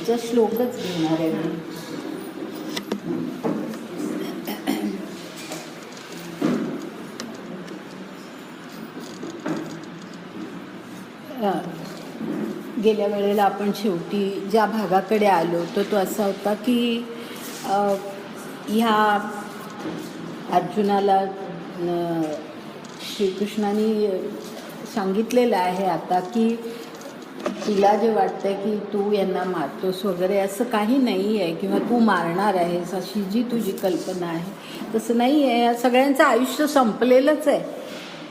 शेवटचा श्लोकच घेणार आहे मी. गेल्या वेळेला आपण शेवटी ज्या भागाकडे आलो तो असा होता की ह्या अर्जुनाला श्रीकृष्णाने सांगितलेलं आहे आता की तुला जे वाटतंय की तू यांना मारतोस वगैरे असं काही नाही आहे, किंवा तू मारणार आहेस अशी जी तुझी कल्पना आहे तसं नाही आहे. या सगळ्यांचं आयुष्य संपलेलंच आहे.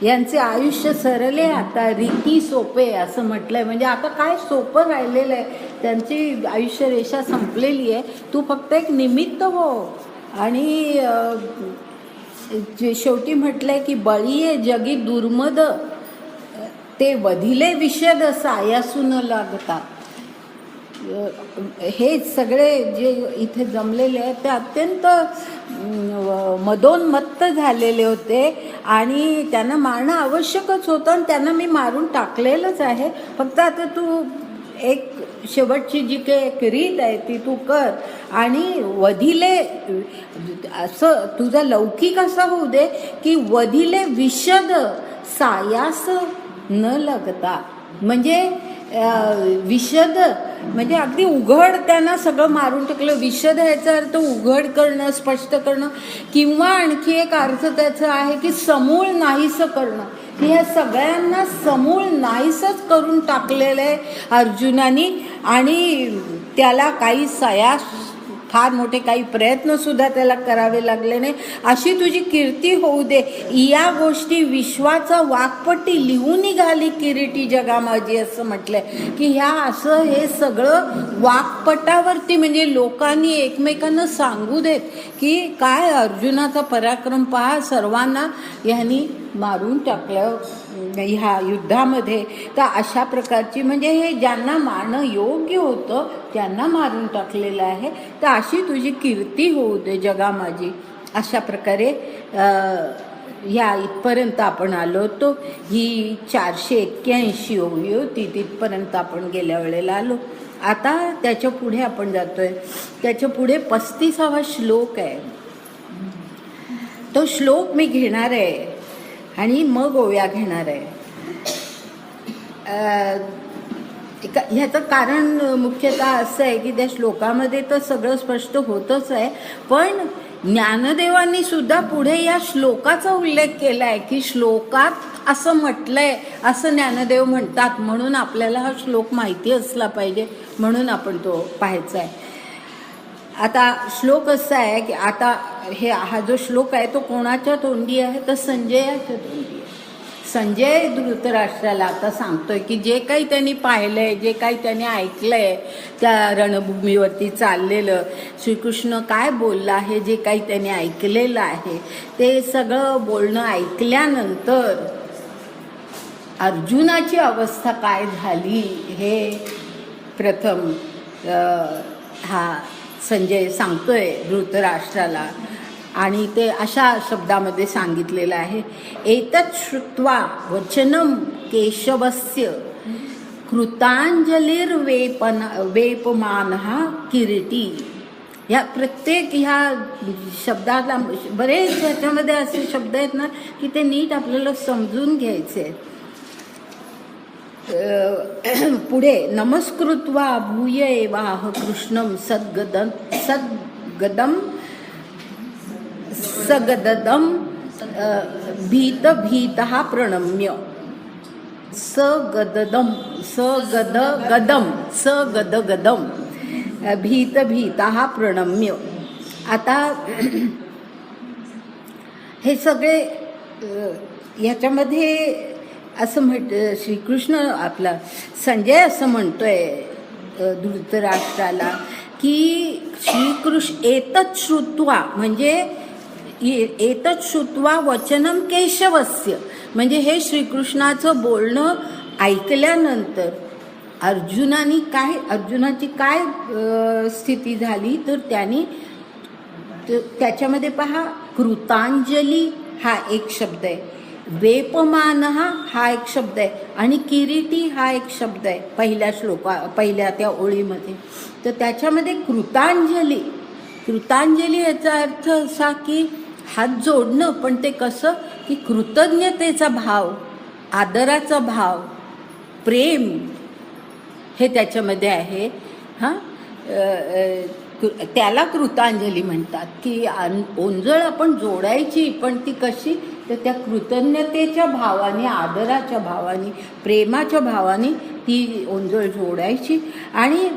यांचे आयुष्य सरले आता रीती सोपे असं म्हटलंय. म्हणजे आता काय सोपं राहिलेलं आहे, त्यांची आयुष्य रेषा संपलेली आहे. तू फक्त एक निमित्त हो. आणि जे शेवटी म्हटलंय की बळीये जगी दुर्मद ते वधिले विषद सायासू न लागता. हे सगळे जे इथे जमलेले आहेत ते अत्यंत मदोन्मत्त झालेले होते आणि त्यांना मारणं आवश्यकच होतं आणि त्यांना मी मारून टाकलेलंच आहे. फक्त आता तू एक शेवटची जी काही एक रीत आहे ती तू कर आणि वधिले असं तुझा लौकिक असा होऊ दे की वधिले विशद सायास न लागता. म्हणजे विशद म्हणजे अगदी उघड त्यांना सगळं मारून टाकलं. विशद ह्याचा अर्थ उघड करणं, स्पष्ट करणं, किंवा आणखी एक अर्थ त्याचा आहे की समूळ नाहीसं करणं. की ह्या सगळ्यांना समूळ नाहीसंच करून टाकलेलं आहे अर्जुनानी आणि त्याला काही सयास फार मोठे काही प्रयत्नसुद्धा त्याला करावे लागले नाही. अशी तुझी कीर्ती होऊ दे. या गोष्टी विश्वाचा वाकपट्टी लिहून निघाली किरीटी जगा माझी असं म्हटलंय की ह्या असं हे सगळं वाकपटावरती म्हणजे लोकांनी एकमेकांना सांगू देत की काय अर्जुनाचा पराक्रम पहा, सर्वांना ह्यांनी मारून टाकलं ह्या युद्धामध्ये. तर अशा प्रकारची म्हणजे हे ज्यांना मारणं योग्य होतं त्यांना मारून टाकलेलं आहे. तर अशी तुझी कीर्ती होऊ दे जगा माझी. अशा प्रकारे ह्या इथपर्यंत आपण आलो होतो. ही 481 ओवी होती, तिथपर्यंत आपण गेल्या वेळेला आलो. आता त्याच्या पुढे आपण जातोय. त्याच्या पुढे 35वा श्लोक आहे. तो श्लोक मी घेणार आहे आणि मग ओव्या घेणार आहे. ह्याचं कारण मुख्यतः असं आहे की त्या श्लोकामध्ये तर सगळं स्पष्ट होतच आहे, पण ज्ञानदेवांनी सुद्धा पुढे या श्लोकाचा उल्लेख केला आहे की श्लोकात असं म्हटलंय असं ज्ञानदेव म्हणतात, म्हणून आपल्याला हा श्लोक माहिती असला पाहिजे, म्हणून आपण तो पाहायचा आहे. आता श्लोक असा आहे की आता हा जो श्लोक आहे तो कोणाच्या तोंडी आहे तर संजयाच्या तोंडी आहे. संजय धृतराष्ट्राला आता सांगतोय की जे काही त्यांनी पाहिलंय, जे काही त्यांनी ऐकलंय त्या रणभूमीवरती चाललेलं, श्रीकृष्ण काय बोलला आहे, जे काही त्यांनी ऐकलेलं आहे ते सगळं बोलणं ऐकल्यानंतर अर्जुनाची अवस्था काय झाली हे प्रथम हा संजय सांगतोय धृतराष्ट्राला. आणि ते अशा शब्दामध्ये सांगितलेलं आहे. एतत् श्रुत्वा वचनम केशवस्य कृतांजलिर्वेपमानः किरीटी. ह्या प्रत्येक ह्या शब्दाला बरेच ह्याच्यामध्ये असे शब्द आहेत ना की ते नीट आपल्याला समजून घ्यायचे. पुढे नमस्कृत्वा भूय एवाह कृष्णम सगददम भीतः प्रणम्य. सगदगदम भीतः प्रणम्य. आता हे सगळे ह्याच्यामध्ये असं श्रीकृष्ण आपला संजय असं म्हणतोय धृतराष्ट्राला की श्रीकृष्ण एतत् श्रुत्वा म्हणजे एतत् श्रुत्वा वचनम केशवस्य म्हणजे हे श्रीकृष्णाचं बोलणं ऐकल्यानंतर अर्जुनाची काय स्थिती झाली तर त्यांनी त्याच्यामध्ये पहा कृतांजली हा एक शब्द आहे वेपमान हा एक शब्द आहे आणि किरीटी हा एक शब्द आहे पहिल्या त्या ओळीमध्ये. तर त्याच्यामध्ये कृतांजली याचा अर्थ असा की हात जोडणं, पण ते कसं की कृतज्ञतेचा भाव, आदराचा भाव, प्रेम हे त्याच्यामध्ये आहे. त्याला कृतांजली म्हणतात की ओंजळ आपण जोडायची, पण ती कशी तर त्या कृतज्ञतेच्या भावाने, आदराच्या भावाने, प्रेमाच्या भावाने ती ओंजळ जोडायची. आणि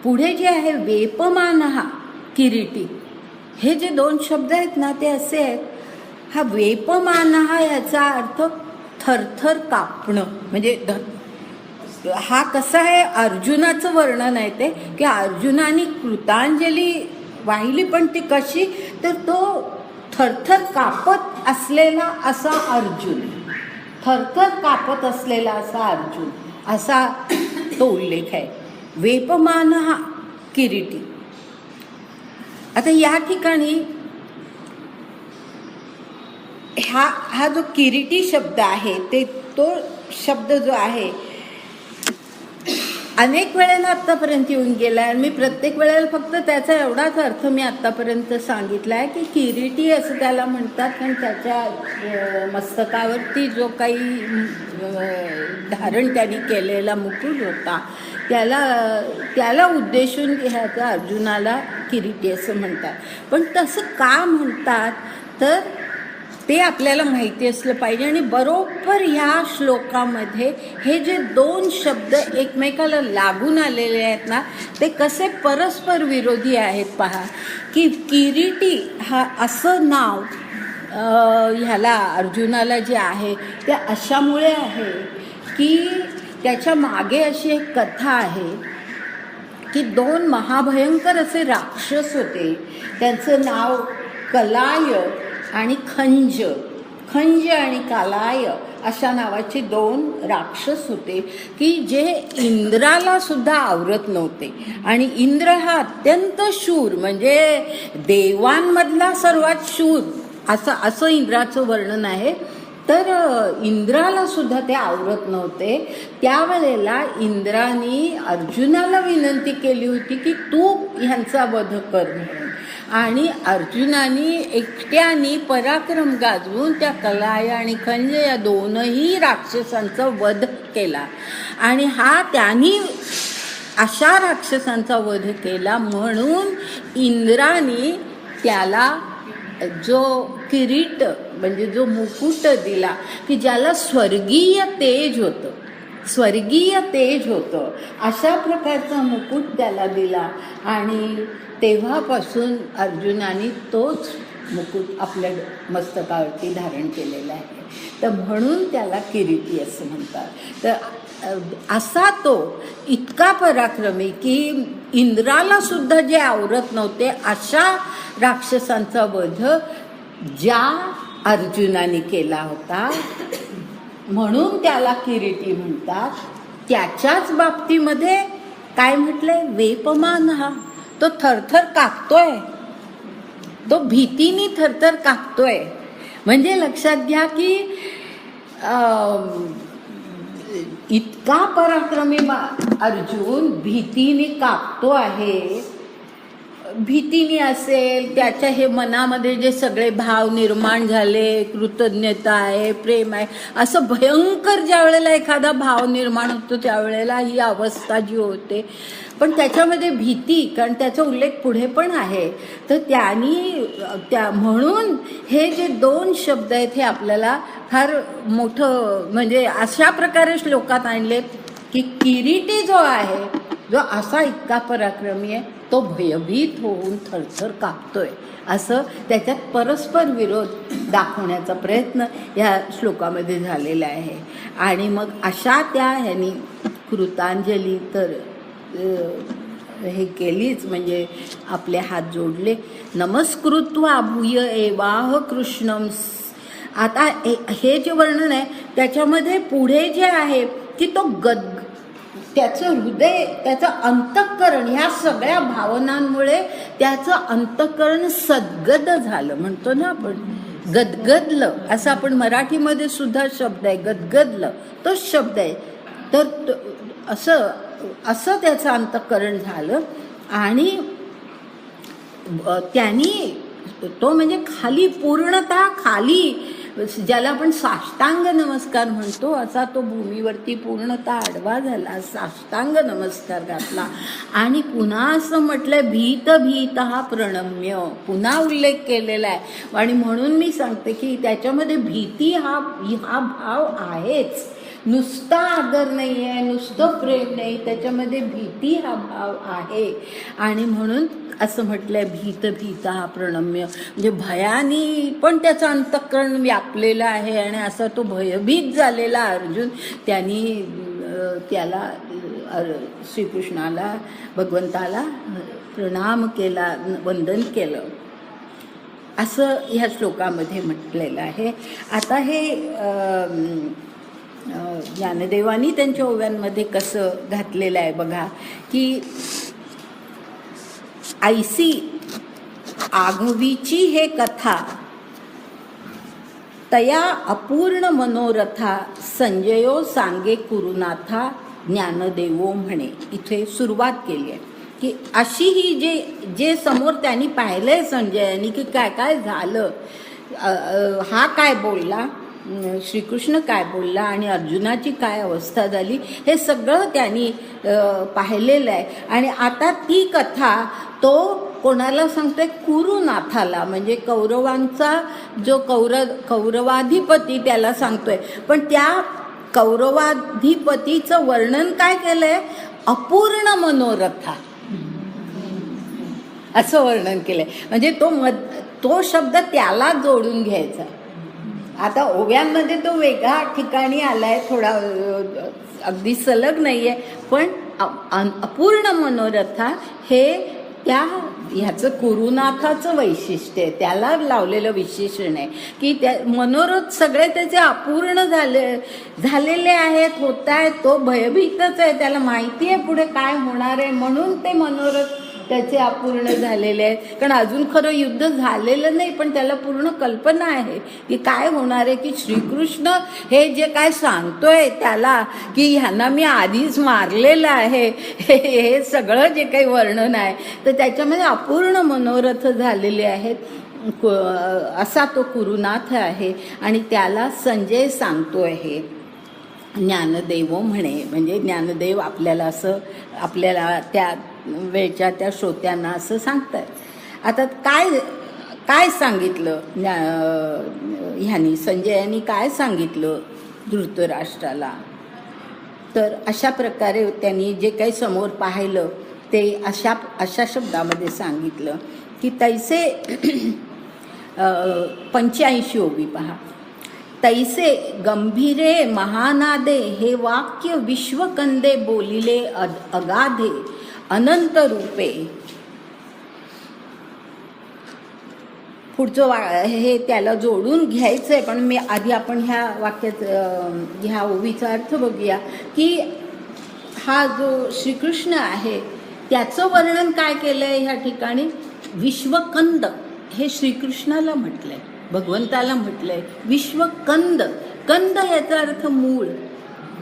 पुढे जे आहे वेपमान किरीटी, हे जे दोन शब्द आहेत ना ते असे आहेत. हा वेपमान याचा अर्थ थरथर कापणं, म्हणजे हा कसा आहे, अर्जुनाचं वर्णन आहे ते की अर्जुनाने कृतांजली वाहिली, पण ती कशी तर तो थरथर कापत असलेला असा अर्जुन, थरथर कापत असलेला असा अर्जुन, असा तो उल्लेख आहे. वेपमान किरीटी. आता या ठिकाणी हा जो किरीटी शब्द आहे तो शब्द जो आहे अनेक वेळेला आत्तापर्यंत येऊन गेला आहे. मी प्रत्येक वेळेला फक्त त्याचा एवढाच अर्थ मी आत्तापर्यंत सांगितला आहे की किरीटी असं त्याला म्हणतात, कारण त्याच्या मस्तकावरती जो काही धारण त्यांनी केलेला मुकुट होता त्याला उद्देशून ह्याचा अर्जुनाला किरीटी असं म्हणतात. पण तसं का म्हणतात तर ते आपल्याला माहिती असलं पाहिजे. आणि बरोबर ह्या श्लोकामध्ये हे जे दोन शब्द एकमेकाला लागून आलेले आहेत ना ते कसे परस्पर विरोधी आहेत पहा. की किरीटी हा असं नाव ह्याला अर्जुनाला जे आहे ते अशामुळे आहे की त्याच्या मागे अशी एक कथा आहे की दोन महाभयंकर असे राक्षस होते. त्यांचं नाव कलाय आणि खंज आणि कालाय अशा नावाचे दोन राक्षस होते की जे इंद्राला सुद्धा आवरत नव्हते. आणि इंद्र हा अत्यंत शूर, म्हणजे देवांमधला सर्वात शूर असं इंद्राचं वर्णन आहे. तर इंद्राला सुद्धा ते आवरत नव्हते. त्यावेळेला इंद्राने अर्जुनाला विनंती केली होती की तू ह्यांचा वध कर म्हणून. आणि अर्जुनाने एकट्याने पराक्रम गाजवून त्या कलाय आणि खंज या दोनही राक्षसांचा वध केला. आणि त्यांनी अशा राक्षसांचा वध केला म्हणून इंद्राने त्याला जो किरीट म्हणजे जो मुकुट दिला की ज्याला स्वर्गीय तेज होतं, अशा प्रकारचा मुकुट त्याला दिला. आणि तेव्हापासून अर्जुनाने तोच मुकुट आपल्या मस्तकावरती धारण केलेला आहे. तर म्हणून त्याला किरीटी असं म्हणतात. तर असा तो इतका पराक्रमी की इंद्राला सुद्धा जे आवरत नव्हते अशा राक्षसांचा वध ज्या अर्जुनाने केला होता म्हणून त्याला किरीटी म्हणतात. त्याच्याच बाबतीमध्ये काय म्हटलंय, वेपमान तो थरथर कापतोय, तो भीतीने थरथर कापतोय. म्हणजे लक्षात घ्या की इतका पराक्रमी अर्जुन भीतीने कापतो आहे. भीतीने असेल, त्याच्या हे मनामध्ये जे सगळे भाव निर्माण झाले, कृतज्ञता आहे, प्रेम आहे, असं भयंकर ज्या वेळेला एखादा भाव निर्माण होतो त्यावेळेला ही अवस्था जी होते. पण त्याच्यामध्ये भीती, कारण त्याचा उल्लेख पुढे पण आहे. तर म्हणून हे जे दोन शब्द आहेत हे आपल्याला फार मोठं म्हणजे अशा प्रकारे श्लोकात आणले की किरीटी जो आहे, जो असा इतका पराक्रमी आहे, तो भयभीत होऊन थरथर कापतोय, असं त्याच्यात परस्पर विरोध दाखवण्याचा प्रयत्न या श्लोकामध्ये झालेला आहे. आणि मग अशा ह्यांनी कृतांजली तर हे केलीच, म्हणजे आपले हात जोडले. नमस्कृत्वा भूय एवाह कृष्णम. आता हे जे वर्णन आहे त्याच्यामध्ये पुढे जे आहे की तो त्याचं हृदय, त्याचं अंतःकरण ह्या सगळ्या भावनांमुळे त्याचं अंतःकरण सद्गद झालं म्हणतो ना आपण, गदगदलं असं आपण मराठीमध्ये सुद्धा शब्द आहे, गदगदलं तोच शब्द आहे. तर असं असं त्याचं अंतःकरण झालं आणि त्यांनी तो म्हणजे खाली पूर्णतः खाली, ज्याला आपण साष्टांग नमस्कार म्हणतो, असा तो भूमीवरती पूर्णतः आडवा झाला, साष्टांग नमस्कार घातला. आणि पुन्हा असं म्हटलंय, भीत भीत हा प्रणम्य, पुन्हा उल्लेख केलेला आहे. आणि म्हणून मी सांगते की त्याच्यामध्ये भीती हा भाव आहेच, नुसता आदर नाही आहे, नुसतं प्रेम नाही, त्याच्यामध्ये भीती हा भाव आहे. आणि म्हणून असं म्हटलंय, भीत भीत हा प्रणम्य, म्हणजे भयानी पण त्याचं अंतःकरण व्यापलेलं आहे. आणि असा तो भयभीत झालेला अर्जुन, त्यांनी त्याला श्रीकृष्णाला, भगवंताला प्रणाम केला, वंदन केलं, असं ह्या श्लोकामध्ये म्हटलेलं आहे. आता हे ज्ञानदेवानी त्यांच्या ओव्यांमध्ये कसं घातलेलं आहे बघा, की ऐसी आघवीची हे कथा, तया अपूर्ण मनोरथा, संजयो सांगे कुरुनाथा, ज्ञानदेवो म्हणे. इथे सुरुवात केली आहे की अशी ही जे समोर त्यांनी पाहिलंय संजयानी की काय काय झालं, हा काय बोलला, श्रीकृष्ण काय बोलला आणि अर्जुनाची काय अवस्था झाली, हे सगळं त्यांनी पाहिलेलं आहे. आणि आता ती कथा तो कोणाला सांगतोय, कुरुनाथाला, म्हणजे कौरवांचा जो कौरवाधिपती त्याला सांगतोय. पण त्या कौरवाधिपतीचं वर्णन काय केलंय, अपूर्ण मनोरथा असं वर्णन केलंय. म्हणजे तो शब्द त्याला जोडून घ्यायचा. आता ओव्यांमध्ये तो वेगळा ठिकाणी आलाय, थोडा अगदी सलग नाहीये, पण अपूर्ण मनोरथा हे ह्याचं कुरुनाथाचं वैशिष्ट्य आहे, त्याला लावलेलं विशेषण आहे की त्या मनोरथ सगळे त्याचे अपूर्ण झालेले आहेत, होत आहेत. तो भयभीतच आहे, त्याला माहिती आहे पुढे काय होणार आहे, म्हणून ते मनोरथ त्याचे अपूर्ण झालेले आहेत. कारण अजून खरं युद्ध झालेलं नाही, पण त्याला पूर्ण कल्पना आहे की काय होणार आहे, की श्रीकृष्ण हे जे काय सांगतोय त्याला की ह्यांना मी आधीच मारलेलं आहे, हे सगळं जे काही वर्णन आहे तर त्याच्यामध्ये अपूर्ण मनोरथ झालेले आहेत, असा तो कुरुनाथ आहे. आणि त्याला संजय सांगतोय हे ज्ञानदेव म्हणे. म्हणजे ज्ञानदेव आपल्याला त्या वेळच्या त्या श्रोत्यांना असं सांगतात. आता काय सांगितलं ह्यांनी, संजयानी काय सांगितलं धृतराष्ट्राला, तर अशा प्रकारे त्यांनी जे काही समोर पाहिलं ते अशा शब्दामध्ये सांगितलं की तैसे 85 ओवी पहा. तैसे गंभीरे महानादे, हे वाक्य विश्वकंदे बोलिले अगाधे अनंत रूपे. पुढचं हे त्याला जोडून घ्यायचंय, पण मी आधी आपण ह्या वाक्यात ह्या ओवीचा अर्थ बघूया की हा जो श्रीकृष्ण आहे त्याचं वर्णन काय केलंय ह्या ठिकाणी. विश्वकंद हे श्रीकृष्णाला म्हटलंय, भगवंताला म्हटलंय विश्वकंद. कंद याचा अर्थ मूळ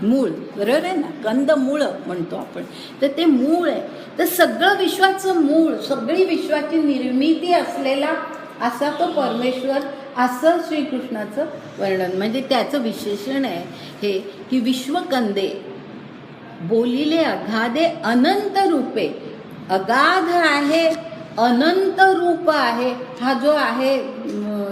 बरोबर आहे ना, कंद मूळ म्हणतो आपण, तर ते मूळ आहे. तर सगळं विश्वाचं मूळ, सगळी विश्वाची निर्मिती असलेला असा तो परमेश्वर, असं श्रीकृष्णाचं वर्णन. म्हणजे त्याचं विशेषण आहे हे की विश्वकंदे बोलिले अगाधे अनंत रूपे. अगाध आहे, अनंत रूप आहे. हा जो आहे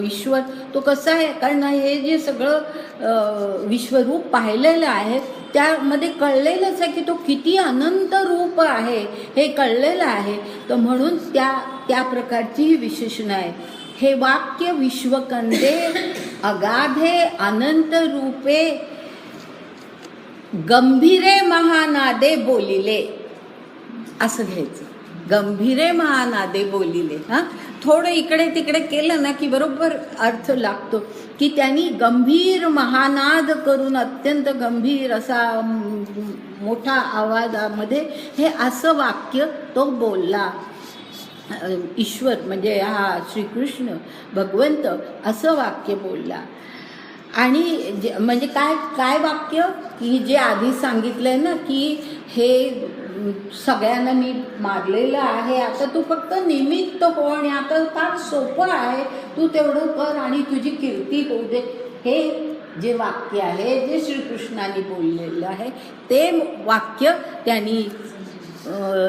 ईश्वर तो कसा आहे, कारण हे जे सगळं विश्वरूप पाहिलेलं आहे त्यामध्ये कळलेलंच आहे की तो किती अनंत रूप आहे, हे कळलेलं आहे. तर म्हणून त्या प्रकारची विशेषण आहे. हे वाक्य विश्वकंदे अगाधे अनंत रूपे गंभीरे महानादे बोलिले, असं घ्यायचं. गंभीरे महानादे बोलिले. थोडं इकडे तिकडे केलं ना की बरोबर अर्थ लागतो की त्यांनी गंभीर महानाद करून, अत्यंत गंभीर असा मोठा आवाजामध्ये हे असं वाक्य तो बोलला. ईश्वर म्हणजे हा श्रीकृष्ण भगवंत असं वाक्य बोलला. आणि म्हणजे काय काय वाक्य की जे आधी सांगितलंय ना की हे सगळ्यांना मी मारलेलं आहे, आता तू फक्त निमित्त हो आणि आता फार सोपं आहे, तू तेवढं कर आणि तुझी कीर्ती होऊ दे. हे जे वाक्य आहे जे श्रीकृष्णाने बोललेलं आहे ते वाक्य त्यांनी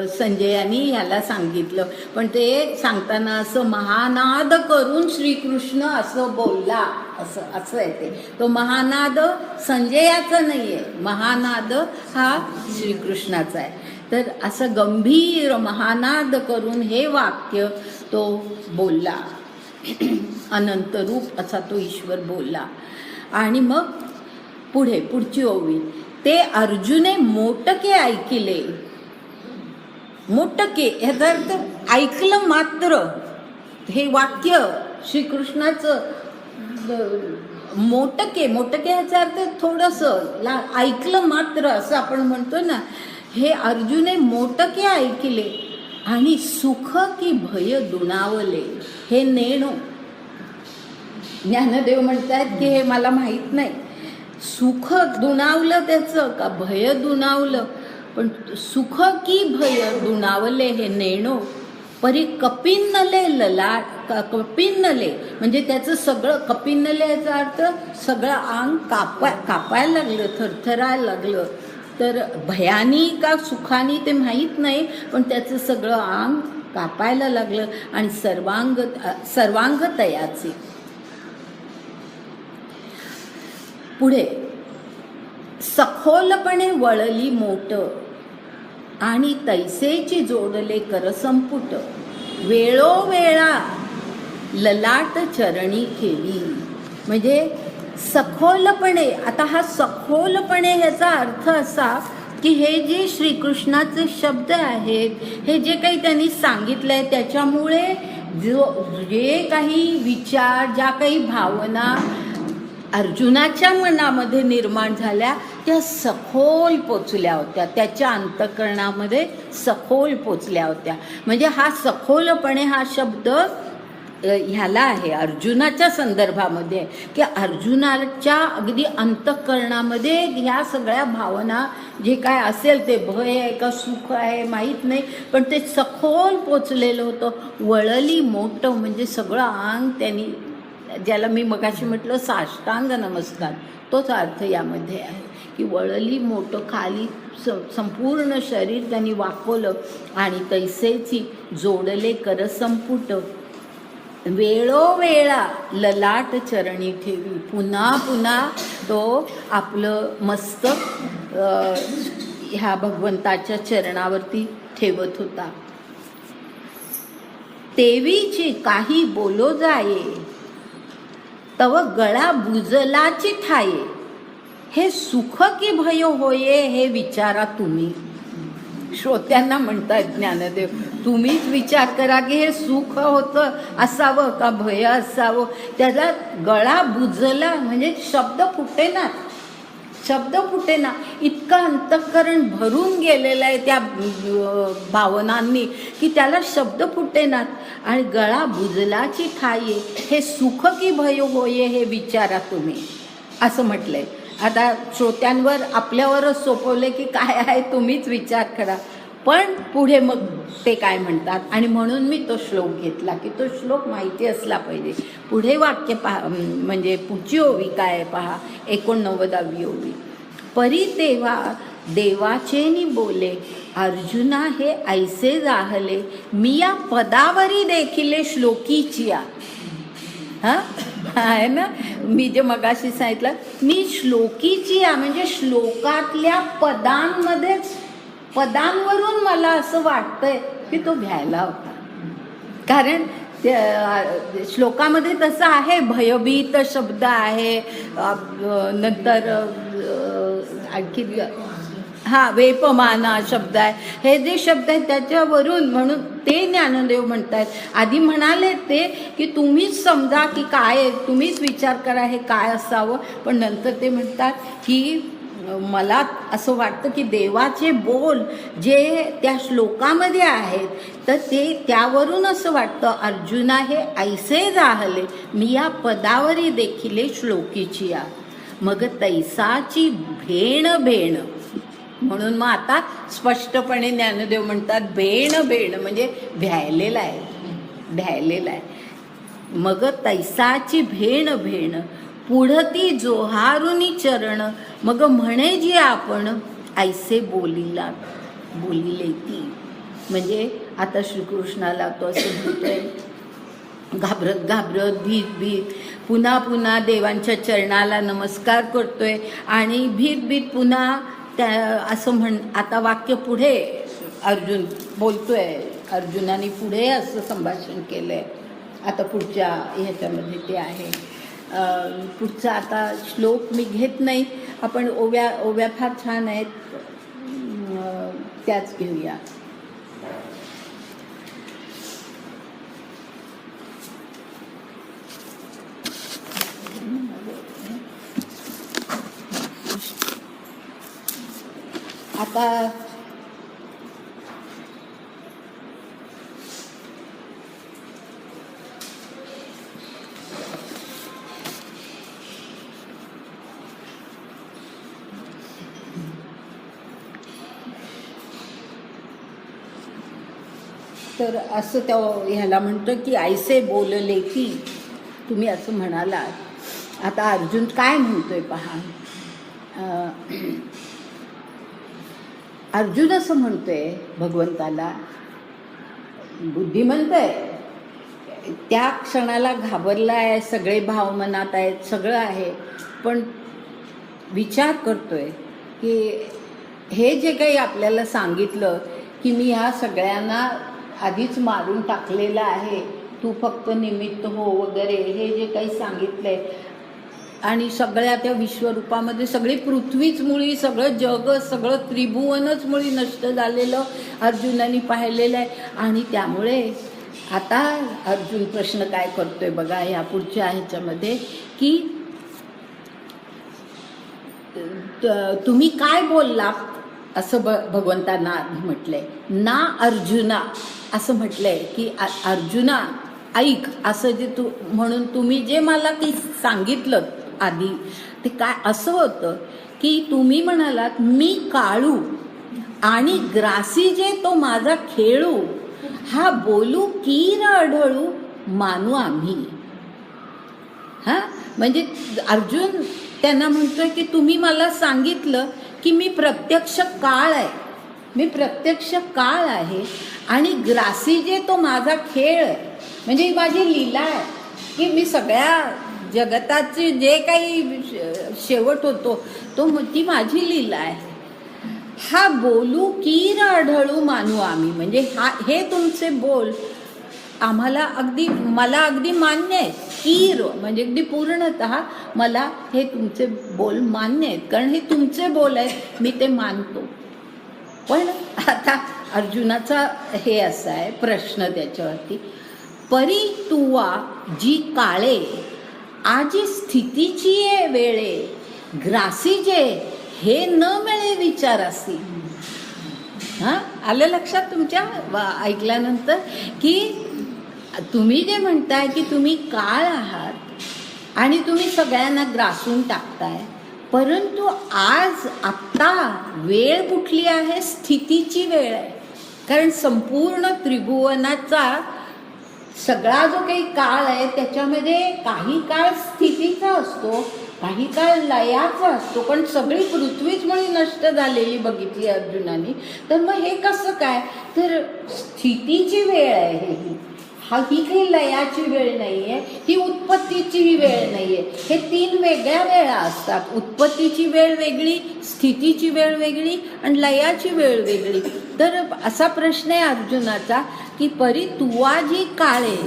संजयानी ह्याला सांगितलं. पण ते सांगताना असं महानाद करून श्रीकृष्ण असं बोलला, असं आहे ते. तो महानाद संजयाचा नाही आहे, महानाद हा श्रीकृष्णाचा आहे. तर असं गंभीर महानाद करून हे वाक्य तो बोलला. अनंत रूप असा तो ईश्वर बोलला. आणि मग पुढची ओवी, ते अर्जुने मोटके ऐकिले. मोटके ह्याचा अर्थ ऐकलं मात्र. हे वाक्य श्रीकृष्णाचं मोटके ह्याचा अर्थ थोडंसं ऐकलं मात्र असं आपण म्हणतो ना. हे अर्जुने मोटके ऐकले आणि सुख की भय दुणावले. हे नेणो ज्ञानदेव म्हणतात की हे मला माहीत नाही, सुख दुणावलं त्याचं का भय दुणावलं, पण सुख की भय दुणावले हे नेणो. परी कपिन्नले ललाट, कपिन्नले म्हणजे त्याचं सगळं, कपिन्नले याचा अर्थ सगळं अंग कापायला लागलं, थरथरायला लागलं. तर भयानी का सुखानी ते माहीत नाही, पण त्याचं सगळं अंग कापायला लागलं आणि सर्वांग तयाचे. पुढे सखोलपणे वळली मोट आणि तैसेची जोडले करसंपुट. वेळोवेळा ललाट चरणी ठेवी. म्हणजे सखोलपणे, आता हा सखोलपणे ह्याचा अर्थ असा की हे जे श्रीकृष्णाचे शब्द आहेत, हे जे काही त्यांनी सांगितलं आहे त्याच्यामुळे जे काही विचार, ज्या काही भावना अर्जुनाच्या मनामध्ये निर्माण झाल्या त्या सखोल पोचल्या होत्या, त्याच्या अंतःकरणामध्ये सखोल पोचल्या होत्या. म्हणजे हा सखोलपणे हा शब्द ह्याला आहे अर्जुनाच्या संदर्भामध्ये, की अर्जुनाच्या अगदी अंतःकरणामध्ये ह्या सगळ्या भावना जे काय असेल ते भय आहे का सुख आहे माहीत नाही, पण ते सखोल पोचलेलं होतं. वळली मोठं म्हणजे सगळं अंग त्यांनी, ज्याला मी मगाशी म्हटलं साष्टांग नमस्कार, तोच अर्थ यामध्ये आहे की वळली मोठं, खाली संपूर्ण शरीर त्यांनी वाकवलं आणि तैसेची जोडले करसंपुट. वेळोवेळा ललाट चरणी ठेवी. पुन्हा पुन्हा तो आपलं मस्तक ह्या भगवंताच्या चरणावरती ठेवत होता. तेवीची काही बोलो जाये, तव गळा बुजलाची ठाये. हे सुख की भय होये हे विचारा तुम्ही. श्रोत्यांना म्हणतात ज्ञानदेव, तुम्हीच विचार करा की हे सुख होतं असावं का भय असावं. त्याचा गळा बुजला म्हणजे शब्द फुटेना, इतकं अंतःकरण भरून गेलेलं आहे त्या भावनांनी की त्याला शब्द फुटेनात. आणि गळा बुजलाची ठाये, हे सुख की भय होये हे विचारा तुम्ही असं म्हटलंय. आता श्रोत्यांवर आपल्यावरच सोपवले की काय आहे तुम्हीच विचार करा. पण पुढे मग ते काय म्हणतात, आणि म्हणून मी तो श्लोक घेतला की तो श्लोक माहिती असला पाहिजे. पुढे वाक्य पहा, म्हणजे पुढची ओवी काय आहे पहा, 89वी ओवी. परी तेव्हा देवाचेनी बोले, अर्जुना हे ऐसे जाहले, मी या पदावरी देखिले श्लोकीचिया. हां आहे ना, मी जे मगाशी सांगितलं, मी श्लोकीची म्हणजे श्लोकातल्या पदांवरून मला असं वाटतंय की तो घ्यायला होता. कारण श्लोकामध्ये तसं आहे, भयभीत शब्द आहे, नंतर आणखी वेपमाना शब्द आहे. हे जे शब्द आहेत त्याच्यावरून, म्हणून ते ज्ञानदेव म्हणतात. आधी म्हणाले ते की तुम्हीच समजा की काय, तुम्हीच विचार करा हे काय असावं, पण नंतर ते म्हणतात की मला असं वाटतं की देवाचे बोल जे त्या श्लोकामध्ये आहेत तर ते त्यावरून असं वाटतं, अर्जुना हे ऐसे जाहले मी या पदावरी देखील श्लोकीची या मग तैसाची भेण भेण. म्हणून मग आता स्पष्टपणे ज्ञानदेव म्हणतात भेण भेण म्हणजे भ्यायलेला आहे, भ्यायलेला आहे. मग तैसाची भेण भेण पुढती जोहारुनी चरण मग म्हणे जी आपण ऐसे बोलिला बोलिले ती. म्हणजे आता श्रीकृष्णाला तो असं म्हणतोय, घाबरत घाबरत भीत भीत पुन्हा पुन्हा देवांच्या चरणाला नमस्कार करतोय आणि भीत भीत पुन्हा त्या असं आता वाक्य पुढे अर्जुन बोलतोय, अर्जुनाने पुढे असं संभाषण केलंय. आता पुढच्या ह्याच्यामध्ये ते आहे. पुढचा आता श्लोक मी घेत नाही, आपण ओव्या फार छान आहेत त्याच घेऊया. आता तर असं त्या ह्याला म्हणतो की ऐसे बोलले की, तुम्ही असं म्हणालात. आता अर्जुन काय म्हणतोय पहा. अर्जुन असं म्हणतोय भगवंताला, बुद्धिमंत आहे, त्या क्षणाला घाबरलाय, सगळे भाव मनात आहेत, सगळं आहे, पण विचार करतोय की हे जे काही आपल्याला सांगितलं की मी ह्या सगळ्यांना आधीच मारून टाकलेलं आहे, तू फक्त निमित्त हो वगैरे, हे जे काही सांगितलंय आणि सगळ्या त्या विश्वरूपामध्ये सगळी पृथ्वीच मुळी, सगळं जग, सगळं त्रिभुवनच मुळी नष्ट झालेलं अर्जुनाने पाहिलेलं आहे. आणि त्यामुळे आता अर्जुन प्रश्न काय करतोय बघा या पुढच्या ह्याच्यामध्ये की तुम्ही काय बोललात असं भगवंतांना म्हटलंय ना. अर्जुना असं म्हटलंय की अर्जुना ऐक, असं जे म्हणून तुम्ही जे मला की सांगितलं आधी ते काय असं होतं की तुम्ही म्हणालात मी काळू आणि ग्रासी जे तो माझा खेळू, हा बोलू कीर आढळू मानू आम्ही. हा म्हणजे अर्जुन त्यांना म्हणतोय की तुम्ही मला सांगितलं की मी प्रत्यक्ष काळ आहे, मी प्रत्यक्ष काळ आहे आणि ग्रासी जे तो माझा खेळ आहे, म्हणजे ही माझी लीला आहे की मी सगळ्या जगताचे जे काही शेवट होतो तो ती माझी लीला आहे. हा बोलू कीर आढळू मानू आम्ही, म्हणजे हे तुमचे बोल आम्हाला अगदी, मला अगदी मान्य आहे. कीर म्हणजे अगदी पूर्णतः मला हे तुमचे बोल मान्य आहेत, कारण हे तुमचे बोल आहेत, मी ते मानतो. पण आता अर्जुनाचा हे असा आहे प्रश्न त्याच्यावरती, परी तुवा जी काळे आजी स्थितीची ये वेळे ग्रासी जे हे न मिळे विचारासी. हां, आलं लक्षात तुमच्या ऐकल्यानंतर की तुम्ही जे म्हणताय की तुम्ही काळ आहात आणि तुम्ही सगळ्यांना ग्रासून टाकताय, परंतु आज आत्ता वेळ कुठली आहे, स्थितीची वेळ आहे. कारण संपूर्ण त्रिभुवनाचा सगळा जो काही काळ आहे त्याच्यामध्ये काही काळ स्थितीचा असतो, काही काळ लयाचा असतो, पण सगळी पृथ्वीच मुळे नष्ट झालेली बघितली अर्जुनाने. तर मग हे कसं काय, तर स्थितीची वेळ आहे ही काही लयाची वेळ नाहीये, ही उत्पत्तीची वेळ नाहीये. हे तीन वेगळ्या वेळा असतात, उत्पत्तीची वेळ वेगळी, स्थितीची वेळ वेगळी आणि लयाची वेळ वेगळी. तर असा प्रश्न आहे अर्जुनाचा की परी तुवा जी काळे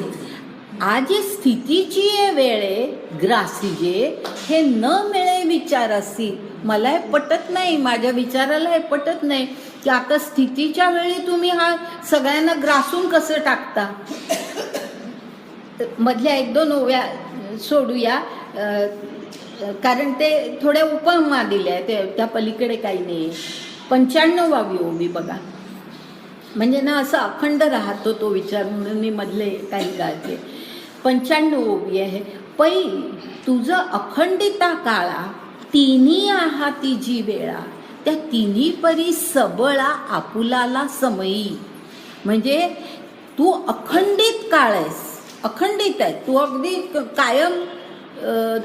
आजी स्थितीची ये वेळे ग्रासीजे हे न मिळे विचारासी. मला हे पटत नाही, माझ्या विचाराला हे पटत नाही की आता स्थितीच्या वेळी तुम्ही हा सगळ्यांना ग्रासून कसं टाकता. मधल्या एक दोन ओव्या सोडूया. कारण ते थोड्या उपमा दिल्या ते त्या पलीकडे काही नाही. 95वी ओवी बघा. म्हणजे ना असं अखंड राहतो तो विचार म्हणून मी मधले काही गायचे. 95 ओवी आहे. पै तुझ अखंडिता काळा तिन्ही आहाती जी वेळा त्या तिन्ही परी सबळा आपुलाला समयी. म्हणजे तू अखंडित काळ आहेस, अखंडित आहे तू, अगदी कायम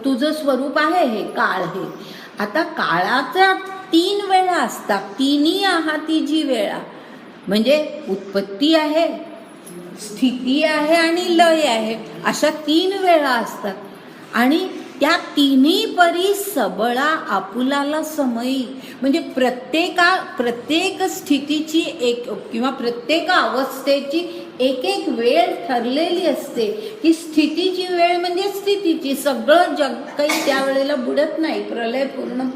तुझं स्वरूप आहे हे काळ. हे आता काळाच्या 3 वेळा असतात. तिन्ही आहाती जी वेळा म्हणजे उत्पत्ती आहे, स्थिती आहे आणि लय आहे, अशा 3 वेळा असतात. आणि त्या तिन्ही परी सबळा आपुलाला समयी. म्हणजे प्रत्येक स्थितीची एक किंवा प्रत्येक अवस्थेची एक एक वेळ ठरलेली असते. की स्थितीची वेळ म्हणजे स्थितीची, सगळं जग काही त्यावेळेला बुडत नाही, प्रलय पूर्ण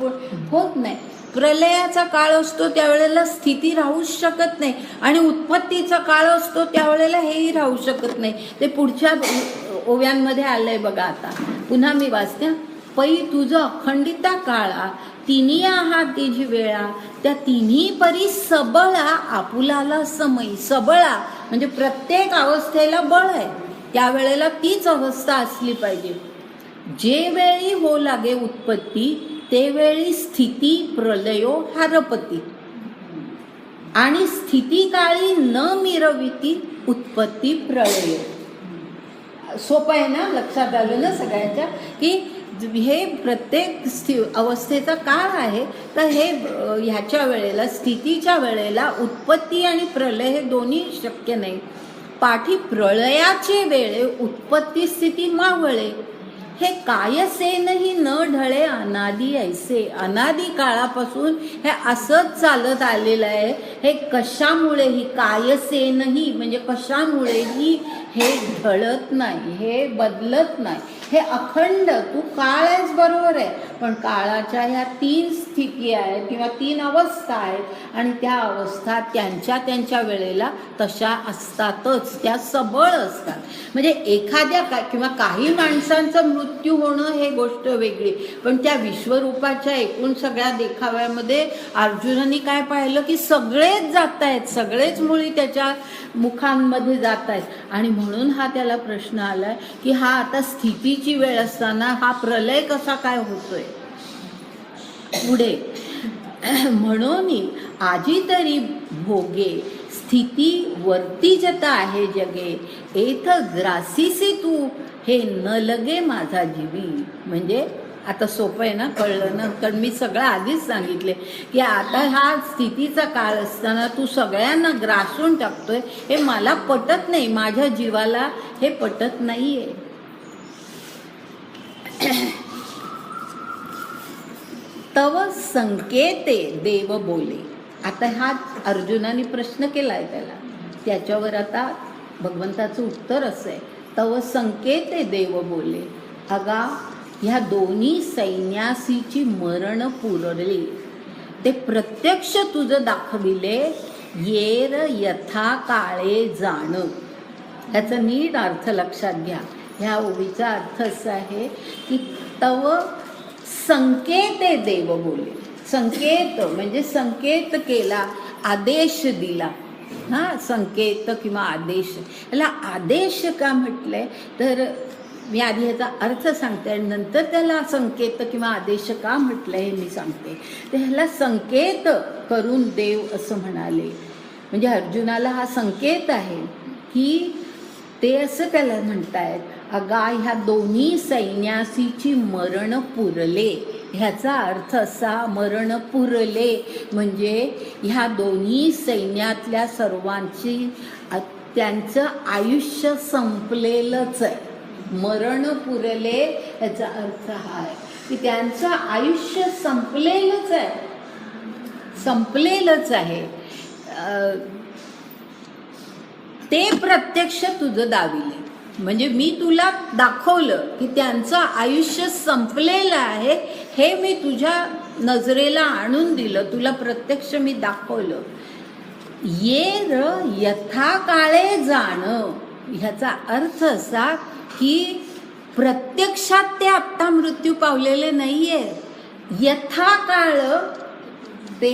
होत नाही. प्रलयाचा काळ असतो त्यावेळेला स्थिती राहूच शकत नाही, आणि उत्पत्तीचा काळ असतो त्यावेळेला हेही राहू शकत नाही. ते पुढच्या ओव्यांमध्ये आलंय बघा. आता पुन्हा मी वाचते. पै तुझं अखंडिता काळा तिन्ही आहाती जी वेळा त्या तिन्ही परी सबळा आपुलाला समयी. सबळा म्हणजे प्रत्येक अवस्थेला बळ आहे, त्यावेळेला तीच अवस्था असली पाहिजे. जे वेळी हो लागे उत्पत्ती ते वेळी स्थिती प्रलयो हारपती. आणि स्थिती काळी न मिरविती उत्पत्ती प्रलयो. सोपं आहे ना, लक्षात आलं ना सगळ्यांच्या, की हे प्रत्येक अवस्थेचा काळ आहे. तर हे ह्याच्या वेळेला स्थितीच्या वेळेला उत्पत्ती आणि प्रलय हे दोन्ही शक्य नाही. पाठी प्रलयाचे वेळे उत्पत्ती स्थिती मावळे हे कायसेनही न ढळे अनादी ऐसे. अनादी काळापासून हे असंच चालत आलेलं आहे. हे कशामुळेही कायसेनही म्हणजे कशामुळेही हे ढळत नाही, हे बदलत नाही, हे अखंड. तू काळ आहेस बरोबर आहे, पण काळाच्या ह्या 3 स्थिती आहेत किंवा 3 अवस्था आहेत, आणि त्या अवस्था त्यांच्या वेळेला तशा असतातच, त्या सबळ असतात. म्हणजे एखाद्या किंवा काही माणसांचं मृत्यू होणं हे गोष्ट वेगळी, पण त्या विश्वरूपाच्या एकूण सगळ्या देखाव्यामध्ये अर्जुनाने काय पाहिलं की सगळेच जात आहेत, सगळेच मुळी त्याच्या मुखांमध्ये जात आहेत. आणि म्हणून हा त्याला प्रश्न आलाय की हा आता स्थितीची वेळ असताना हा प्रलय कसा काय होतोय पुढे. म्हणून आजी तरी भोगे स्थिती वर्ती जता आहे जगे एथ ग्रासीसी तू हे न लगे माझा जीवी. म्हणजे आता सोपं आहे ना, कळलं ना, कारण मी सगळं आधीच सांगितले की आता हा स्थितीचा काळ असताना तू सगळ्यांना ग्रासून टाकतोय, हे मला पटत नाही, माझ्या जीवाला हे पटत नाहीये. तव संकेते देव बोले. आता हा अर्जुनाने प्रश्न केलाय त्याला, त्याच्यावर आता भगवंताचं उत्तर असं आहे. तव संकेते देव बोले अगा ह्या दोन्ही सैन्यासीची मरण पुरले. ते प्रत्यक्ष तुझं दाखविले येर यथा काळे जाण. ह्याचा नीट अर्थ लक्षात घ्या. ह्या ओवीचा अर्थ असा आहे की तव संकेते देव बोले. संकेत म्हणजे संकेत केला, आदेश दिला. हा, संकेत किंवा आदेश. याला आदेश का म्हटलंय तर मी आधी ह्याचा अर्थ सांगते आणि नंतर त्याला संकेत किंवा आदेश का म्हटलंय हे मी सांगते. तर ह्याला संकेत करून देव असं म्हणाले. म्हणजे अर्जुनाला हा संकेत आहे की ते असं त्याला म्हणतायत, अगा ह्या दोन्ही सैन्यासीची मरण पुरले. ह्याचा अर्थ असा, मरण पुरले म्हणजे ह्या दोन्ही सैन्यातल्या सर्वांची त्यांचं आयुष्य संपलेलंच आहे. मरण पुरले याचा अर्थ हा आहे की त्यांचं आयुष्य संपलेलंच आहे, संपलेलंच आहे. ते प्रत्यक्ष तुझं दाविले. म्हणजे मी तुला दाखवलं की त्यांचं आयुष्य संपलेलं आहे, हे मी तुझ्या नजरेला आणून दिलं, तुला प्रत्यक्ष मी दाखवलं. येर यथा काळे जाण. ह्याचा अर्थ असा की प्रत्यक्षात ते आत्ता मृत्यू पावलेले नाहीये, यथाकाळ ते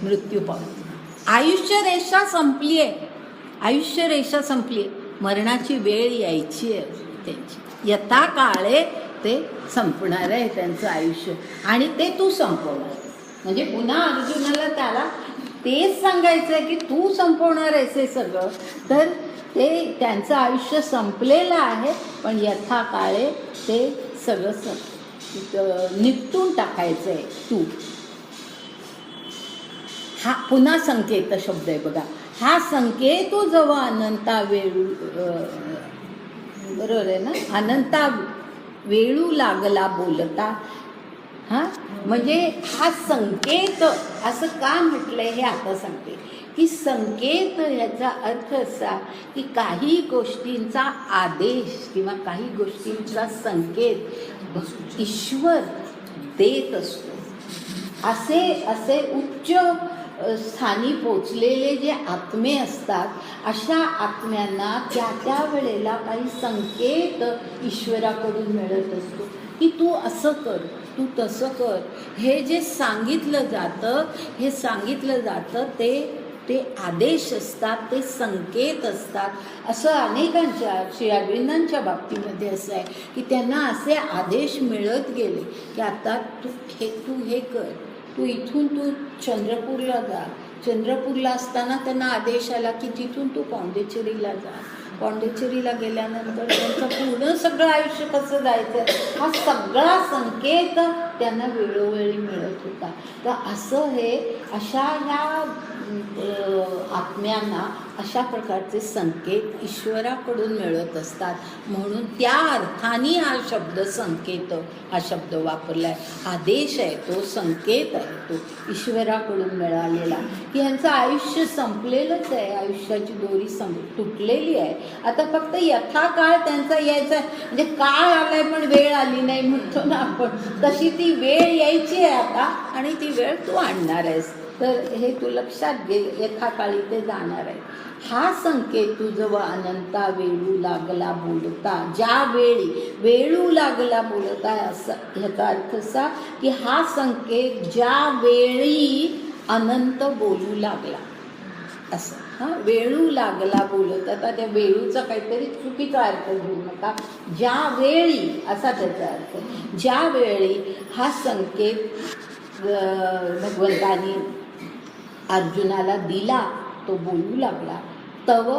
मृत्यू पावले. आयुष्य रेषा संपली आहे, आयुष्य रेषा संपली, मरणाची वेळ यायची आहे त्यांची. यथाकाळे ते संपणार आहे त्यांचं आयुष्य आणि ते तू संपवणार. म्हणजे पुन्हा अर्जुनाला त्याला तेच सांगायचं आहे की तू संपवणार आहेस हे सगळं. तर ते त्यांचं आयुष्य संपलेलं आहे, पण यथाकाळे ते सगळं निपटून टाकायचं आहे तू. हा पुन्हा संकेत शब्द आहे बघा. हा संकेतो जेव्हा अनंता वेळू, बरोबर आहे ना, अनंता वेळू लागला बोलता. हा म्हणजे हा संकेत असं का म्हटलंय हे आता सांगते की संकेत याचा अर्थ असा की काही गोष्टींचा आदेश किंवा काही गोष्टींचा संकेत ईश्वर देत असतो. असे उच्च स्थानी पोचलेले जे आत्मे असतात, अशा आत्म्यांना त्या वेळेला काही संकेत ईश्वराकडून मिळत असतो की तू असं कर, तू तसं कर. हे जे सांगितलं जातं, हे सांगितलं जातं ते आदेश असतात, ते संकेत असतात. असं अनेकांच्या श्री अरविंदांच्या बाबतीमध्ये असं आहे की त्यांना असे आदेश मिळत गेले की आता तू हे कर, तू इथून तू चंद्रपूरला जा. चंद्रपूरला असताना त्यांना आदेश आला की तिथून तू पॉंडिचेरीला जा. पॉंडिचेरीला गेल्यानंतर त्यांचं पूर्ण सगळं आयुष्य कसं जायचं, हा सगळा संकेत त्यांना वेळोवेळी मिळत होता. तर असं हे अशा ह्या आत्म्यांना अशा प्रकारचे संकेत ईश्वराकडून मिळत असतात. म्हणून त्या अर्थाने हा शब्द संकेत हा शब्द वापरला आहे. आदेश आहे तो, संकेत आहे तो, ईश्वराकडून मिळालेला. की ह्यांचं आयुष्य संपलेलंच आहे, आयुष्याची दोरी तुटलेली आहे. आता फक्त यथाकाळ त्यांचा यायचा आहे. म्हणजे काळ आलाय पण वेळ आली नाही म्हणतो ना आपण, तशी ती वेळ यायची आहे आता आणि ती वेळ तू आणणार आहेस. तर हे तू लक्षात घे, यथाकाळी ते जाणार आहे. हा संकेत तू जेव्हा अनंता वेळू लागला बोलता, ज्या वेळी वेळू लागला बोलता, असं ह्याचा अर्थ असा की हा संकेत ज्या वेळी अनंत बोलू लागला असं. हां, वेळू लागला बोलत. आता त्या वेळूचा काहीतरी चुकीचा अर्थ घेऊ नका. ज्या वेळी असा त्याचा अर्थ, ज्या वेळी हा संकेत भगवंतानी अर्जुनाला दिला, तो बोलू लागला. तव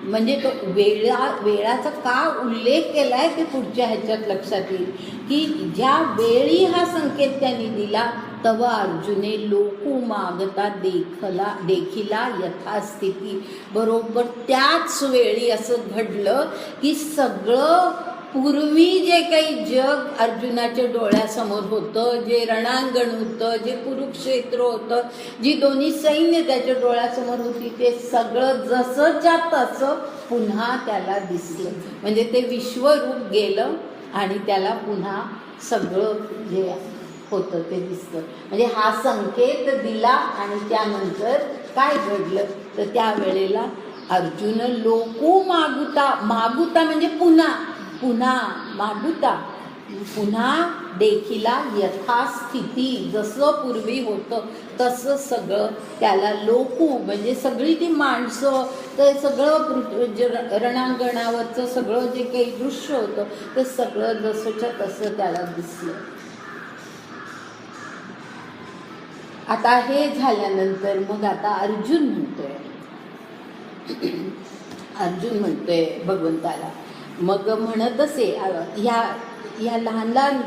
म्हणजे तो वेळाचा का उल्लेख केला आहे ते पुढच्या ह्याच्यात लक्षात येईल की ज्या वेळी हा संकेत त्यांनी दिला, तव अर्जुने लोकू मागता देखिला यथास्थिती. बरोबर त्याच वेळी असं घडलं की सगळं पूर्वी जे काही जग अर्जुनाच्या डोळ्यासमोर होतं, जे रणांगण होतं, जे कुरुक्षेत्र होतं, जी दोन्ही सैन्य त्याच्या डोळ्यासमोर होती, ते सगळं जसंच्या तसं पुन्हा त्याला दिसलं. म्हणजे ते विश्वरूप गेलं आणि त्याला पुन्हा सगळं जे होतं ते दिसतं. म्हणजे हा संकेत दिला आणि त्यानंतर काय घडलं तर त्यावेळेला अर्जुन लोकू मागुता म्हणजे पुन्हा मागुता, पुन्हा देखिला यथास्थिती, जसं पूर्वी होतं तसं सगळं त्याला लोकू म्हणजे सगळी ती माणसं, ते सगळं रणांगणावरचं सगळं जे काही दृश्य होतं ते सगळं जसंच्या तसं त्याला दिसलं. आता हे झाल्यानंतर मग आता अर्जुन म्हणतोय भगवंताला, मग म्हणत असे ह्या लहान लहान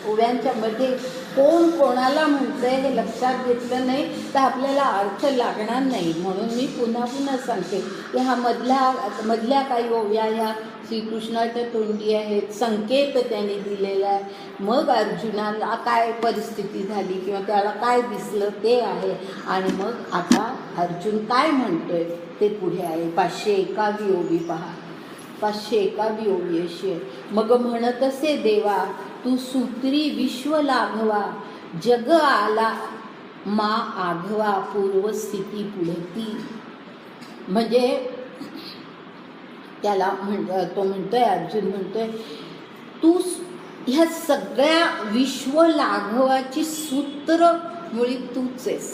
ओव्यांच्या मध्ये कोण कोणाला म्हणतंय हे लक्षात घेतलं नाही तर आपल्याला अर्थ लागणार नाही. म्हणून मी पुन्हा सांगते की हा मधल्या काही ओव्या ह्या श्रीकृष्णाच्या तोंडी आहेत, संकेत त्यांनी दिलेला आहे. मग अर्जुनाला काय परिस्थिती झाली किंवा त्याला काय दिसलं ते आहे. आणि मग आता अर्जुन काय म्हणतोय ते पुढे आहे. 501 ओवी पहा, 501 ओवी अशी आहे. मग म्हणत असे देवा तू सूत्री विश्व लाघवा, जग आला मा आघवा पूर्वस्थिती पुढती. म्हणजे त्याला तो म्हणतोय, अर्जुन म्हणतोय, तू ह्या सगळ्या विश्व लाघवाची सूत्र मुळी तूच आहेस.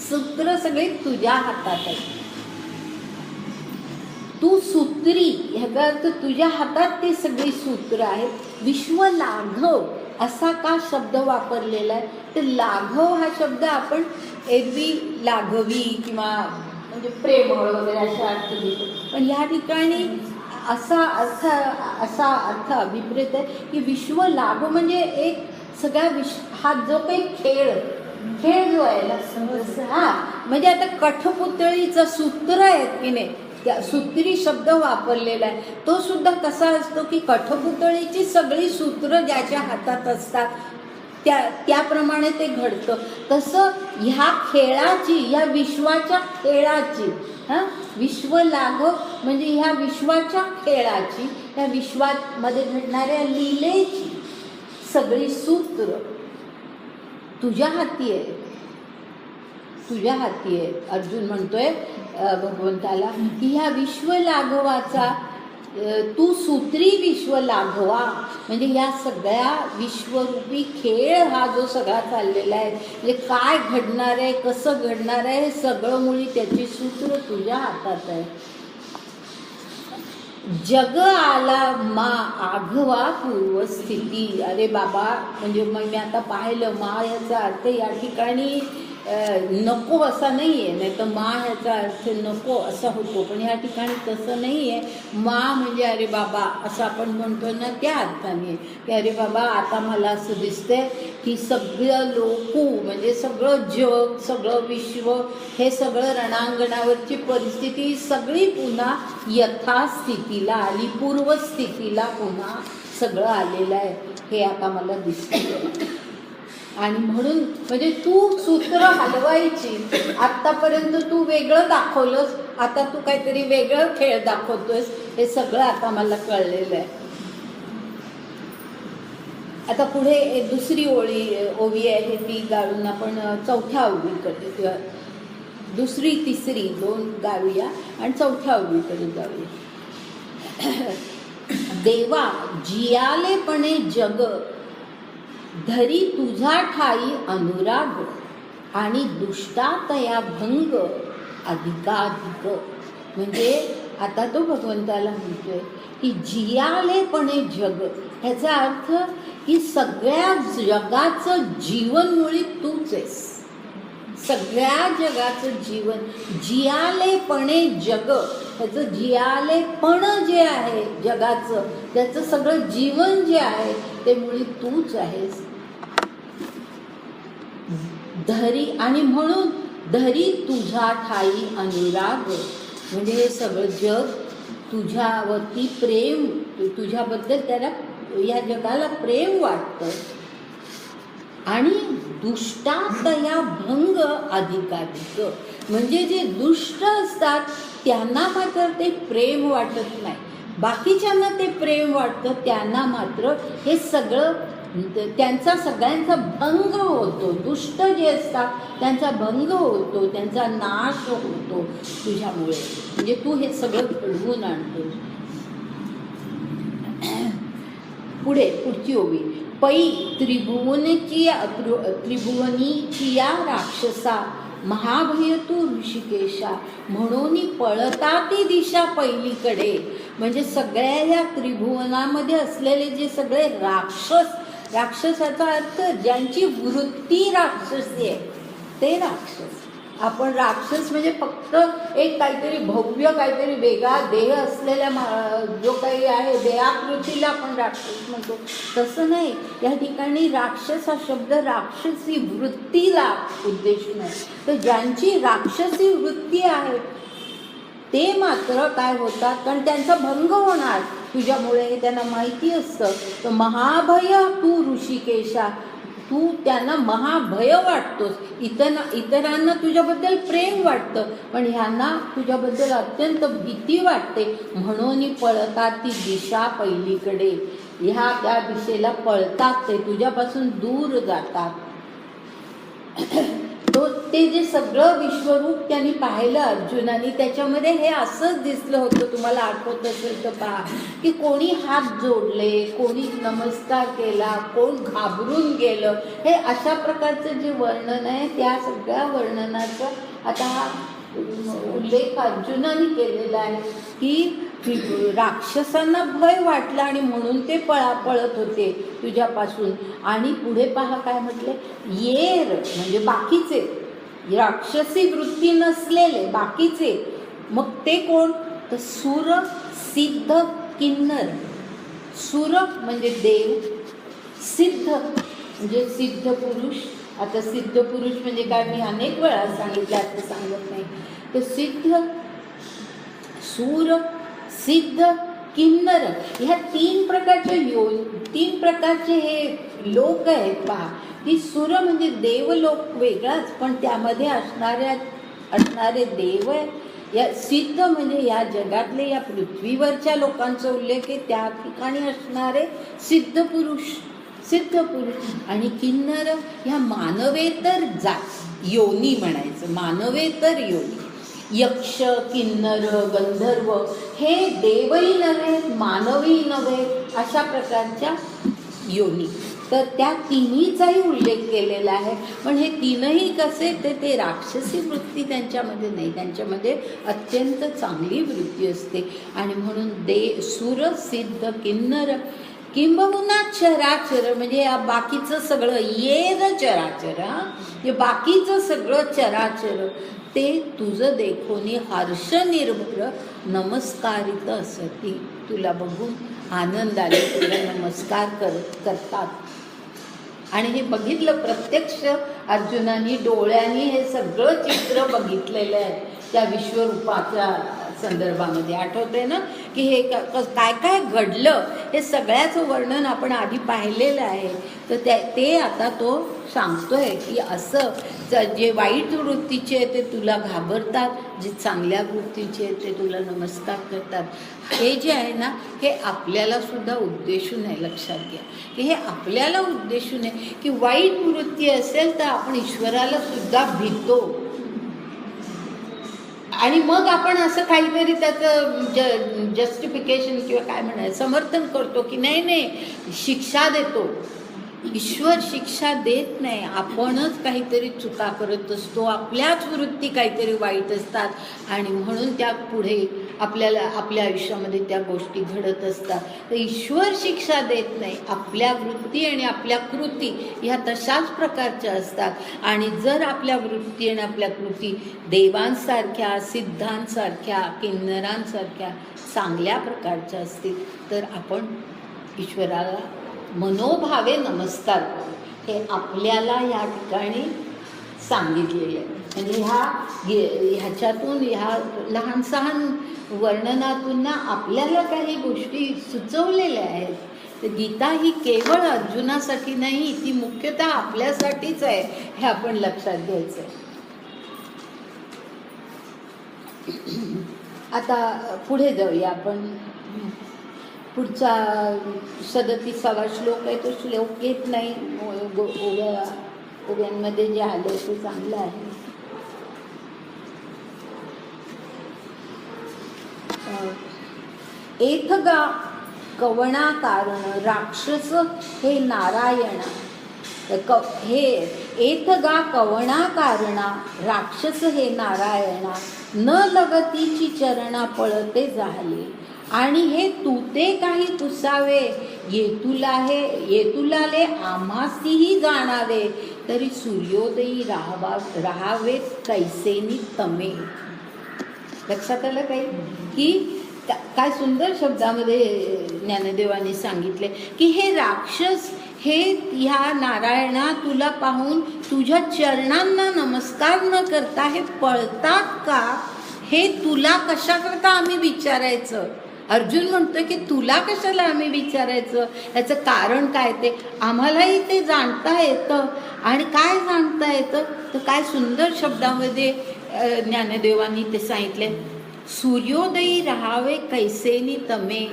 सूत्र सगळी तुझ्या हातात आहे. तू सूत्री, ह्याचा अर्थ तुझ्या हातात ते सगळी सूत्र आहेत. विश्व लाघव असा का शब्द वापरलेला आहे? तर लाघव हा शब्द आपण एरवी लाघवी किंवा म्हणजे प्रेमळ वगैरे अशा अर्थ देतो, पण ह्या ठिकाणी असा अर्थ अभिप्रेत आहे की विश्व लाघव म्हणजे एक सगळ्या हा जो काही खेळ जो आहे ना, हा म्हणजे आता कठपुतळीचं सूत्र आहेत की नाही, त्या सूत्री शब्द वापरलेला आहे. तो सुद्धा कसा असतो की कठपुतळीची सगळी सूत्र ज्याच्या हातात असतात त्याप्रमाणे ते घडतं. तसं ह्या खेळाची, ह्या विश्वाच्या खेळाची, विश्व लाघव म्हणजे ह्या विश्वाच्या खेळाची, ह्या विश्वामध्ये घडणाऱ्या लीलेची सगळी सूत्र तुझ्या हाती आहे, तुझ्या हाती आहे. अर्जुन म्हणतोय भगवंताला की ह्या विश्व लाघवाचा तू सूत्री विश्व लाघवा, म्हणजे या सगळ्या विश्वरूपी खेळ हा जो सगळा चाललेला आहे, म्हणजे काय घडणार आहे, कसं घडणार आहे, हे सगळं मुळी त्याची सूत्र तुझ्या हातात आहे. जग आला मा आघवा पूर्वस्थिती. अरे बाबा, म्हणजे मग मी आता पाहिलं, मा याचा अर्थ या ठिकाणी नको असा नाही आहे, नाही तर मा ह्याचा अर्थ नको असा होतो, पण ह्या ठिकाणी तसं नाही आहे. मा म्हणजे अरे बाबा असं आपण म्हणतो ना, त्या अर्थाने की अरे बाबा आता मला असं दिसतंय की सगळं लोकू म्हणजे सगळं जग, सगळं विश्व, हे सगळं रणांगणावरची परिस्थिती सगळी पुन्हा यथास्थितीला आली, पूर्वस्थितीला पुन्हा सगळं आलेलं आहे, हे आता मला दिसतं. आणि म्हणून म्हणजे तू सूत्र हलवायची, आत्तापर्यंत तू वेगळं दाखवलंस, आता तू काहीतरी वेगळं खेळ दाखवतोयस, हे सगळं आता मला कळलेलं आहे. आता पुढे दुसरी ओवी आहे, ती गाळून आपण चौथ्या ओवीकडे, दुसरी तिसरी दोन गाळूया आणि चौथ्या ओवीकडे जाऊया. देवा जियालेपणे जग धरी तुझा ठाई अनुराग आणि दुष्टातया भंग अधिकाधिक. म्हणजे आता तो भगवंताला म्हणतोय की जियालेपणे जग, ह्याचा अर्थ की सगळ्या जगाचं जीवन मुळी तूच आहेस, सगळ्या जगाचं जीवन. जियालेपणे जग, ह्याचं जियालेपण जे आहे जगाचं, त्याचं सगळं जीवन जे आहे ते मुळी तूच आहेस. धरी, आणि म्हणून धरी तुझा ठाई अनुराग, म्हणजे हे सगळं जग तुझ्यावरती प्रेम, तुझ्याबद्दल त्याला, या जगाला प्रेम वाटतं. आणि दुष्टातया भंग अधिकाधिक, म्हणजे जे दुष्ट असतात त्यांना मात्र ते प्रेम वाटत नाही, बाकीच्यांना ते प्रेम वाटतं, त्यांना मात्र हे सगळं, त्यांचा सगळ्यांचा भंग होतो. दुष्ट जे असतात त्यांचा भंग होतो, त्यांचा नाश होतो तुझ्यामुळे, म्हणजे तू हे सगळं घडवून आणतो. पुढची ओवी. पै त्रिभुवनीची या राक्षसा महाभय तू ऋषिकेशा, म्हणून पळता ती दिशा पहिलीकडे. म्हणजे सगळ्या या त्रिभुवनामध्ये असलेले जे सगळे राक्षस, राक्षसाचा अर्थ ज्यांची वृत्ती राक्षसी आहे ते राक्षस. आपण राक्षस म्हणजे फक्त एक काहीतरी भव्य, काहीतरी वेगळा देह असलेल्या जो काही आहे देहाकृतीला आपण राक्षस म्हणतो, तसं नाही. या ठिकाणी राक्षस हा शब्द राक्षसी वृत्तीला उद्देशून आहे. तर ज्यांची राक्षसी वृत्ती आहे ते मात्र काय होतात, कारण त्यांचा भंग होणार तुझ्यामुळे हे त्यांना माहिती असतं. तर महाभय तू ऋषिकेशा, तू त्यांना महाभय वाटतोस. इतरांना तुझ्याबद्दल प्रेम वाटतं, पण ह्यांना तुझ्याबद्दल अत्यंत भीती वाटते, म्हणून पळतात ती दिशा पहिलीकडे. ह्या त्या दिशेला पळतात, ते तुझ्यापासून दूर जातात. तो ते जे सगळं विश्वरूप त्यांनी पाहिलं अर्जुनाने, त्याच्यामध्ये हे असंच दिसलं होतं. तुम्हाला आठवत असेल तर पहा की कोणी हात जोडले, कोणी नमस्कार केला, कोण घाबरून गेलं. हे अशा प्रकारचं जे वर्णन आहे त्या सगळ्या वर्णनाचं आता हा उल्लेख अर्जुनाने केलेला आहे की राक्षसांना भय वाटलं आणि म्हणून ते पळत होते तुझ्यापासून. आणि पुढे पहा काय म्हटले, येर म्हणजे बाकीचे, राक्षसी वृत्ती नसलेले बाकीचे. मग ते कोण, तर सुर सिद्ध किन्नर. सुर म्हणजे देव, सिद्ध म्हणजे सिद्ध पुरुष. आता सिद्ध पुरुष म्हणजे काय मी अनेक वेळा सांगितलं, आता सांगत नाही. तर सिद्ध, सूर, सिद्ध, किन्नर ह्या तीन प्रकारचे हे लोक आहेत पहा. की सुर म्हणजे देवलोक वेगळाच, पण त्यामध्ये असणारे देव आहे. या सिद्ध म्हणजे या जगातले, या पृथ्वीवरच्या लोकांचा उल्लेख आहे, त्या ठिकाणी असणारे सिद्ध पुरुष. आणि किन्नर ह्या मानवेतर योनी म्हणायचं, मानवेतर योनी. यक्ष, किन्नर, गंधर्व हे देवही नव्हे, मानवही नव्हे, अशा प्रकारच्या योनी. तर त्या तिन्हीचाही उल्लेख केलेला आहे. पण हे तीनही कसे, ते राक्षसी वृत्ती त्यांच्यामध्ये नाही, त्यांच्यामध्ये अत्यंत चांगली वृत्ती असते. आणि म्हणून सुर, सिद्ध, किन्नर किंबहुना चराचर म्हणजे या बाकीचं सगळं, येर चराचर, हे बाकीचं सगळं चराचर ते तुझं देखोनी हर्ष निर्भर नमस्कारित असती. तुला बघून आनंदाने तुला नमस्कार करतात. आणि हे बघितलं प्रत्यक्ष अर्जुनाने डोळ्यांनी, हे सगळं चित्र बघितलेलं आहे त्या विश्वरूपाच्या संदर्भामध्ये. आठवतंय ना की हे काय काय घडलं, हे सगळ्याचं वर्णन आपण आधी पाहिलेलं आहे. तर ते आता तो सांगतोय की असं जे वाईट वृत्तीचे आहे ते तुला घाबरतात, जे चांगल्या वृत्तीचे आहे ते तुला नमस्कार करतात. हे जे आहे ना, हे आपल्याला सुद्धा उद्देशून आहे. लक्षात घ्या की हे आपल्याला उद्देशून आहे की वाईट वृत्ती असेल तर आपण ईश्वराला सुद्धा भीतो. आणि मग आपण असं काहीतरी त्याचं जस्टिफिकेशन किंवा काय म्हणायचं समर्थन करतो की नाही शिक्षा देतो. ईश्वर शिक्षा देत नाही, आपणच काहीतरी चुका करत असतो, आपल्याच वृत्ती काहीतरी वाईट असतात आणि म्हणून त्या पुढे आपल्याला आपल्या आयुष्यामध्ये त्या गोष्टी घडत असतात. तर ईश्वर शिक्षा देत नाही, आपल्या वृत्ती आणि आपल्या कृती ह्या तशाच प्रकारच्या असतात. आणि जर आपल्या वृत्ती आणि आपल्या कृती देवांसारख्या, सिद्धांसारख्या, किन्नरांसारख्या चांगल्या प्रकारच्या असतील तर आपण ईश्वराला मनोभावे नमस्कार करू. हे आपल्याला या ठिकाणी सांगितलेलं आहे. म्हणजे ह्याच्यातून, ह्या लहान सहान वर्णनातून ना आपल्याला काही गोष्टी सुचवलेल्या आहेत. तर गीता ही केवळ अर्जुनासाठी नाही, ती मुख्यतः आपल्यासाठीच आहे, हे आपण लक्षात घ्यायचं आहे. आता पुढे जाऊया आपण. पुढचा 37वा श्लोक आहे. तो श्लोक येत नाही, ओव्यांमध्ये जे आलं ते चांगलं आहे. एथगा कवणा कारण राक्षस हे नारायणा. हे एथगा कवणा कारणा राक्षस हे नारायणा न लगतीची चरणा पळते झाले. आणि हे तूते काही पुसावे येतुलाले आम्हासीही जाणावे तरी सूर्योदयी राहावेत कैसेनी तमे. लक्षात आलं काही की काय सुंदर शब्दामध्ये ज्ञानदेवाने सांगितले की हे राक्षस हे ह्या नारायणा तुला पाहून तुझ्या चरणांना नमस्कार न करता हे पळतात का, हे तुला कशाकरता आम्ही विचारायचं. अर्जुन म्हणतो की तुला कशाला आम्ही विचारायचं, याचं कारण काय ते आम्हालाही ते जाणता येतं. आणि काय जाणता येतं तर काय सुंदर शब्दामध्ये ज्ञानदेवांनी ते सांगितले, सूर्योदयी राहावे कैसेनी तमे.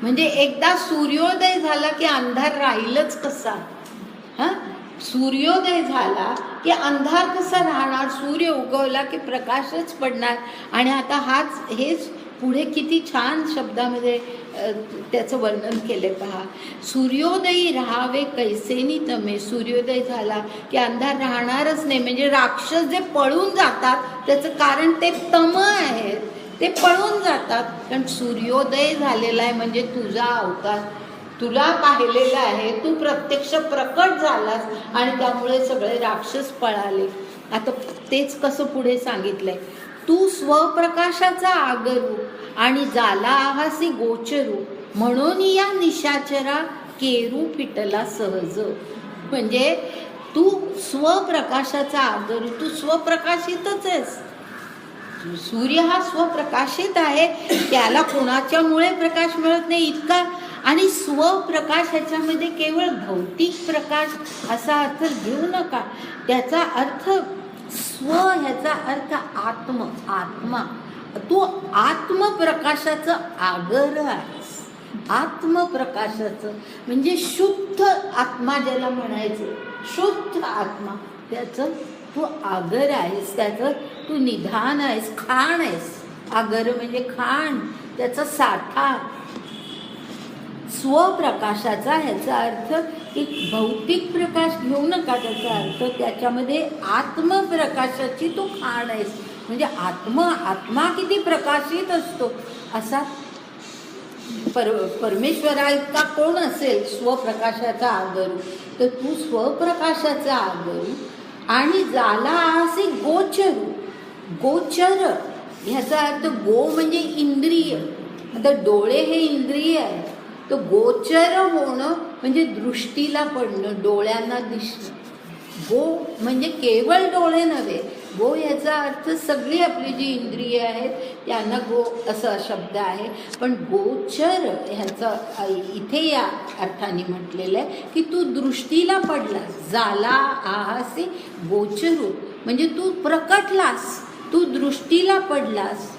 म्हणजे एकदा सूर्योदय झाला की अंधार राहीलच कसा. सूर्योदय झाला की अंधार कसा राहणार, सूर्य उगवला की प्रकाशच पडणार. आणि आता हेच पुढे किती छान शब्दामध्ये त्याचं वर्णन केले पहा. सूर्योदयी राहावे कैसेनी तमे, सूर्योदय झाला की अंधार राहणारच नाही. म्हणजे राक्षस जे पळून जातात त्याचं कारण ते तम आहे, ते पळून जातात. कारण सूर्योदय झालेला आहे म्हणजे तुझा अवतार, तुला पाहिलेलं आहे, तू प्रत्यक्ष प्रकट झालास आणि त्यामुळे सगळे राक्षस पळाले. आता तेच कसं पुढे सांगितलंय, तू स्वप्रकाशाचा आगरू आणि जाला आहासी गोचरू, म्हणून या निशाचरा केरू फिटला सहज. म्हणजे तू स्वप्रकाशाचा आगरू, तू स्वप्रकाशितच आहेस. सूर्य हा स्वप्रकाशित आहे, त्याला कोणाच्यामुळे प्रकाश मिळत नाही इतका. आणि स्वप्रकाश ह्याच्यामध्ये केवळ भौतिक प्रकाश असा अर्थ घेऊ नका. त्याचा अर्थ स्व, ह्याचा अर्थ आत्मा. तू आत्मप्रकाशाचं आगर आहेस. आत्मप्रकाशाचं म्हणजे शुद्ध आत्मा ज्याला म्हणायचं, शुद्ध आत्मा, त्याचं तू आगर आहेस, त्याचं तू निधान आहेस, खाण आहेस. आगर म्हणजे खाण, त्याचा साठा. स्वप्रकाशाचा ह्याचा अर्थ एक भौतिक प्रकाश घेऊ नका. त्याचा अर्थ त्याच्यामध्ये आत्मप्रकाशाची तू खाण आहेस. म्हणजे आत्मा किती प्रकाशित असतो असा परमेश्वरा इतका कोण असेल स्वप्रकाशाचा आगरू. तर तू स्वप्रकाशाचा आगरू आणि जाला असे गोचरू. गोचर ह्याचा अर्थ गो म्हणजे इंद्रिय. आता डोळे हे इंद्रिय आहे, तर गोचर होणं म्हणजे दृष्टीला पडणं, डोळ्यांना दिसणं. गो म्हणजे केवळ डोळे नव्हे, गो याचा अर्थ सगळी आपली जी इंद्रिय आहेत त्यांना गो असा शब्द आहे. पण गोचर ह्याचा इथे या अर्थाने म्हटलेलं आहे की तू दृष्टीला पडलास. जाला आहासे गोचरू म्हणजे तू प्रकटलास, तू दृष्टीला पडलास.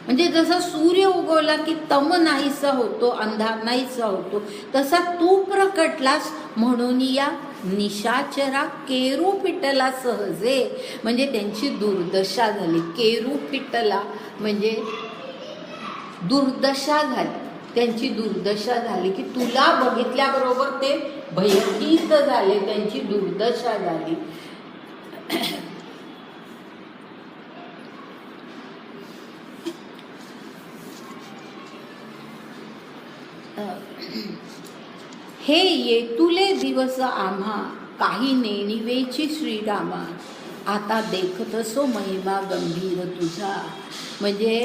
म्हणजे जसा सूर्य उगवला की तम नाहीसा होतो, अंधार नाहीसा होतो, तसा तू प्रकटलास. म्हणून या निशाचरा केरू फिटला सहजे, म्हणजे त्यांची दुर्दशा झाली. केरू फिटला म्हणजे दुर्दशा झाली, त्यांची दुर्दशा झाली की तुला बघितल्याबरोबर ते भयभीत झाले, त्यांची दुर्दशा झाली. हे येतुले दिवस आम्हा काही नेणिवेची श्रीरामा, आता देखतसो महिमा गंभीर तुझा. म्हणजे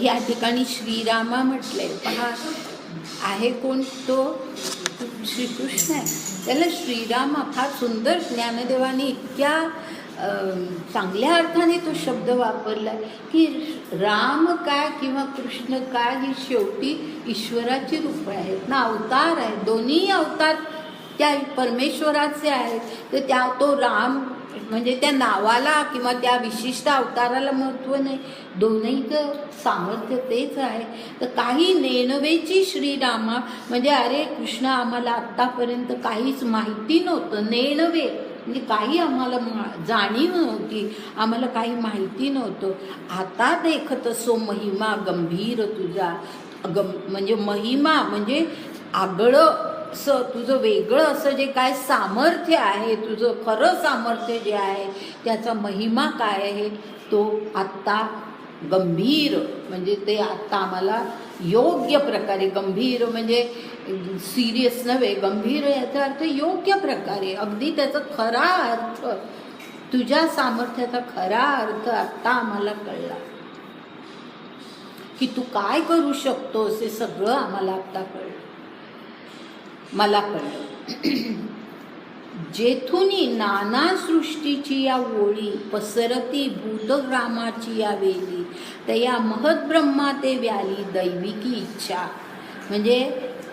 या ठिकाणी श्रीरामा म्हटलंय पहा. आहे कोण तो? श्रीकृष्ण आहे. त्याला श्रीरामा फार सुंदर ज्ञानदेवाने इतक्या चांगल्या अर्थाने तो शब्द वापरला की राम काय किंवा कृष्ण काय ही शेवटी ईश्वराची रूप आहेत ना, अवतार आहेत. दोन्ही अवतार त्या परमेश्वराचे आहेत. तर तो राम म्हणजे त्या नावाला किंवा त्या विशिष्ट अवताराला महत्त्व नाही, दोन्हीचं सामर्थ्य तेच आहे. तर काही नेणवेची श्रीरामा म्हणजे अरे कृष्ण आम्हाला आत्तापर्यंत काहीच माहिती नव्हतं. नेणवे म्हणजे काही आम्हाला जाणीव नव्हती, आम्हाला काही माहिती नव्हतं. आता देखतसो महिमा गंभीर तुझा. म्हणजे महिमा म्हणजे आगळं असं तुझं वेगळं असं जे काय सामर्थ्य आहे, तुझं खरं सामर्थ्य जे आहे त्याचा महिमा काय आहे तो आत्ता गंभीर म्हणजे ते आत्ता आम्हाला योग्य प्रकारे, गंभीर म्हणजे सिरियस नव्हे, गंभीर याचा अर्थ योग्य प्रकारे, अगदी त्याचा खरा अर्थ, तुझ्या सामर्थ्याचा खरा अर्थ आत्ता आम्हाला कळला की तू काय करू शकतोस. हे सगळं आम्हाला आत्ता कळलं, मला कळलं. जेथुनी नाना सृष्टीची या ओळी पसरती भूतग्रामाची या वेली, तया महद्ब्रह्मा ते व्याली दैविकी इच्छा. म्हणजे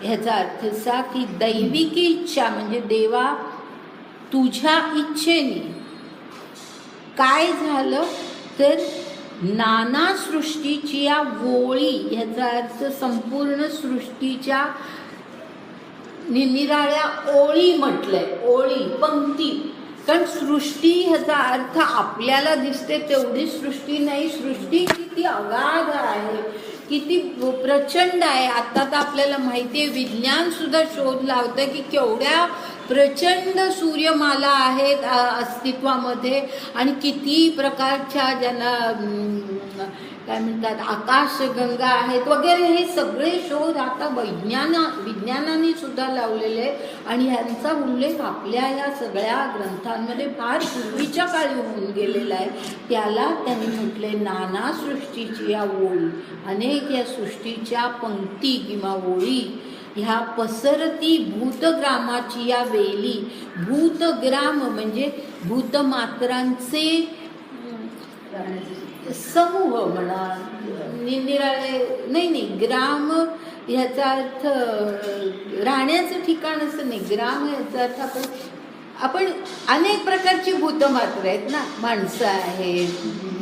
ह्याचा अर्थ असा की दैविकी इच्छा म्हणजे देवा तुझ्या इच्छेने काय झालं तर नाना सृष्टीची या ओळी, ह्याचा अर्थ संपूर्ण सृष्टीच्या निराळ्या ओळी म्हटलंय, ओळी, पंक्ती. कारण सृष्टी ह्याचा अर्थ आपल्याला दिसते तेवढी सृष्टी नाही. सृष्टी किती अगाध आहे, किती प्रचंड आहे. आता तर आपल्याला माहिती आहे, विज्ञान सुद्धा शोध लावतं की केवढ्या प्रचंड सूर्यमाला आहेत अस्तित्वामध्ये, आणि किती प्रकारच्या ज्यांना काय म्हणतात आकाशगंगा आहेत वगैरे. हे सगळे शोध आता विज्ञानाने सुद्धा लावलेले आहेत, आणि ह्यांचा उल्लेख आपल्या या सगळ्या ग्रंथांमध्ये फार पूर्वीच्या काळी होऊन गेलेला आहे. त्याला त्यांनी म्हटले नाना सृष्टीची या ओळी, अनेक या सृष्टीच्या पंक्ती किंवा ओळी ह्या पसरती भूतग्रामाची या वेली. भूतग्राम म्हणजे भूतमात्रांचे समूह म्हणा, निराळे नाही, ग्राम ह्याचा अर्थ राहण्याचं ठिकाण असं नाही. ग्राम ह्याचा अर्थ आपण अनेक प्रकारची भूतमात्र आहेत ना, माणसं आहेत,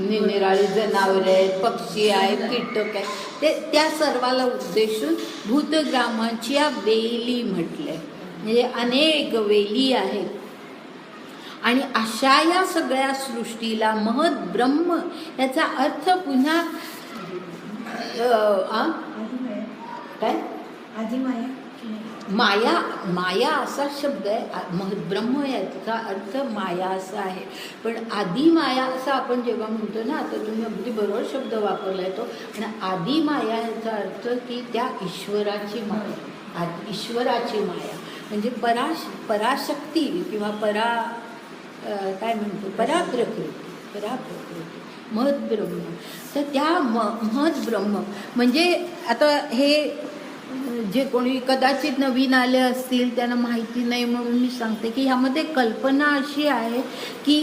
निराळी जनावरं आहेत, पक्षी आहेत, कीटक आहेत, ते त्या सर्वाला उद्देशून भूतग्रामाची या वेली म्हटलंय. म्हणजे अनेक वेली आहेत. आणि अशा या सगळ्या सृष्टीला महद ब्रह्म याचा अर्थ पुन्हा काय माया. माया असा शब्द आहे. महद ब्रह्म याचा अर्थ माया असा आहे. पण आदी माया असं आपण जेव्हा म्हणतो ना, आता तुम्ही अगदी बरोबर शब्द वापरलाय तो. आणि आदी माया याचा अर्थ की त्या ईश्वराची माया. ईश्वराची माया म्हणजे पराशक्ती किंवा काय म्हणतो पराप्रकृती. महद ब्रह्म. तर त्या महद ब्रह्म म्हणजे आता हे जे कोणी कदाचित नवीन आले असतील त्यांना माहिती नाही म्हणून मी सांगते की ह्यामध्ये कल्पना अशी आहे की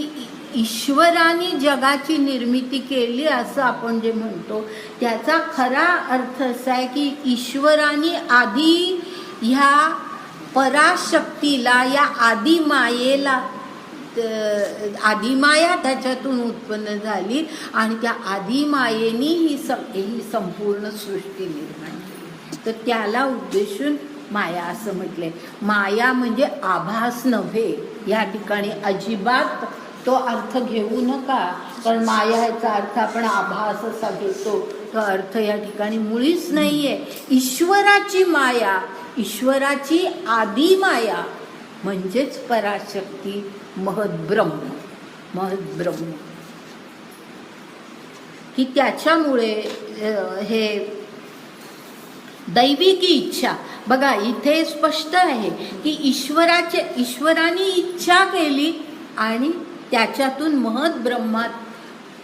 ईश्वराने जगाची निर्मिती केली असं आपण जे म्हणतो त्याचा खरा अर्थ असा आहे की ईश्वराने आधी ह्या पराशक्तीला, या आदिमायेला, आदिमाया त्याच्यातून उत्पन्न झाली आणि त्या आदिमायेनी ही संपूर्ण सृष्टी निर्माण केली. तर त्याला उद्देशून माया असं म्हटलंय. माया म्हणजे आभास नव्हे. या ठिकाणी अजिबात तो अर्थ घेऊ नका, कारण माया ह्याचा अर्थ आपण आभास असा घेतो. तो अर्थ या ठिकाणी मुळीच नाहीये. ईश्वराची माया, ईश्वराची आदिमाया म्हणजेच पराशक्ती, महद्ब्रह्म. महद्ब्रह्म की त्याच्यामुळे हे दैविकी इच्छा. बघा इथे स्पष्ट आहे की ईश्वराने इच्छा केली आणि त्याच्यातून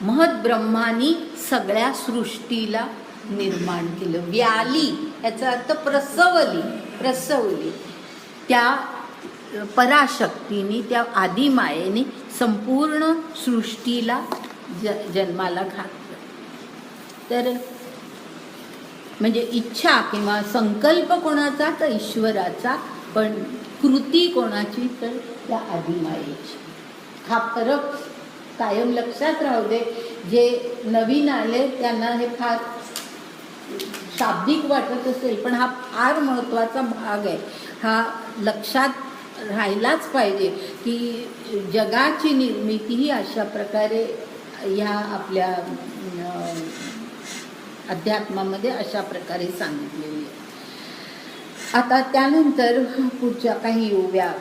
महद्ब्रह्मानी सगळ्या सृष्टीला निर्माण केलं. व्याली याचा अर्थ प्रसवली. त्या पराशक्तीने, त्या आदिमायेने संपूर्ण सृष्टीला जन्माला घातलं. तर म्हणजे इच्छा किंवा संकल्प कोणाचा तर ईश्वराचा, पण कृती कोणाची तर त्या आदिमायेची. हा फरक कायम लक्षात राहू दे. जे नवीन आले त्यांना हे फार शाब्दिक वाटत असेल, पण हा फार महत्त्वाचा भाग आहे. हा लक्षात राहिलाच पाहिजे की जगाची निर्मिती ही अशा प्रकारे ह्या आपल्या अध्यात्मामध्ये अशा प्रकारे सांगितलेली आहे. आता त्यानंतर पुढच्या काही ओव्या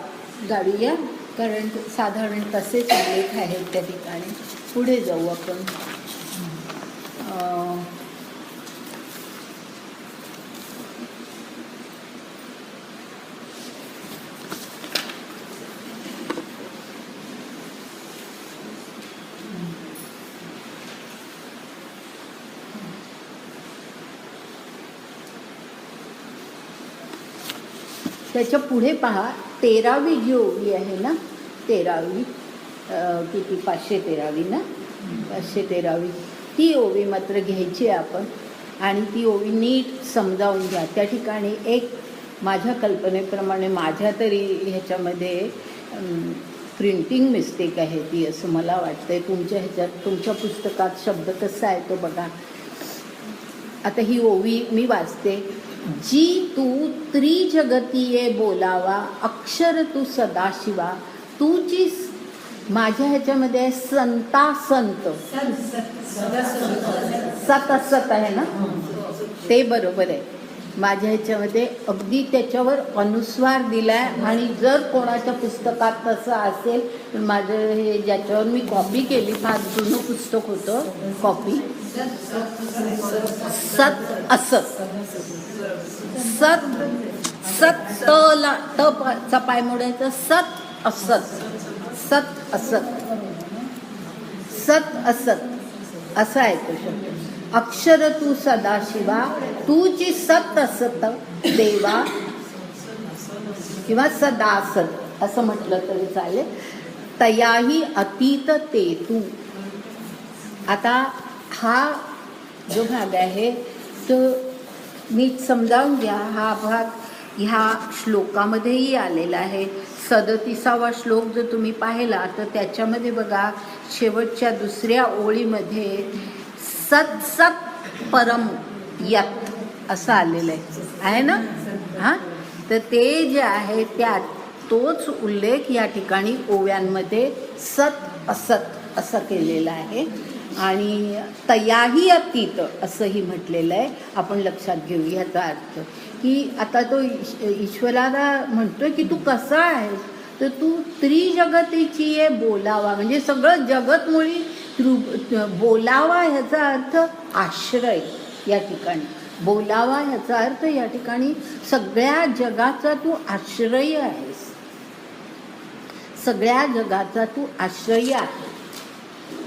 गाडूया, कारण साधारण तसेच उल्लेख आहेत त्या ठिकाणी. पुढे जाऊ आपण. त्याच्या पुढे पहा 13वी जी ओवी आहे ना, 13वी किती 513वी ना, 513वी ती ओवी मात्र घ्यायची आहे आपण आणि ती ओवी नीट समजावून घ्या. त्या ठिकाणी एक माझ्या कल्पनेप्रमाणे माझ्या तरी ह्याच्यामध्ये प्रिंटिंग मिस्टेक आहे ती, असं मला वाटतंय. तुमच्या ह्याच्यात तुमच्या पुस्तकात शब्द कसा आहे तो बघा. आता ही ओवी मी वाचते. जी तू त्रिजगतीये बोलावा, अक्षर तू सदाशिवा, तूची माझ्या ह्याच्यामध्ये आहे संता संत, सत असत आहे ना, ते बरोबर आहे. माझ्या ह्याच्यामध्ये अगदी त्याच्यावर अनुस्वार दिलाय. आणि जर कोणाच्या पुस्तकात तसं असेल तर माझं हे ज्याच्यावर मी कॉपी केली, फार जुनं पुस्तक होतं, कॉपी, सत असत, सत सत तला चा पाय मोडायचं, सत असत, सत असत, सत असत असा आहे तो शब्द. अक्षर तू सदाशिवा, तूची सत असत देवा, किंवा सदासत असं म्हटलं तरी चालेल. तयाही अतीत ते तू. आता हा जो भाग आहे तो नीट समजावून घ्या. हा भाग ह्या श्लोकामध्येही आलेला आहे. 37वा श्लोक जर तुम्ही पाहिला तर त्याच्यामध्ये बघा, शेवटच्या दुसऱ्या ओळीमध्ये सत सत परम यत असं आलेलं आहे ना. हां, तर ते जे आहे त्यात तोच उल्लेख या ठिकाणी ओव्यांमध्ये सत असत असं केलेलं आहे. आणि तयाही अतीत असंही म्हटलेलं आहे. आपण लक्षात घेऊ ह्याचा अर्थ, की आता तो ईश्वराला म्हणतोय की तू कसा आहेस, तर तू त्रिजगतीची ये बोलावा, म्हणजे सगळं जगत मुळी बोलावा ह्याचा अर्थ आश्रय. या ठिकाणी बोलावा ह्याचा अर्थ या ठिकाणी सगळ्या जगाचा तू आश्रय आहेस, सगळ्या जगाचा तू आश्रय आहे.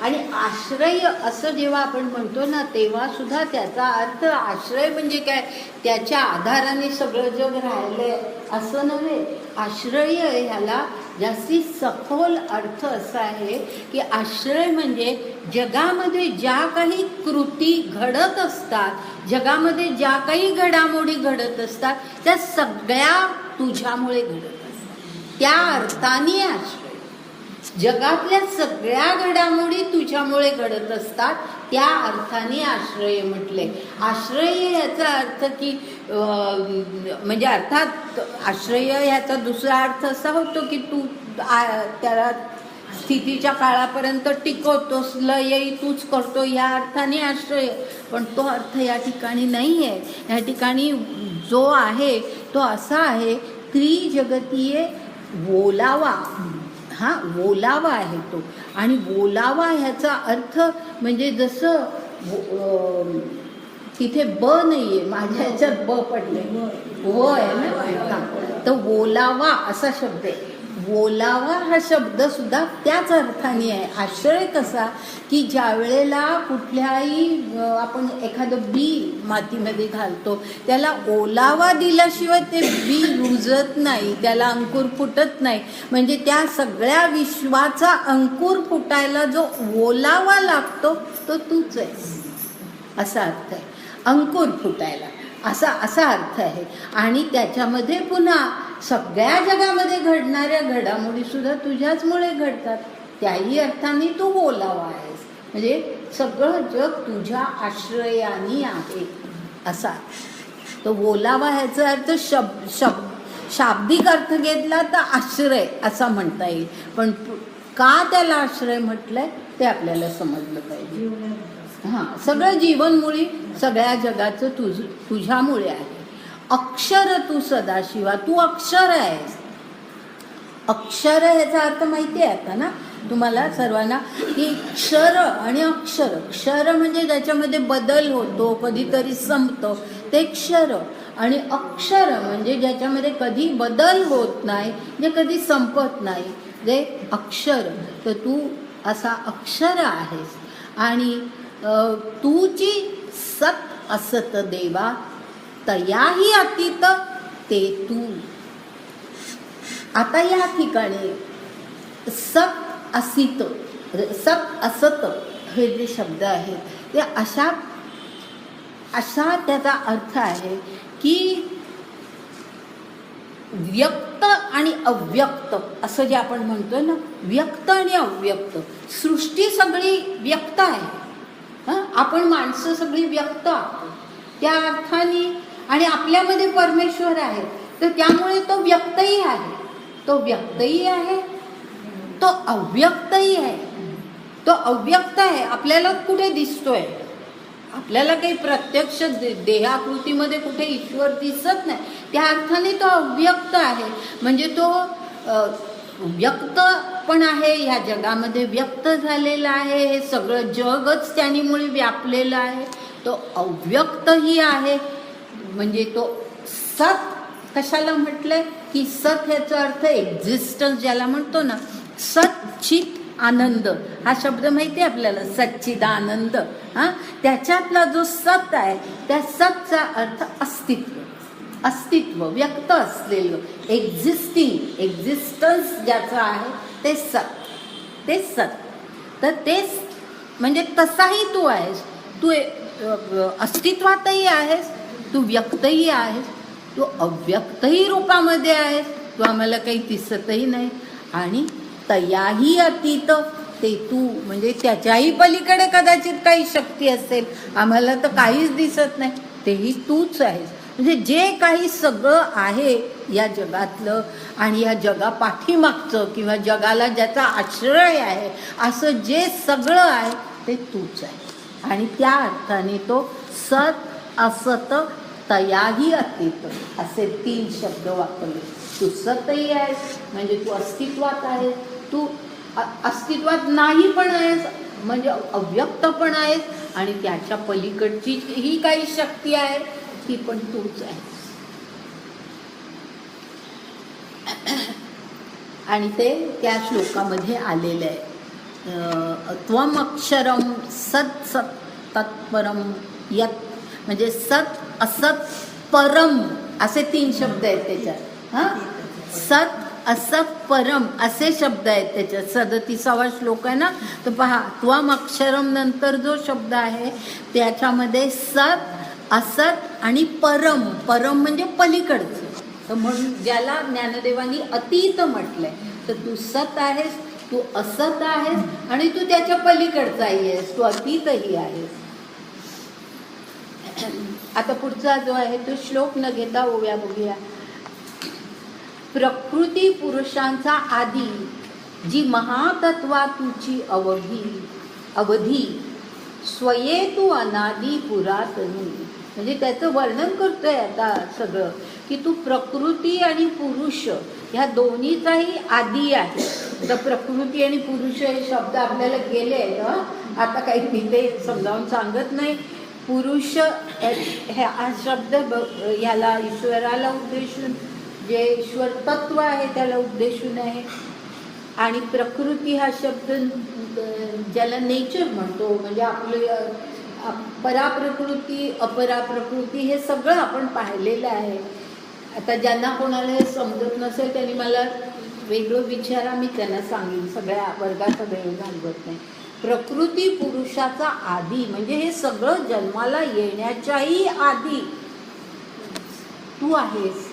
आणि आश्रय असं जेव्हा आपण म्हणतो ना, तेव्हा सुद्धा त्याचा अर्थ आश्रय म्हणजे काय, त्याच्या आधाराने सगळं जग राहिलंय असं नव्हे. आश्रय ह्याला जास्ती सखोल अर्थ असा आहे की आश्रय म्हणजे जगामध्ये ज्या काही कृती घडत असतात, जगामध्ये ज्या काही घडामोडी घडत असतात, त्या सगळ्या तुझ्यामुळे घडत असतात. त्या अर्थाने आश्रय, जगातल्या सगळ्या घडामोडी तुझ्यामुळे घडत असतात, त्या अर्थाने आश्रय म्हटले. आश्रय याचा अर्थ की म्हणजे अर्थात आश्रय ह्याचा दुसरा अर्थ असा होतो की तू त्याला स्थितीच्या काळापर्यंत टिकवतोस, लयही तूच करतो, या अर्थाने आश्रय. पण तो अर्थ या ठिकाणी नाही आहे. या ठिकाणी जो आहे तो असा आहे, त्रिजगतीय बोलावा. हा बोलावा आहे तो. आणि बोलावा ह्याचा अर्थ म्हणजे जसं तिथे ब नाहीये, माझ्या ह्याच्यात ब पडले, व आहे ना, तर बोलावा असा शब्द आहे. बोलावा हा शब्द सुद्धा त्याच अर्थाने आहे. आश्रय कसा की ज्या वेळेला कुठल्याही आपण एखादं बी मातीमध्ये घालतो, त्याला ओलावा दिल्याशिवाय ते बी रुजत नाही, त्याला अंकुर फुटत नाही. म्हणजे त्या सगळ्या विश्वाचा अंकुर फुटायला जो ओलावा लागतो तो तूच आहेस असा अर्थ आहे. अंकुर फुटायला असा अर्थ आहे. आणि त्याच्यामध्ये पुन्हा सगळ्या जगामध्ये घडणाऱ्या घडामोडी सुद्धा तुझ्याचमुळे घडतात, त्याही अर्थाने तू बोलावा आहेस. म्हणजे सगळं जग तुझ्या आश्रयाने आहे असा. तो बोलावा ह्याचा अर्थ शाब्दिक अर्थ घेतला तर आश्रय असा म्हणता येईल. पण का त्याला आश्रय म्हटलंय ते आपल्याला समजलं पाहिजे. हां, सगळं जीवनमुळी सगळ्या जगाचं तुझ्यामुळे आहे. अक्षर तू सदाशिवा, तू अक्षर आहेस. अक्षर ह्याचा अर्थ माहिती आहे आता ना तुम्हाला सर्वांना, की क्षर आणि अक्षर. क्षर म्हणजे ज्याच्यामध्ये बदल होतो, कधीतरी संपतं, ते क्षर. आणि अक्षर म्हणजे ज्याच्यामध्ये कधी बदल होत नाही, जे कधी संपत नाही, जे अक्षर. तर तू असा अक्षर आहेस. आणि तूची सत असत देवा, तयाही अतीत ते तू. आता या ठिकाणी सत असित, सत असत हे जे शब्द आहेत ते असा त्याचा अर्थ आहे की व्यक्त आणि अव्यक्त असं जे आपण म्हणतोय ना, व्यक्त आणि अव्यक्त. सृष्टी सगळी व्यक्त आहे, आपण माणसं सगळी व्यक्त आहोत. त्या अर्थाने आणि आपल्यामध्ये परमेश्वर आहे, तर त्यामुळे तो व्यक्तही आहे, तो व्यक्तही आहे, तो अव्यक्तही आहे. तो अव्यक्त आहे, आपल्याला कुठे दिसतोय, आपल्याला काही प्रत्यक्ष देहाकृतीमध्ये कुठे ईश्वर दिसत नाही, त्या अर्थाने तो अव्यक्त आहे. म्हणजे तो व्यक्त पण आहे, ह्या जगामध्ये व्यक्त झालेला आहे, हे सगळं जगच त्यामुळे व्यापलेलं आहे. तो अव्यक्तही आहे. म्हणजे तो सत कशाला म्हटलंय की सत ह्याचा अर्थ एक्झिस्टन्स ज्याला म्हणतो ना, सच्चित आनंद हा शब्द माहिती आहे आपल्याला, सच्चिदानंद. हा, त्याच्यातला जो सत आहे त्या सतचा अर्थ अस्तित्व, अस्तित्व व्यक्त असलेलं, एक्झिस्टिंग, एक्झिस्टन्स ज्याचं आहे ते सत, ते सत. तर तेच म्हणजे तसाही तू आहेस, तू अस्तित्वातही आहेस, तू व्यक्तही आहेस, तू अव्यक्तही रूपामध्ये आहेस, तू आम्हाला काही दिसतही नाही. आणि तयाही अतीत, ते तू म्हणजे त्याच्याही पलीकडे कदाचित काही शक्ती असेल, आम्हाला तर काहीच दिसत नाही, तेही तूच आहेस. म्हणजे जे काही सगळं आहे या जगातलं आणि या जगा पाठीमागचं किंवा जगाला ज्याचा आश्रय आहे असं जे सगळं आहे ते तूच आहे. आणि त्या अर्थाने तो सत असत तयाही अतीत असे 3 शब्द वापरले. तू सतही आहेस म्हणजे तू अस्तित्वात आहेस, तू अस्तित्वात नाही पण आहेस म्हणजे अव्यक्त पण आहेस, आणि त्याच्या पलीकडची ही काही शक्ती आहे ती पण तूच आहे. आणि ते त्या श्लोकामध्ये आलेलं आहे. त्वम अक्षरम सत सत तत्परम यत, म्हणजे सत असत परम असे 3 शब्द आहेत त्याच्यात. हा, सत असत परम असे शब्द आहेत त्याच्यात. 37वा श्लोक आहे ना, तर पहा, त्वम अक्षरम नंतर जो शब्द आहे त्याच्यामध्ये सत असत आणि परम, परम म्हणजे पलीकडचं. तर म्हणून ज्याला ज्ञानदेवांनी अतीत म्हटलंय, तर तू सत आहेस, तू असत आहेस आणि तू त्याच्या पलीकडचाही आहेस, तू अतीतही आहेस. आता पुढचा जो आहे तो श्लोक न घेता ओव्या बघूया. प्रकृती पुरुषांचा आदी, जी महातत्वा तुची अवधी स्वये तू अनादी पुरातनी. म्हणजे त्याचं वर्णन करतोय आता सगळं, की तू प्रकृती आणि पुरुष ह्या दोन्हीचाही आदी आहे. तर प्रकृती आणि पुरुष हे शब्द आपल्याला गेले आहेत, आता काही मी ते समजावून सांगत नाही. पुरुष हा शब्द ह्याला ईश्वराला उद्देशून, जे ईश्वर तत्व आहे त्याला उद्देशून आहे. आणि प्रकृती हा शब्द ज्याला नेचर म्हणतो, म्हणजे आपले पराप्रकृती अपराप्रकृती हे सगळं आपण पाहिलेलं आहे. आता ज्यांना कोणाला हे समजत नसेल त्यांनी मला वेगळं विचारा, मी त्यांना सांगेन, सगळ्या वर्गाचा वेळ घालवत नाही. प्रकृती पुरुषाचा आधी म्हणजे हे सगळं जन्माला येण्याच्याही आधी तू आहेस,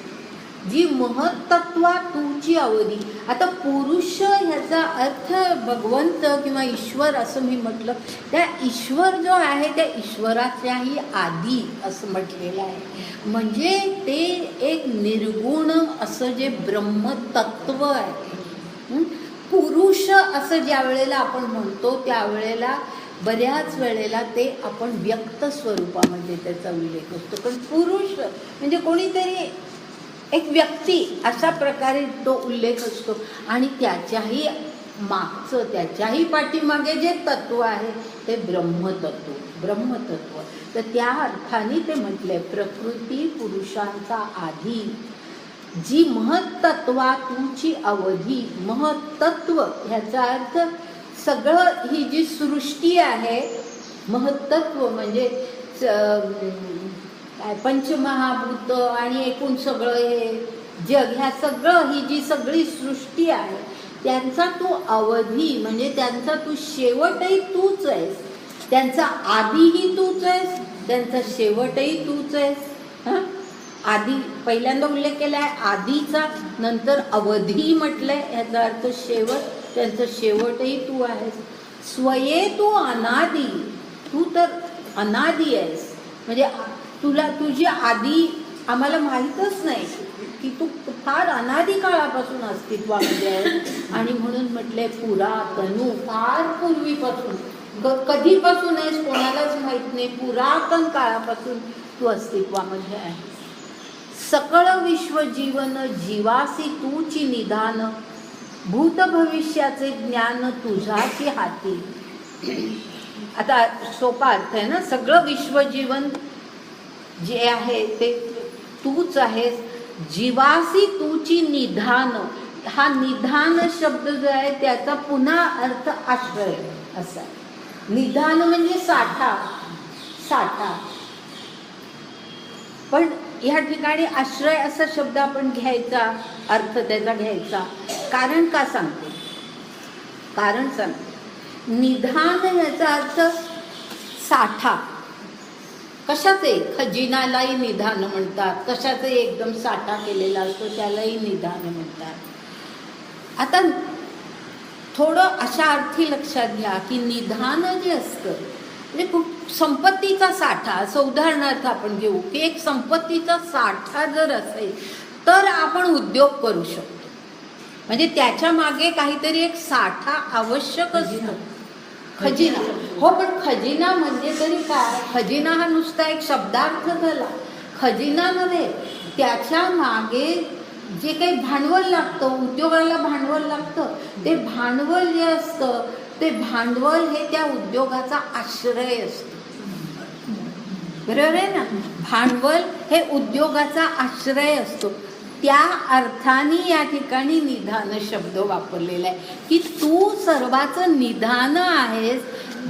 जी महत्त्वा तुची अवधी. आता पुरुष ह्याचा अर्थ भगवंत किंवा ईश्वर असं मी म्हटलं, त्या ईश्वर जो आहे त्या ईश्वराच्याही आधी असं म्हटलेलं आहे. म्हणजे ते एक निर्गुण असं जे ब्रह्मतत्व आहे. पुरुष असं ज्या वेळेला आपण म्हणतो त्यावेळेला बऱ्याच वेळेला ते आपण व्यक्त स्वरूपामध्ये त्याचा उल्लेख असतो, पण पुरुष म्हणजे कोणीतरी एक व्यक्ती अशा प्रकारे तो उल्लेख असतो. आणि त्याच्याही मागचं, त्याच्याही पाठीमागे जे तत्व आहे ते ब्रह्मतत्व, ब्रह्मतत्व. तर त्या अर्थाने ते म्हटलंय प्रकृती पुरुषांचा आधी, जी महत्त्वा तुची अवधी. महत्त्व ह्याचा अर्थ सगळं, ही जी सृष्टी आहे, महत्त्व म्हणजे पंचमहाभूत आणि एकूण सगळं हे जग, ह्या सगळं, ही जी सगळी सृष्टी आहे त्यांचा तू अवधी म्हणजे त्यांचा तू शेवटही तूच आहेस, त्यांचा आधीही तूच आहेस, त्यांचा शेवटही तूच आहेस. हां, आधी पहिल्यांदा उल्लेख केला आहे आधीचा, नंतर अवधी म्हटलंय, ह्याचा अर्थ शेवट, त्यांचं शेवटही तू आहेस. स्वये तू अनादी, तू तर अनादी आहेस, म्हणजे तुला तुझी आधी आम्हाला माहीतच नाही की तू फार अनादी काळापासून अस्तित्वामध्ये आहे. आणि म्हणून म्हटले पुरातनू, फार पूर्वीपासून, कधीपासून आहेस कोणालाच माहीत नाही, पुरातन काळापासून तू अस्तित्वामध्ये आहे. सकळ विश्व जीवन जीवासी तूची निधान, भूत भविष्याचे ज्ञान तुझाची हाती. आता सोपा अर्थ आहे ना, सगळं विश्वजीवन जे आहे ते तूच आहेस, जीवासी तूची निधान. हा निधान शब्द जो आहे त्याचा पुन्हा अर्थ आश्रय असा. निधान म्हणजे साठा, साठा. पण या ठिकाणी आश्रय असा शब्द आपण घ्यायचा, अर्थ त्याचा घ्यायचा. कारण का सांगते, कारण सांगते. निधान याचा अर्थ साठा. कशाचे, खजिनालाही निधान म्हणतात, कशाचे एकदम साठा केलेला असतो त्यालाही निधान म्हणतात. आता थोडं अशा अर्थी लक्षात घ्या की निधान जे असतं म्हणजे खूप संपत्तीचा साठा. असं उदाहरणार्थ आपण घेऊ की एक संपत्तीचा साठा जर असेल तर आपण उद्योग करू शकतो. म्हणजे त्याच्या मागे काहीतरी एक साठा आवश्यक असतो. खजिना, हो, पण खजिना म्हणजे तरी काय? खजिना हा नुसता एक शब्दार्थ झाला. खजिना नव्हे, त्याच्या मागे जे काही भांडवल लागतं, उद्योगाला भांडवल लागतं, ते भांडवल जे असतं ते भांडवल हे त्या उद्योगाचा आश्रय असतो. बरोबर आहे ना? भांडवल हे उद्योगाचा आश्रय असतो. त्या अर्थाने या ठिकाणी निधान शब्द वापरलेला आहे की तू सर्वाचं निधान आहेस.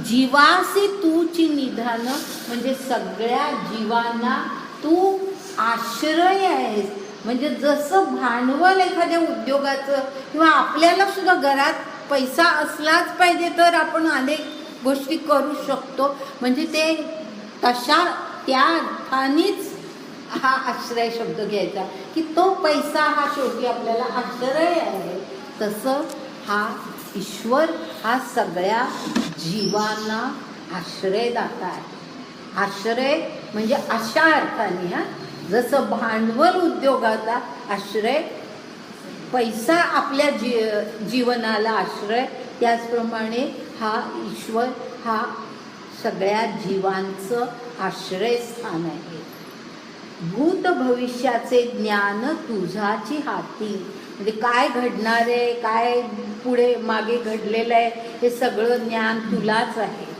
जीवासी तूची निधान म्हणजे सगळ्या जीवांना तू आश्रय आहेस. म्हणजे जसं भांडवल एखाद्या उद्योगाचं किंवा आपल्याला सुद्धा घरात पैसा असलाच पाहिजे तर आपण अनेक गोष्टी करू शकतो. म्हणजे ते तशा त्या अर्थानेच हा आश्रय शब्द घ्यायचा की तो पैसा हा शेवटी आपल्याला आश्रय आहे. तसं हा ईश्वर हा सगळ्या जीवांना आश्रयदाता आहे. आश्रय म्हणजे अशा अर्थाने, हा, जसं भांडवल उद्योगाचा आश्रय, पैसा आपल्या जीवनाला आश्रय, त्याचप्रमाणे हा ईश्वर हा सगळ्या जीवांचं आश्रयस्थान आहे. भूत भविष्याचे ज्ञान तुझाची हाती. म्हणजे काय घडणार आहे, काय पुढे मागे घडलेलं आहे, हे सगळं ज्ञान तुलाच आहे.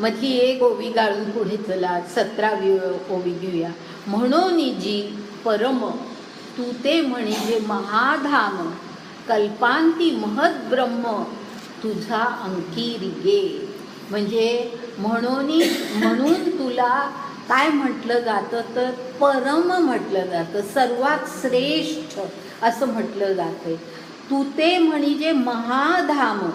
मधली एक ओवी गाळून पुढे चला, 17वी ओवी घेऊया. म्हणून जी परम तू ते म्हणजे महाधाम, कल्पांती महद ब्रह्म तुझा अंकी रिगे. म्हणजे म्हणून तुला काय म्हटलं जातं तर परम म्हटलं जातं, सर्वात श्रेष्ठ असं म्हटलं जातं. तू ते म्हणजे महाधाम,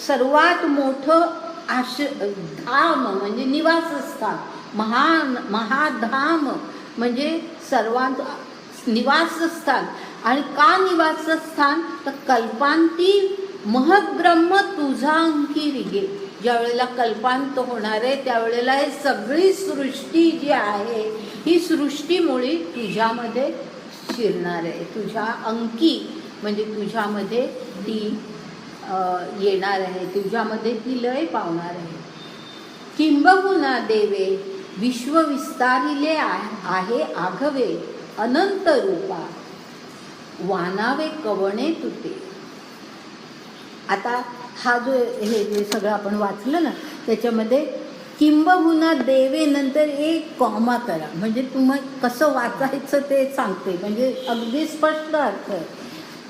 सर्वात मोठं धाम म्हणजे निवासस्थान. महाधाम म्हणजे सर्वांत निवासस्थान. आणि का निवासस्थान तर कल्पांती महद्ब्रह्म तुझा अंकी रिगे. ज्या वेळेला कल्पांत होणार आहे त्यावेळेला हे सगळी सृष्टी जी आहे ही सृष्टी मुळी तुझ्यामध्ये शिरणार आहे. तुझ्या अंकी म्हणजे तुझ्यामध्ये ती येणार आहे, तुझ्यामध्ये ती लय पावणार आहे. किंबहुना देवे विश्व विस्तारिले आहे आघवे अनंत रूपा, वानावे कवणे तुते. आता हा जो हे जे सगळं आपण वाचलं ना त्याच्यामध्ये किंबहुना देवे नंतर एक कॉमा करा. म्हणजे तुम्ही कसं वाचायचं ते सांगते, म्हणजे अगदी स्पष्ट अर्थ आहे.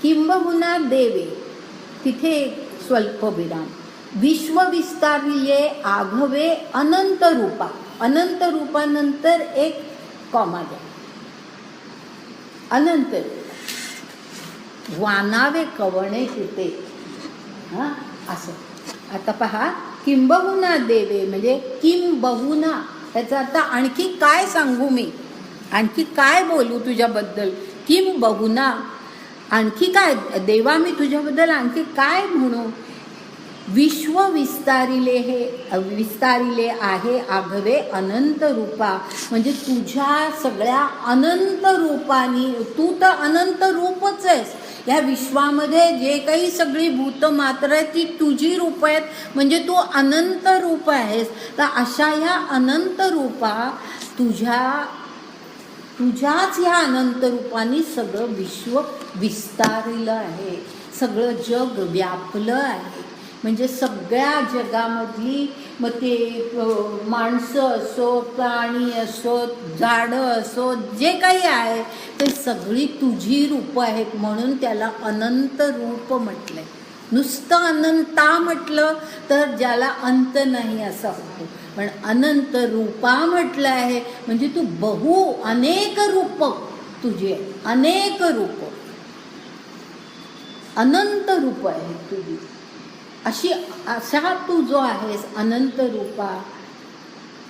किंबहुना देवे तिथे एक स्वल्प विराम, विश्व विस्तारिले आघवे अनंत रूपा. अनंत रूपानंतर एक कॉमा द्या. अनंत वानावे कवणे तुते. हां असं. आता पहा, किंबहुना देवे म्हणजे किंबहुना त्याचा अर्थ आणखी काय सांगू मी, आणखी काय बोलू तुझ्याबद्दल. किंबहुना आणखी काय देवा, मी तुझ्याबद्दल आणखी काय म्हणू. विश्व विस्तारिले आहे आघवे अनंत रूपा. म्हणजे तुझ्या सगळ्या अनंत रूपानी, तू तर अनंत रूपच आहेस. या विश्वामध्ये जे काही सगळी भूतमात्र आहे ती तुझी रूप आहेत, म्हणजे तू अनंत रूप आहेस. तर अशा ह्या अनंत रूपा तुझ्याच ह्या अनंत रूपाने सगळं विश्व विस्तारलं आहे, सगळं जग व्यापलं आहे. म्हणजे सगळ्या जगामधली, मग ते माणसं असो, प्राणी असो, झाडं असो, जे काही आहे ते सगळी तुझी रूपं आहेत. म्हणून त्याला अनंत रूप म्हटलंय. नुसतं अनंता म्हटलं तर ज्याला अंत नाही असं होतं, पण अनंत रूपा म्हटलं आहे म्हणजे तू अनेक रूप तुझे, अनेक रूप, अनंत रूप आहे तुझी. अशा तू जो आहेस अनंत रूपा,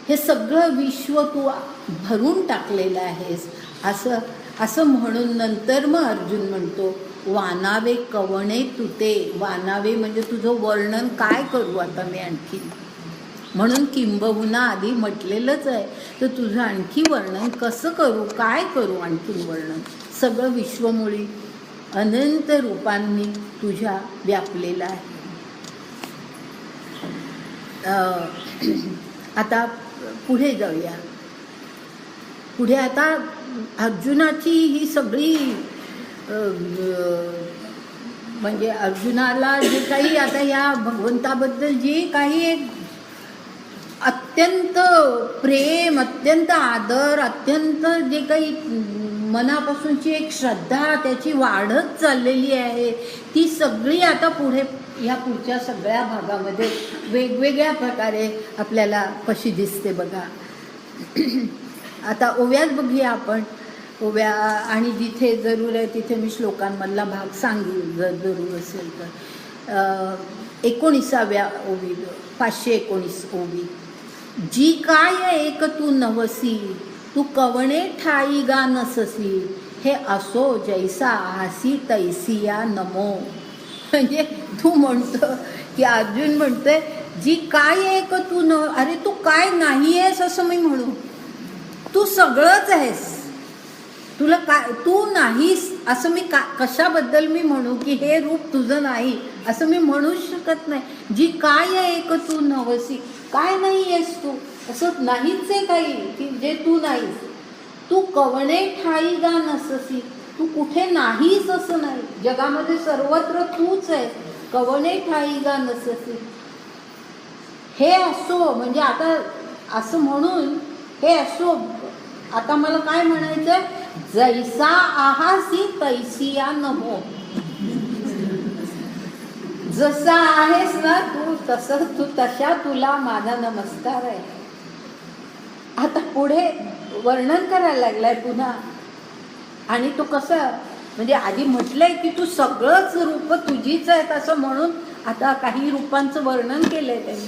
हे सगळं विश्व तू भरून टाकलेलं आहेस. असं म्हणून नंतर मग अर्जुन म्हणतो, वानावे कवणे तुते. वानावे म्हणजे तुझं वर्णन काय करू आता मी आणखी. म्हणून किंबहुना आधी म्हटलेलंच आहे, तर तुझं आणखी वर्णन कसं करू, काय करू आणखी वर्णन. सगळं विश्वमुळी अनंत रूपांनी तुझ्या व्यापलेलं आहे. आता पुढे जाऊया. पुढे आता अर्जुनाची ही सगळी म्हणजे अर्जुनाला जे काही आता या भगवंताबद्दल जी काही एक अत्यंत प्रेम, अत्यंत आदर, अत्यंत जे काही मनापासूनची एक श्रद्धा त्याची वाढत चाललेली आहे, ती सगळी आता ह्या पुढच्या सगळ्या भागामध्ये वेगवेगळ्या प्रकारे आपल्याला कशी दिसते बघा. आता ओव्यात बघूया आपण. ओव्या, आणि जिथे जरूर आहे तिथे मी श्लोकांमधला भाग सांगेन जर जरूर असेल तर. 19व्या ओवी, 519 ओवी. जी काय एक तू नवसी, तू कवणे ठाई गा नससी, हे असो जैसा आसी तैसिया नमो. म्हणजे तू म्हणतो की अर्जुन म्हणतोय, जी काय एक तू अरे तू काय नाही आहेस असं मी म्हणू, तू सगळंच आहेस. तुला काय, तू नाहीस असं मी कशाबद्दल मी म्हणू की हे रूप तुझं नाही असं मी म्हणूच शकत नाही. जी काय एक तू नवसी, काय नाही आहेस तू, असं नाहीच आहे काही की जे तू नाहीस. तू कवणे ठाई गा नससी, तू कुठे नाहीस असं नाही, जगामध्ये सर्वत्र तूच आहे. कवणे ठाई गा नससी, हे असो म्हणजे आता असं म्हणून हे असो. आता मला काय म्हणायचंय, जैसा आहासी तैसिया नमो. जसा आहेस ना तू तशा तुला माझा नमस्कार आहे. आता पुढे वर्णन करायला लागलाय पुन्हा. आणि तो कसं म्हणजे आधी म्हटलंय की तू सगळंच रूप तुझीच आहेत असं म्हणून आता काही रूपांचं वर्णन केलंय त्यांनी.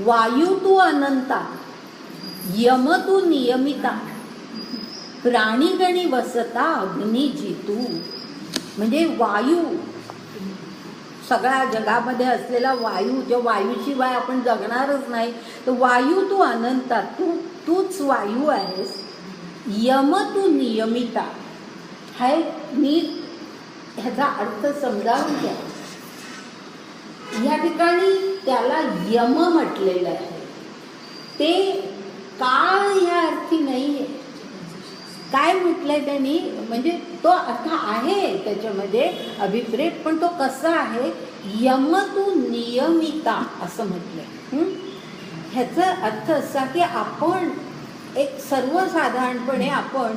वायू तू अनंता, यम तू नियमिता, प्राणीगणी वसता अग्नी जितू. म्हणजे वायू, सगळ्या जगामध्ये असलेला वायू, ज्या वायूशिवाय आपण जगणारच नाही, तर वायू तू अनंता, तूच वायू आहेस. यम तू नियमिता. हाय नीट ह्याचा अर्थ समजावून घ्या. या ठिकाणी त्याला यम म्हटलेलं आहे, ते काळ ह्या अर्थी नाही आहे. काय म्हटलंय त्यांनी, म्हणजे तो अर्थ आहे त्याच्यामध्ये अभिप्रेत, पण तो कसा आहे, यम तू नियमिता असं म्हटलंय. ह्याचा अर्थ असा की आपण एक सर्वसाधारणपणे आपण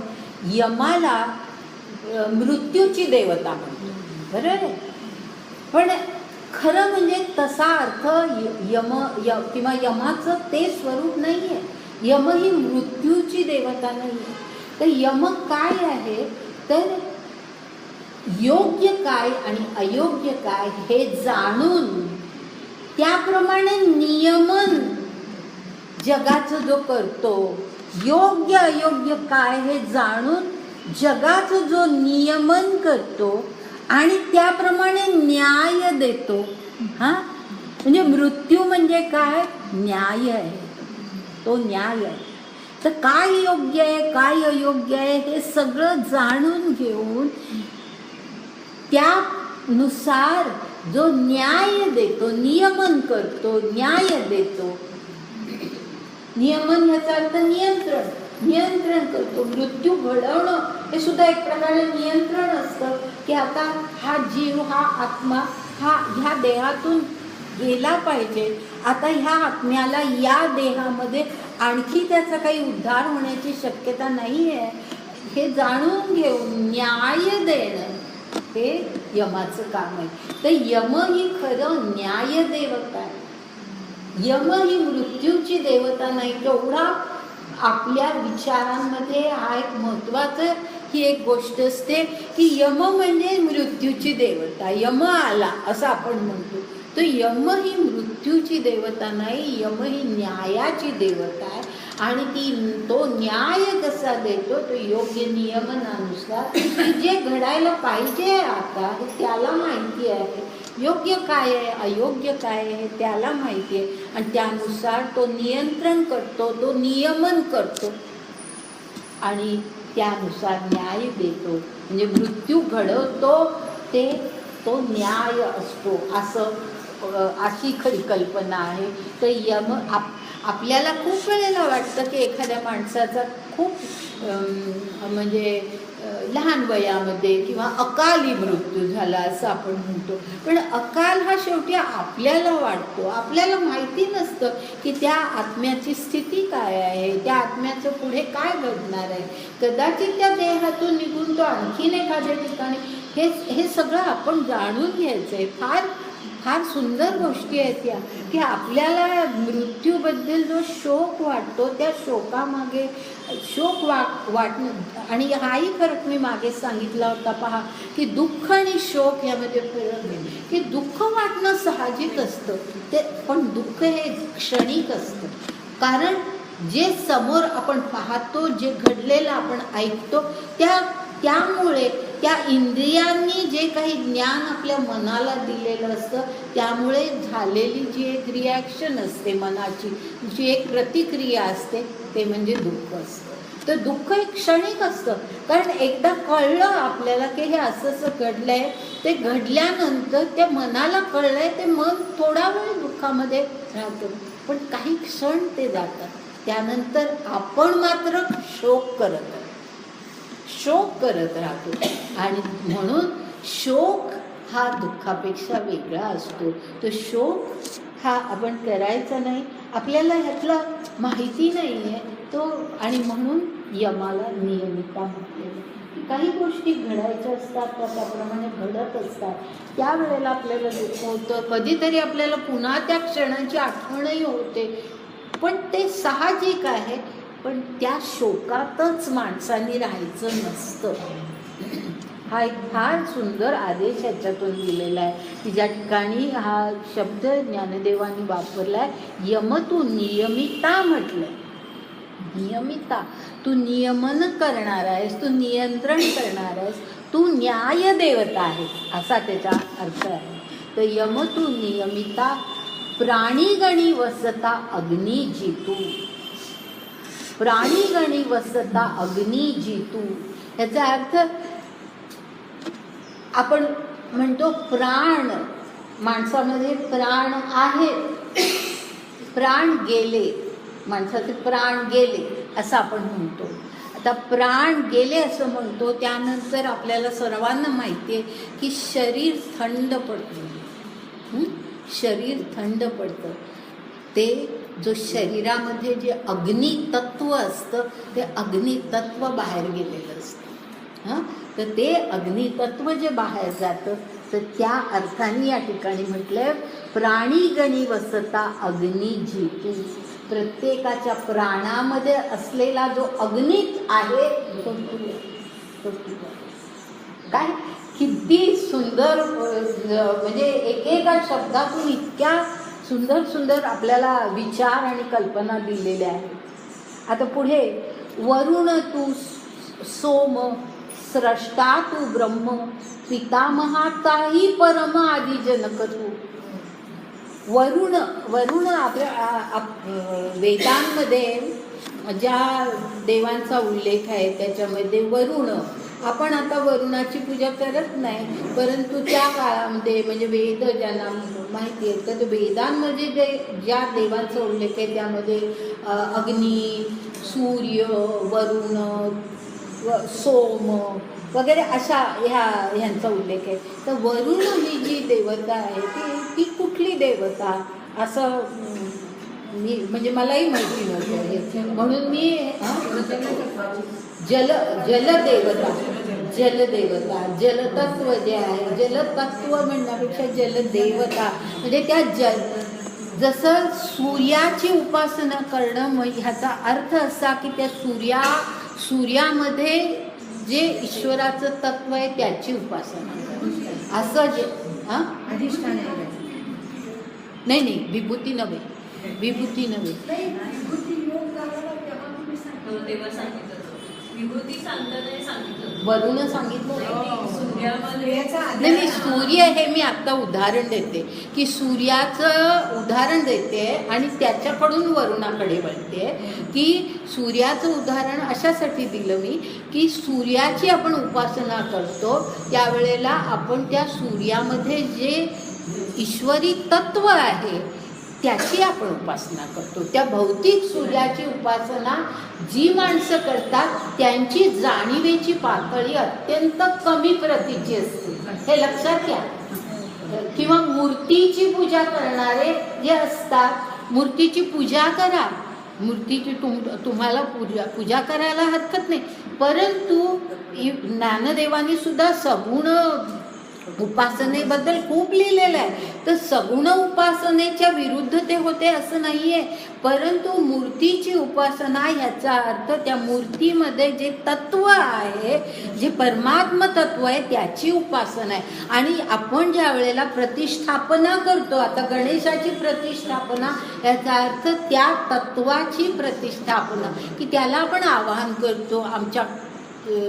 यमाला मृत्यूची देवता म्हणतो, बरोबर आहे. पण खरं म्हणजे तसा अर्थ किंवा यमाचं ते स्वरूप नाही आहे. यम ही मृत्यूची देवता नाही आहे. तर यम काय आहे, तर योग्य काय आणि अयोग्य काय हे जाणून त्याप्रमाणे नियमन जगाचं जो करतो, योग्य अयोग्य काय हे जाणून जगाचं जो नियमन करतो आणि त्याप्रमाणे न्याय देतो. हा म्हणजे मृत्यू म्हणजे काय? न्याय आहे, तो न्याय आहे. तर काय योग्य आहे काय अयोग्य आहे हे सगळं जाणून घेऊन त्यानुसार जो न्याय देतो, नियमन करतो, न्याय देतो. नियमन ह्याचा अर्थ नियंत्रण, नियंत्रण करतो. मृत्यू घडवणं हे सुद्धा एक प्रकारे नियंत्रण असतं, की आता हा जीव, हा आत्मा हा ह्या देहातून गेला पाहिजे. आता ह्या आत्म्याला या देहामध्ये आणखी त्याचा काही उद्धार होण्याची शक्यता नाही आहे, हे जाणून घेऊन न्याय देणं हे यमाचं काम आहे. तर यम ही खरं न्याय देवता आहे. यम ही मृत्यूची देवता नाही. तेवढा आपल्या विचारांमध्ये हा एक महत्त्वाचं ही एक गोष्ट असते की यम म्हणजे मृत्यूची देवता. यम आला असं आपण म्हणतो, तर यम ही मृत्यूची देवता नाही, यम ही न्यायाची देवता आहे. आणि तो न्याय कसा देतो? तो योग्य नियमनानुसार जे घडायला पाहिजे आता हे त्याला माहिती आहे. योग्य काय आहे अयोग्य काय आहे त्याला माहिती आहे, आणि त्यानुसार तो नियंत्रण करतो, तो नियमन करतो आणि त्यानुसार न्याय देतो. म्हणजे मृत्यू घडवतो तो न्याय असतो, अशी खरी कल्पना आहे. तर यम आपल्याला खूप वेळेला वाटतं की एखाद्या माणसाचा खूप म्हणजे लहान वयामध्ये किंवा अकाली मृत्यू झाला असं आपण म्हणतो. पण अकाल हा शेवटी आपल्याला वाटतो, आपल्याला माहिती नसतं की त्या आत्म्याची स्थिती काय आहे, त्या आत्म्याचं पुढे काय घडणार आहे. कदाचित त्या देहातून निघून तो आणखीन एखाद्या ठिकाणी हे सगळं आपण जाणून घ्यायचं आहे. फार फार सुंदर गोष्टी आहेत या, की आपल्याला मृत्यूबद्दल जो शोक वाटतो त्या शोकामागे शोक वाटणं, आणि हाही फरक मी मागे सांगितला होता पहा, की दुःख आणि शोक यामध्ये फरक आहे. की दुःख वाटणं साहजिक असतं ते, पण दुःख हे क्षणिक असतं. कारण जे समोर आपण पाहतो, जे घडलेलं आपण ऐकतो, त्यामुळे त्या इंद्रियांनी जे काही ज्ञान आपल्या मनाला दिलेलं असतं त्यामुळे झालेली जी एक रिॲक्शन असते मनाची, जी एक प्रतिक्रिया असते, ते म्हणजे दुःख असतं. तर दुःख एक क्षणिक असतं. कारण एकदा कळलं आपल्याला की हे असं घडलं आहे, ते घडल्यानंतर त्या मनाला कळलं आहे, ते मन थोडा वेळ दुःखामध्ये राहतं, पण काही क्षण ते जातात. त्यानंतर आपण मात्र शोक करत राहतो. आणि म्हणून शोक हा दुःखापेक्षा वेगळा असतो. तो शोक हा आपण करायचा नाही, आपल्याला ह्यातलं माहिती नाही आहे तो, आणि म्हणून यमाला नियमिता म्हटलेलं. काही गोष्टी घडायच्या असतात त्या त्याप्रमाणे घडत असतात. त्यावेळेला आपल्याला दुःख होतं, कधीतरी आपल्याला पुन्हा त्या क्षणाची आठवणही होते, पण ते साहजिक आहे. पण त्या शोकातच माणसांनी राहायचं नसतं. हा एक फार सुंदर आदेश ह्याच्यातून दिलेला आहे, की ज्या ठिकाणी हा शब्द ज्ञानदेवांनी वापरला आहे, यम तू नियमिता म्हटलं. नियमिता, तू नियमन करणार आहेस, तू नियंत्रण करणार आहेस, तू न्याय देवता आहेस, असा त्याचा अर्थ आहे. तर यम तू नियमिता, प्राणीगणी वसता अग्नी जितू. प्राणीगणी वसता अग्नी जितू, ह्याचा अर्थ आपण म्हणतो प्राण, माणसामध्ये प्राण आहेत, प्राण गेले, माणसाचे प्राण गेले असं आपण म्हणतो. आता प्राण गेले असं म्हणतो, त्यानंतर आपल्याला सर्वांना माहिती आहे की शरीर थंड पडतं. शरीर थंड पडतं. ते जो शरीरामध्ये जे अग्नितत्व असतं ते अग्नितत्व बाहेर गेलेलं असतं. तर ते अग्नितत्व जे बाहेर जातं, तर त्या अर्थाने या ठिकाणी म्हटलं प्राणीगणी वसता अग्नी जितू. प्रत्येकाच्या प्राणामध्ये असलेला जो अग्नीत आहे काय किती सुंदर, म्हणजे एकेका शब्दातून इतक्या सुंदर सुंदर आपल्याला विचार आणि कल्पना दिलेल्या आहेत. आता पुढे वरुण तू सोम, स्रष्टा तू ब्रह्म, पितामहाचाही परम आदी जनक तू. वरुण वरुण आपल्या वेदांमध्ये ज्या देवांचा उल्लेख आहे त्याच्यामध्ये वरुण, आपण आता वरुणाची पूजा करत नाही, परंतु त्या काळामध्ये म्हणजे वेद ज्यांना माहिती आहे तर वेदांमध्ये ज्या देवांचा उल्लेख आहे त्यामध्ये अग्नी, सूर्य, वरुण, सोम वगैरे अशा ह्यांचा उल्लेख आहे. तर वरुण ही जी देवता आहे ती कुठली देवता असं मी म्हणजे मलाही माहिती नव्हतं, म्हणून मी जलदेवता जलतत्व जे आहे, जलतत्व म्हणण्यापेक्षा जलदेवता म्हणजे त्या जसं सूर्याची उपासना करणं ह्याचा अर्थ असा की त्या सूर्यामध्ये जे ईश्वराचं तत्व आहे त्याची उपासना असं जे अधिष्ठान नाही विभूती नव्हे. वरुण सांगितलं नाही. सूर्य हे मी आता उदाहरण देते की सूर्याचं उदाहरण देते आणि त्याच्याकडून वरुणाकडे वळते की सूर्याचं उदाहरण अशासाठी दिलं मी की सूर्याची आपण उपासना करतो त्यावेळेला आपण त्या सूर्यामध्ये जे ईश्वरी तत्व आहे त्याची आपण उपासना करतो. त्या भौतिक सूर्याची उपासना जी माणसं करतात त्यांची जाणीवेची पातळी अत्यंत कमी प्रतीची असते, हे लक्षात घ्या. किंवा मूर्तीची पूजा करणारे जे असतात, मूर्तीची पूजा करा, मूर्तीची तुम्हाला पूजा करायला हरकत नाही, परंतु ज्ञानदेवांनी सुद्धा सगुण उपासनेबद्दल खूप लिहिलेलं आहे. तर सगुण उपासनेच्या विरुद्ध ते होते असं नाही आहे, परंतु मूर्तीची उपासना ह्याचा अर्थ त्या मूर्तीमध्ये जे तत्व आहे, जे परमात्म तत्व आहे त्याची उपासना आहे. आणि आपण ज्या वेळेला प्रतिष्ठापना करतो, आता गणेशाची प्रतिष्ठापना याचा अर्थ त्या तत्वाची प्रतिष्ठापना की त्याला आपण आवाहन करतो, आमच्या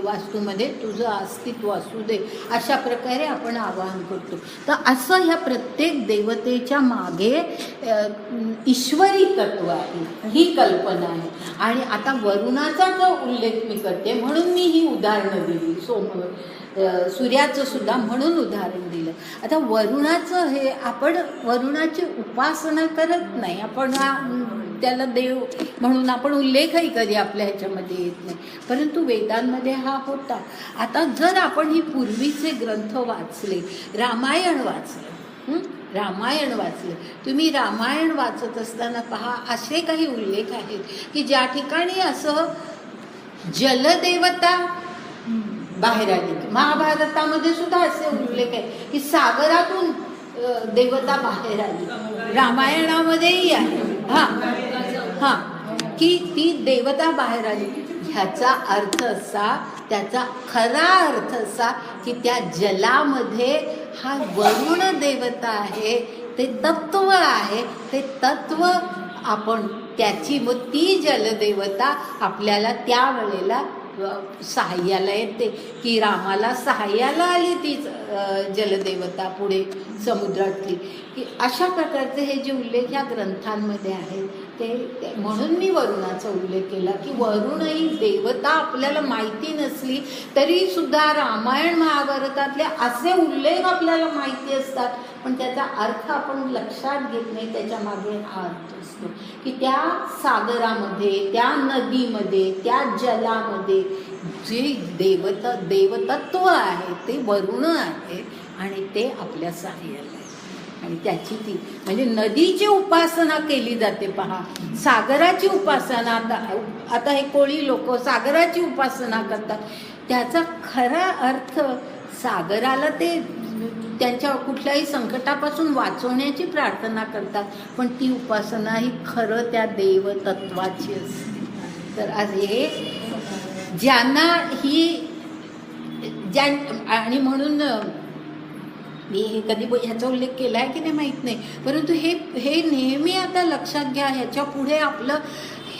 वास्तूमध्ये तुझं अस्तित्व असू दे, अशा प्रकारे आपण आवाहन करतो. तर असं ह्या प्रत्येक देवतेच्या मागे ईश्वरी तत्व आहे, ही कल्पना आहे. आणि आता वरुणाचा जो उल्लेख मी करते म्हणून मी ही उदाहरणं दिली, सूर्याचं सुद्धा म्हणून उदाहरण दिलं. आता वरुणाचं हे आपण वरुणाची उपासना करत नाही, आपण त्याला देव म्हणून आपण उल्लेखही कधी आपल्या ह्याच्यामध्ये येत नाही, परंतु वेदांमध्ये हा होता. आता जर आपण ही पूर्वीचे ग्रंथ वाचले, रामायण वाचले, तुम्ही रामायण वाचत असताना पहा असे काही उल्लेख आहेत की ज्या ठिकाणी असं जलदेवता बाहेर आली. महाभारतामध्ये सुद्धा असे उल्लेख आहे की सागरातून देवता बाहेर आली, रामायणामध्येही आहे की ती देवता बाहेर आली. ह्याचा अर्थ असा, त्याचा खरा अर्थ असा की त्या जलामध्ये हा वरुण देवता आहे, ते तत्व आहे, ते तत्व आपण त्याची मग ती जलदेवता आपल्याला त्यावेळेला सहाय्याला येते की रामाला सहाय्याला आली ती जलदेवता पुढे समुद्रातली, की अशा प्रकारचे हे जे उल्लेख या ग्रंथांमध्ये आहेत ते म्हणून मी वरुणाचा उल्लेख केला की वरुण ही देवता आपल्याला माहिती नसली तरी सुद्धा रामायण महाभारतातले असे उल्लेख आपल्याला माहिती असतात, पण त्याचा अर्थ आपण लक्षात घेत नाही. त्याच्या मागे हा अर्थ असतो की त्या सागरामध्ये, त्या नदीमध्ये, त्या जलामध्ये जे देवतत्व आहे ते वरुण आहे आणि ते आपल्या सहाय्याला आहे. आणि त्याची ती म्हणजे नदीची उपासना केली जाते. पहा, सागराची उपासना आता हे कोळी लोक सागराची उपासना करतात, त्याचा खरा अर्थ सागराला ते त्यांच्या कुठल्याही संकटापासून वाचवण्याची प्रार्थना करतात, पण ती उपासना ही खरं त्या देवतत्वाची असते. तर आज हे ज्यांना ही आणि म्हणून मी हे कधी ह्याचा उल्लेख केला आहे की नाही माहीत नाही, परंतु हे नेहमी आता लक्षात घ्या. ह्याच्या पुढे आपलं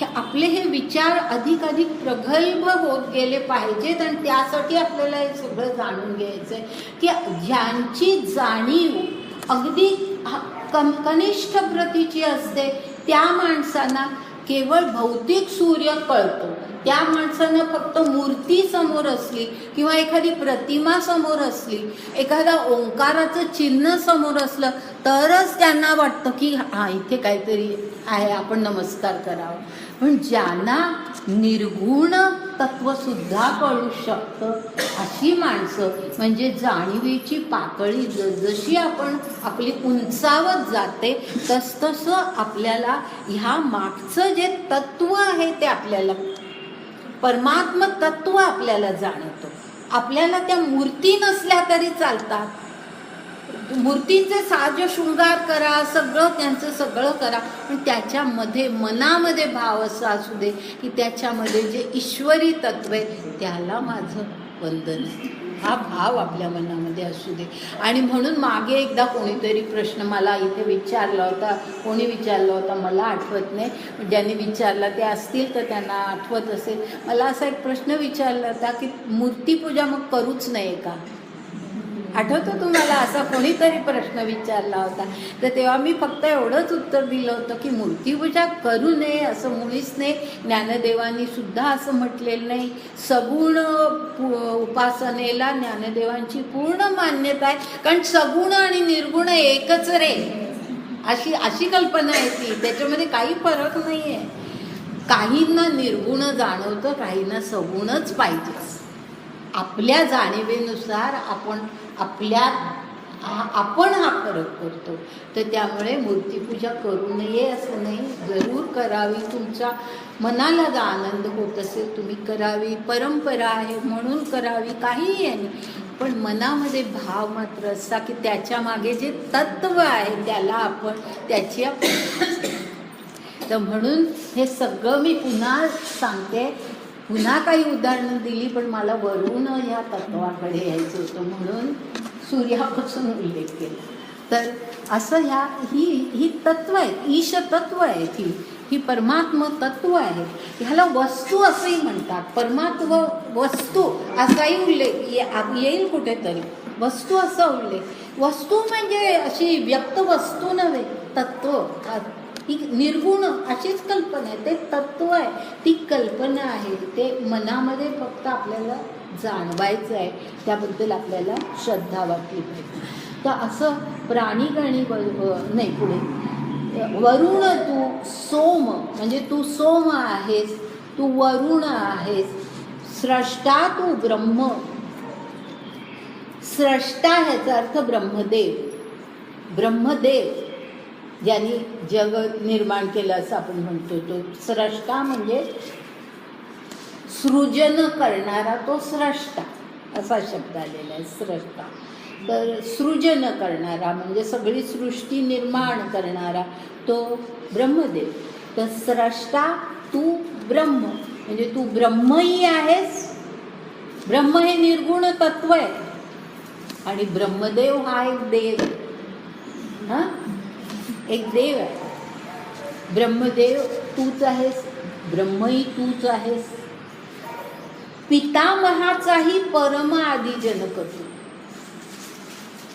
आपले हे विचार अधिकाधिक प्रगल्भ होत गेले पाहिजेत. आणि त्यासाठी आपल्याला हे सगळं जाणून घ्यायचं आहे की ज्यांची जाणीव अगदी कनिष्ठ प्रतीची असते त्या माणसांना केवळ भौतिक सूर्य कळतो. त्या माणसानं फक्त मूर्ती समोर असली किंवा एखादी प्रतिमा समोर असली, एखादा ओंकाराचं चिन्ह समोर असलं तरच त्यांना वाटतं की हां इथे काहीतरी आहे, आपण नमस्कार करावा. पण ज्यांना निर्गुण तत्वसुद्धा कळू शकतं अशी माणसं, म्हणजे जाणीवेची पातळी जशी आपण आपली उंचावत जाते तसतसं आपल्याला ह्या मागचं जे तत्व आहे ते आपल्याला, परमात्म तत्व आपल्याला जाणवतो. आपल्याला त्या मूर्ती नसल्या तरी चालतात, मूर्तीचे साज शृंगार करा, सगळं त्यांचं सगळं करा, पण त्याच्यामध्ये मनामध्ये भाव असा असू दे की त्याच्यामध्ये जे ईश्वरी तत्व आहे त्याला माझं वंदन आहे, हा भाव आपल्या मनामध्ये असू दे. आणि म्हणून मागे एकदा कोणीतरी प्रश्न मला इथे विचारला होता, कोणी विचारला होता मला आठवत नाही, ज्यांनी विचारला ते असतील तर त्यांना आठवत असेल. मला असा एक प्रश्न विचारला होता की मूर्तीपूजा मग करूच नये का? आठवतं तुम्हाला? असा कोणीतरी प्रश्न विचारला होता. तर तेव्हा मी फक्त एवढंच उत्तर दिलं होतं की मूर्तीपूजा करू नये असं मुळीच नाही. ज्ञानदेवांनी सुद्धा असं म्हटलेलं नाही. सगुण उपासनेला ज्ञानदेवांची पूर्ण मान्यता आहे, कारण सगुण आणि निर्गुण एकच रे, अशी कल्पना आहे ती. त्याच्यामध्ये काही फरक नाही आहे. काहींना निर्गुण जाणवतं, काहींना सगुणच पाहिजे. आपल्या जाणीवेनुसार आपण हा फरक करतो. तर त्यामुळे मूर्तीपूजा करू नये असं नाही, जरूर करावी. तुमच्या मनाला जर आनंद होत असेल तुम्ही करावी, परंपरा आहे म्हणून करावी, काहीही आहे. पण मनामध्ये भाव मात्र असा की त्याच्या मागे जे तत्व आहे त्याला आपण तर म्हणून हे सगळं मी पुन्हा सांगते, पुन्हा काही उदाहरणं दिली, पण मला वरून ह्या तत्वाकडे यायचं होतं म्हणून सूर्यापासून उल्लेख केला. तर असं ही तत्व आहेत, ईश तत्व आहेत, ही परमात्म तत्व आहे. ह्याला वस्तू असंही म्हणतात. परमात्म वस्तू असाही उल्लेख येईल कुठेतरी. वस्तू असा उल्लेख, वस्तू म्हणजे अशी व्यक्त वस्तू नव्हे, तत्व, ही निर्गुण अशीच कल्पना आहे. ते तत्व आहे, ती कल्पना आहे. ते मनामध्ये फक्त आपल्याला जाणवायचं आहे, त्याबद्दल आपल्याला श्रद्धा वाटली पाहिजे. तर असं प्राणिगणी नाही, पुढे वरुण तू सोम, म्हणजे तू सोम आहेस, तू वरुण आहेस. स्रष्टा तू ब्रह्म. स्रष्टा ह्याचा अर्थ ब्रह्मदेव. ब्रह्मदेव ज्यांनी जग निर्माण केलं असं आपण म्हणतो, तो स्रष्टा म्हणजे सृजन करणारा, तो स्रष्टा असा शब्द आलेला आहे, स्रष्टा. तर सृजन करणारा म्हणजे सगळी सृष्टी निर्माण करणारा तो ब्रह्मदेव. तर स्रष्टा तू ब्रह्म, म्हणजे तू ब्रह्मही आहेस. ब्रह्म हे निर्गुण तत्व आहे आणि ब्रह्मदेव हा एक देव, हां एक देव आहे. ब्रह्मदेव तूच आहेस, ब्रह्मही तूच आहेस. पितामहाचाही परम आदी जनक तू.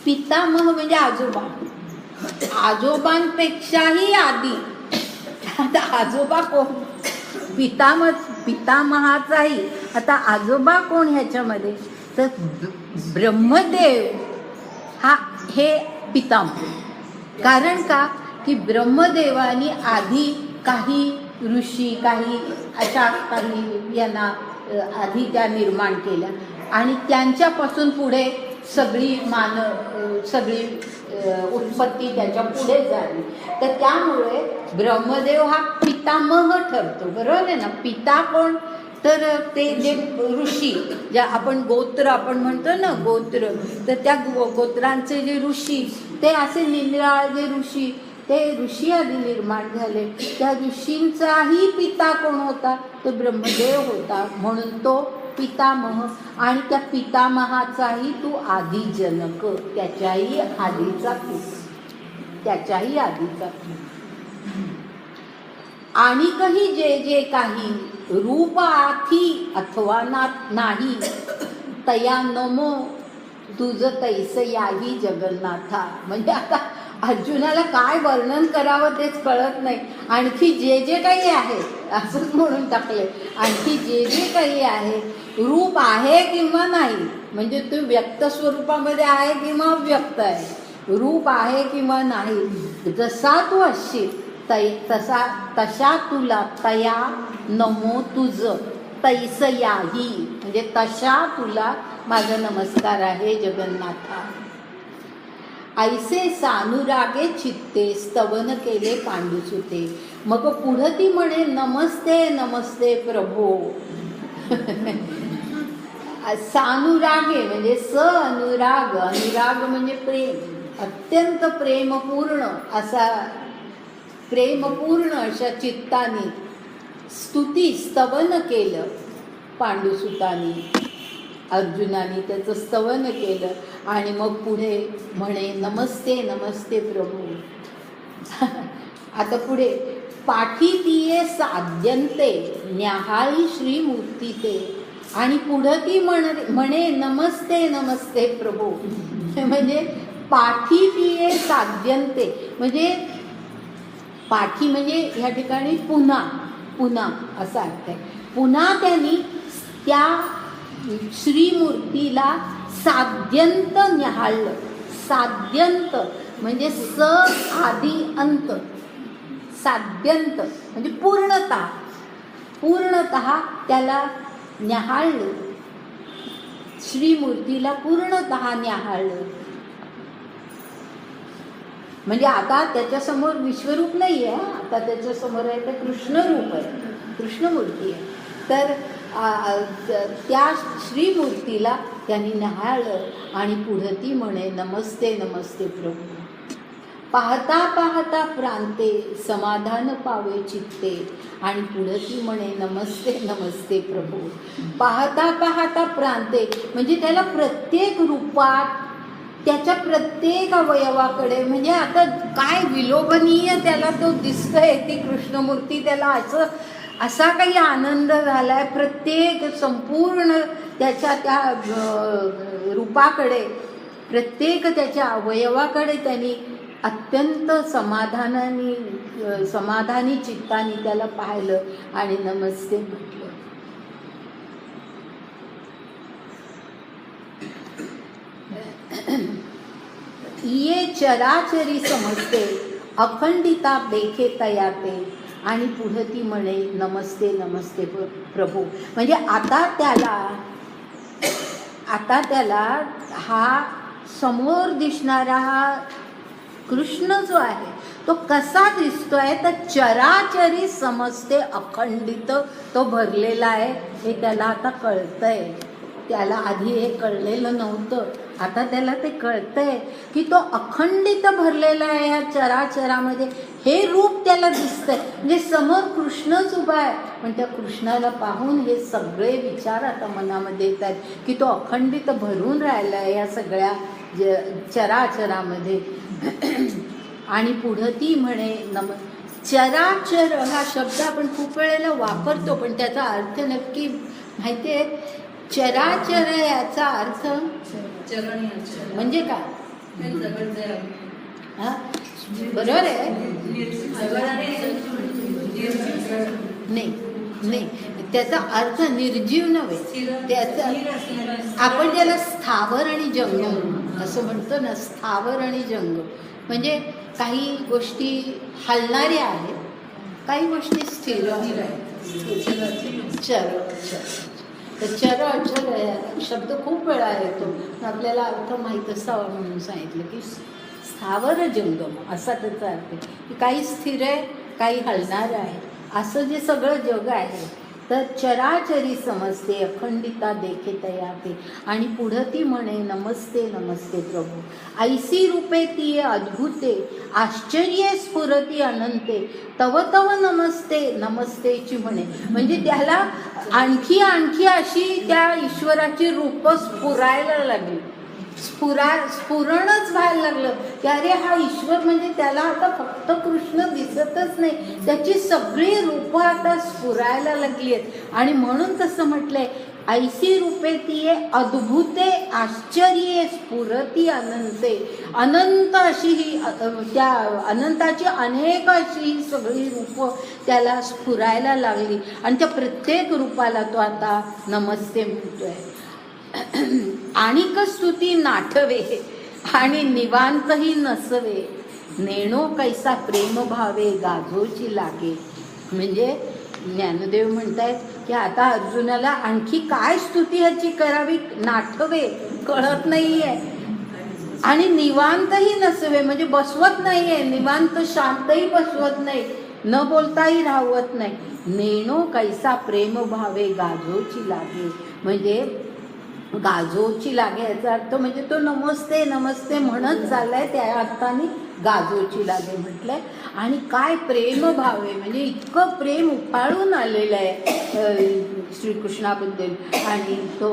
पितामह म्हणजे आजोबा, आजोबांपेक्षाही आधी. आता आजोबा कोण? पितामहाचाही. आता आजोबा कोण ह्याच्यामध्ये? तर ब्रह्मदेव हे पितामह. कारण का की ब्रह्मदेवानी आधी काही ऋषी, काही अशा काही यांना आधी त्या निर्माण केल्या आणि त्यांच्यापासून पुढे सगळी सगळी उत्पत्ती त्याच्या पुढे झाली. तर त्यामुळे ब्रह्मदेव हा पितामह ठरतो, बरोबर आहे ना. पिता कोण? तर ते जे ऋषी, ज्या आपण गोत्र आपण म्हणतो ना, गोत्र, तर त्या गोत्रांचे जे ऋषी, ते असे निराळ जे ऋषी, ते ऋषी आधी निर्माण झाले. त्या ऋषींचाही पिता कोण होता? तो ब्रह्मदेव होता, म्हणून तो पितामह. आणि त्या पितामहाचाही तू आदी जनक, त्याच्याही आधीचा तू, त्याच्याही आधीचा तू. आणिकही जे जे काही रूप आथी अथवा नाही, तया नमो तुझ तैस याही जगन्नाथा. म्हणजे आता अर्जुनाला काय वर्णन करावं तेच कळत नाही. आणखी जे जे काही आहे असंच म्हणून टाकले, आणखी जे जे काही आहे, रूप आहे किंवा नाही, म्हणजे तू व्यक्त स्वरूपामध्ये आहे किंवा अव्यक्त आहे, रूप आहे किंवा नाही, जसा तू असशील तशा तुला तया नमो तुझ तैस याही, म्हणजे तशा तुला माझा नमस्कार आहे जगन्नाथा. ऐसे सानुरागे चित्ते स्तवन केले पांडुसुते. मग पुढं ती म्हणे नमस्ते नमस्ते प्रभो. सानुरागे म्हणजे अनुराग, अनुराग म्हणजे प्रेम, अत्यंत प्रेमपूर्ण अशा चित्ताने स्तुती स्तवन केलं पांडुसुतानी, अर्जुनाने त्याचं स्तवन केलं. आणि मग पुढे म्हणे नमस्ते नमस्ते प्रभू. आता पुढे पाठी तिये साध्यंते न्याहाळी श्रीमूर्ती ते. आणि पुढं ती म्हणे नमस्ते नमस्ते प्रभू. म्हणजे पाठी तिये साध्यंते, म्हणजे पाठी म्हणजे ह्या ठिकाणी पुन्हा पुन्हा असा अर्थ आहे. पुन्हा त्यांनी त्या श्रीमूर्तीला साध्यंत न्याहाळलं. साध्यंत म्हणजे स आदि अंत, साध्यंत म्हणजे पूर्णतः त्याला न्याहाळलं, श्रीमूर्तीला पूर्णतः न्याहाळलं. म्हणजे आता त्याच्यासमोर विश्वरूप नाही आहे, आता त्याच्यासमोर आहे ते कृष्णरूप आहे, कृष्णमूर्ती आहे. तर त्या श्रीमूर्तीला त्यांनी न्याहाळलं आणि पुढे ती म्हणे नमस्ते नमस्ते प्रभू. पाहता पाहता प्रांते समाधान पावे चित्ते. आणि पुढे ती म्हणे नमस्ते नमस्ते प्रभू. पाहता पाहता प्रांते म्हणजे त्याला प्रत्येक रूपात, त्याच्या प्रत्येक अवयवाकडे, म्हणजे आता काय विलोभनीय त्याला तो दिसतोय ती कृष्णमूर्ती. त्याला असा काही आनंद झालाय प्रत्येक संपूर्ण त्याच्या त्या रूपाकडे, प्रत्येक त्याच्या अवयवाकडे त्यांनी अत्यंत समाधानी चित्ताने त्याला पाहिलं आणि नमस्ते म्हटलं. ये चराचरी समजते अखंडिता देखे तयाते. आणि पुढे ती म्हणे नमस्ते नमस्ते प्रभू. म्हणजे आता त्याला हा समोर दिसणारा हा कृष्ण जो आहे तो कसा दिसतोय, तर चराचरी समजते अखंडित तो भरलेला आहे हे त्याला आता कळतंय. त्याला आधी हे कळलेलं नव्हतं, आता त्याला ते कळतंय की तो अखंडित भरलेला आहे ह्या चराचरामध्ये. हे रूप त्याला दिसतंय, म्हणजे समोर कृष्णच उभा आहे, पण त्या कृष्णाला पाहून हे सगळे विचार आता मनामध्ये येत आहेत की तो अखंडित भरून राहिला आहे या सगळ्या चराचरामध्ये. आणि पुढं ती म्हणे चराचर हा शब्द आपण खूप वेळेला वापरतो, पण त्याचा अर्थ नक्की माहिती आहे? चराचर याचा अर्थ म्हणजे काय? बरोबर आहे? नाही, त्याचा अर्थ निर्जीव नव्हे. त्याचा आपण ज्याला स्थावर आणि जंगम असं म्हणतो ना, स्थावर आणि जंगम म्हणजे काही गोष्टी हलणाऱ्या आहेत, काही गोष्टी स्थिर आहेत. चर अचर शब्द खूप वेळा येतो, आपल्याला अर्थ माहीत असावा म्हणून सांगितलं की स्थावर जंगम असा त्याचा अर्थ आहे की काही स्थिर आहे, काही हलणार आहे, असं जे सगळं जग आहे. तर चराचरी समजते अखंडिता देखे तयाते. आणि पुढं ती म्हणे नमस्ते नमस्ते प्रभू. ऐसी रूपे ती अद्भुते आश्चर्य स्फुरती अनंते तव तव नमस्ते नमस्तेची म्हणे. म्हणजे त्याला आणखी अशी त्या ईश्वराची रूपं स्फुरायला लागली. स्फुरणच व्हायला लागलं की अरे हा ईश्वर म्हणजे त्याला आता फक्त कृष्ण दिसतच नाही, त्याची सगळी रूपं आता स्फुरायला लागली आहेत. आणि म्हणून तसं म्हटलंय, ऐसी रूपे तिये अद्भुते आश्चर्ये स्फुरती अनंते. अनंत अशी ही त्या अनंताची अनेक अशी ही सगळी रूपं त्याला स्फुरायला लागली आणि त्या प्रत्येक रूपाला तो आता नमस्ते म्हणतोय. आणिक स्तुती नाठवे आणि निवांतही नसवे, नेणो कैसा प्रेम भावे गाजोची लागे. म्हणजे ज्ञानदेव म्हणतायत की आता अर्जुनाला आणखी काय स्तुती ह्याची करावी, नाठवे कळत नाहीये आणि निवांतही नसवे म्हणजे बसवत नाहीये, निवांत शांतही बसवत नाही, न बोलताही राहवत नाही. नेणो कैसा प्रेम भावे गाजोची लागे, म्हणजे गाजोची लागे याचा अर्थ म्हणजे तो नमस्ते नमस्ते म्हणत चाललाय, त्या अर्थाने गाजोची लागे म्हटलंय. आणि काय प्रेम भाव आहे, म्हणजे इतकं प्रेम उफाळून आलेलं आहे श्रीकृष्णाबद्दल आणि तो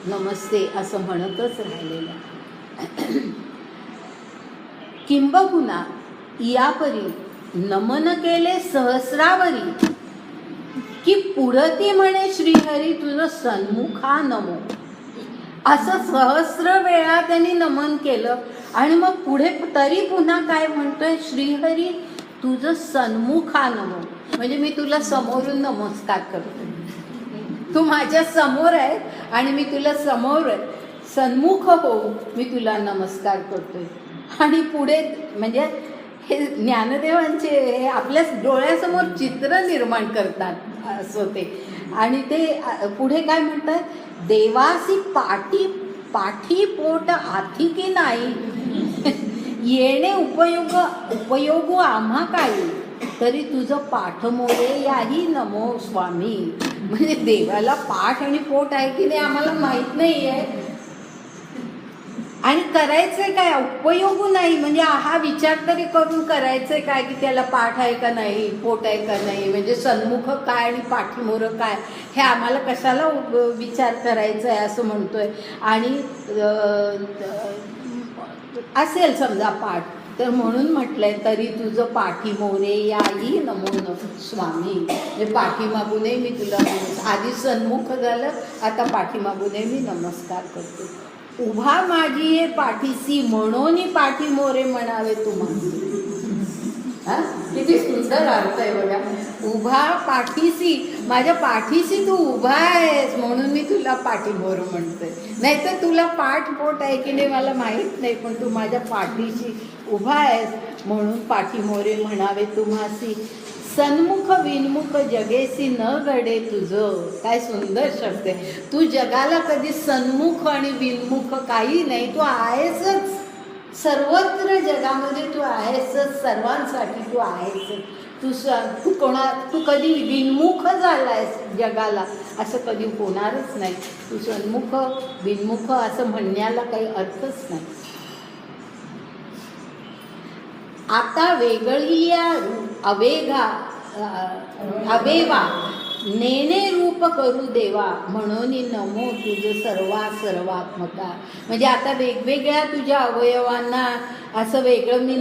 नमस्ते असं म्हणतच राहिलेला आहे. किंबहुना यापरी नमन केले सहस्रावरी, की पुढती म्हणे श्रीहरी तुझं सन्मुखा नमो. असं सहस्र वेळा त्यांनी नमन केलं आणि मग पुढे तरी पुन्हा काय म्हणतोय, श्रीहरी तुझं सन्मुखा नमो, म्हणजे मी तुला समोरून नमस्कार करतो, तू माझ्या समोर आहे आणि मी तुला समोर सन्मुख हो मी तुला नमस्कार करतोय. आणि पुढे म्हणजे हे ज्ञानदेवांचे हे आपल्या डोळ्यासमोर चित्र निर्माण करतात असं ते. आणि ते पुढे काय म्हणतात, देवासी पाठी पोट आथिकी नाही, येणे उपयोग आम्हा काही, तरी तुझं पाठ मोरे याही नमो स्वामी. म्हणजे देवाला पाठ आणि पोट आहे की नाही आम्हाला माहित नाही आहे, आणि करायचंय काय, उपयोग नाही म्हणजे हा विचार तरी करून करायचंय काय की त्याला पाठ आहे का नाही, पोट आहे का नाही, म्हणजे सन्मुख काय आणि पाठीमोर काय हे आम्हाला कशाला विचार करायचा आहे असं म्हणतोय. आणि असेल समजा पाठ तर म्हणून म्हटलंय, तरी तुझं पाठीमोरे याही नमो स्वामी, म्हणजे पाठीमागूनही मी तुला आधी सन्मुख झालं, आता पाठीमागूनही मी नमस्कार करतो. उभा माझी हे पाठीसी म्हणून पाठीमोरे म्हणावे तुम्हाला. किती सुंदर अर्थ आहे बघा, उभा पाठीसी, माझ्या पाठीशी तू उभा आहेस म्हणून मी तुला पाठीमोर म्हणतोय, नाहीतर तुला पाठ पोट आहे की नाही मला माहीत नाही, पण तू माझ्या पाठीशी उभा आहेस म्हणून पाठीमोरे म्हणावे तुम्हासी. सन्मुख विनमुख जगेसी न घडे तुझं. काय सुंदर शब्द आहे, तू जगाला कधी सन्मुख आणि विनमुख काही नाही, तू आहेसच सर्वत्र जगामध्ये, तू आहेसच, सर्वांसाठी तू आहेसच. तू कधी विनमुख झालायस जगाला असं कधी होणारच नाही. तू सन्मुख विनमुख असं म्हणण्याला काही अर्थच नाही. आता वेगळी अवेवा नेणे रूप करू देवा, म्हणून नमो तुझ सर्वात्मका. म्हणजे आता वेगवेगळ्या तुझ्या अवयवांना असं वेगळं मी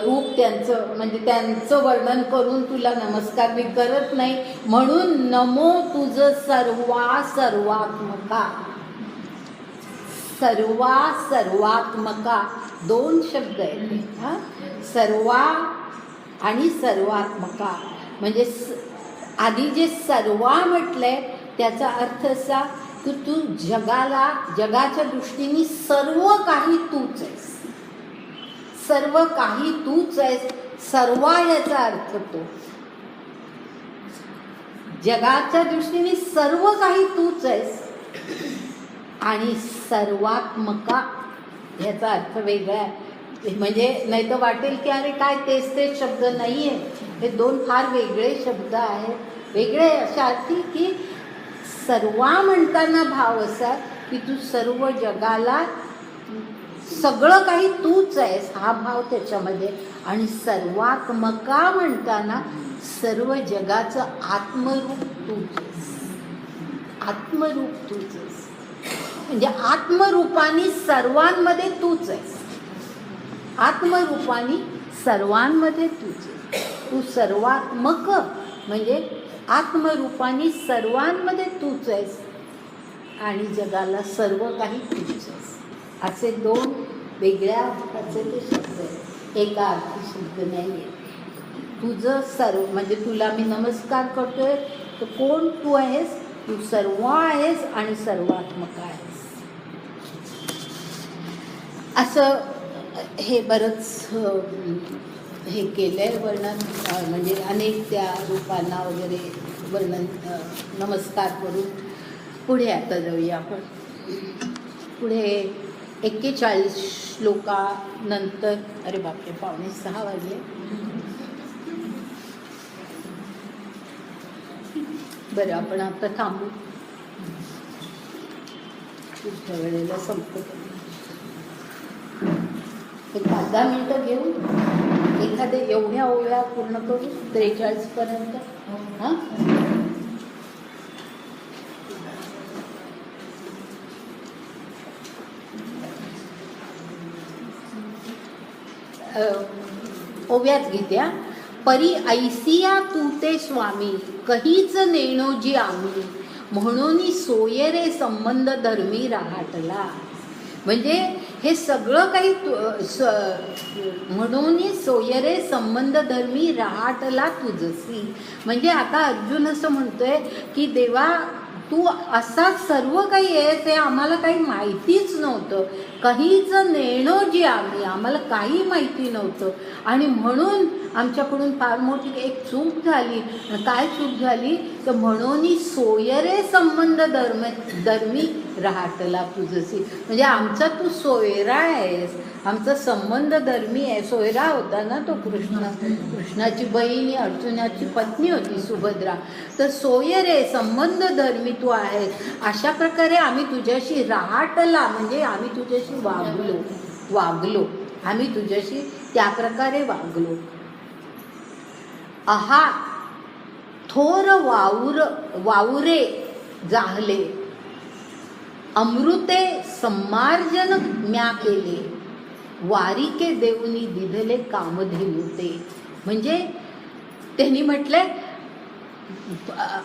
रूप त्यांचं म्हणजे त्यांचं वर्णन करून तुला नमस्कार मी करत नाही, म्हणून नमो तुझ सर्वात्मका. सर्वात्मका दोन शब्द आहेत, सर्वा आणि सर्वात्मका. म्हणजे आधी जे सर्वा म्हटलंय त्याचा अर्थ असा की तू जगाच्या दृष्टीने सर्व काही तूच आहेस, सर्व काही तूच आहेस. सर्वा याचा अर्थ तो जगाच्या दृष्टीने सर्व काही तूच आहेस, आणि सर्वात्मका ह्याचा अर्थ वेगळा आहे. म्हणजे नाही तर वाटेल की अरे काय तेच शब्द नाही आहे, हे दोन फार वेगळे शब्द आहेत. वेगळे अशा अर्थी की सर्वा म्हणताना भाव असा की तू सर्व जगाला सगळं काही तूच आहेस हा भाव त्याच्यामध्ये, आणि सर्वात्मका म्हणताना सर्व जगाचं आत्मरूप तूच आहेस, आत्मरूप तूच आहेस. म्हणजे आत्मरूपानी सर्वांमध्ये तूच आहेस. आत्मरूपानी सर्वांमध्ये तूच आहेस. तू सर्वात्मक म्हणजे आत्मरूपानी सर्वांमध्ये तूच आहेस आणि जगाला सर्व काही तूच आहेस. असे दोन वेगळ्या अर्थाचे ते शब्द आहेत, एका अर्थी शब्द नाही आहे. तुझं सर्व म्हणजे तुला मी नमस्कार करतोय तर कोण तू आहेस? तू सर्व आहेस आणि सर्वात्मक आहेस. असं हे बरंच हे केलंय वर्णन, म्हणजे अनेक त्या रूपांना वगैरे वर्णन नमस्कार करून. पुढे आता जाऊया आपण. पुढे 41 श्लोकानंतर, अरे बापरे 5:45 वाजले. बरं आपण आता थांबू, पुढच्या वेळेला संपत. एक 10 मिनिटं घेऊन एखाद्या एवढ्या ओव्या पूर्ण करू 43 पर्यंत. हां, ओव्याच घेत्या. परी ऐसिया तू ते स्वामी, कहीच नेणो जी आम्ही, म्हणून सोये रे संबंध धर्मी राहटला. म्हणजे हे सगळं काही म्हणून सोये रे संबंध धर्मी राहटला तुझसी. म्हणजे आता अर्जुन असं म्हणतोय की देवा तू असा सर्व काही आहेस हे आम्हाला काही माहितीच नव्हतं. काहीच नेणो जी आम्ही, आम्हाला काही माहिती नव्हतं आणि म्हणून आमच्याकडून फार मोठी एक चूक झाली. काय चूक झाली तर म्हणून सोयरे संबंध धर्मी राहटला तुझसी. म्हणजे आमचा तू सोयरा आहेस, आमचा संबंध धर्मी आहे. सोयरा होता ना तो कृष्णाची बहीण अर्जुनाची पत्नी होती सुभद्रा. तर सोयरे संबंध धर्मी तू आहेस. अशा प्रकारे आम्ही तुझ्याशी राहटला म्हणजे आम्ही तुझ्याशी वागलो आम्ही तुझ्याशी त्या प्रकारे वागलो. आहा थोर वावरे जाहले, अमृते सम्मार्जन म्या केले, वारिके देऊनी दिधले कामधेनुते. म्हणजे त्यांनी म्हटलंय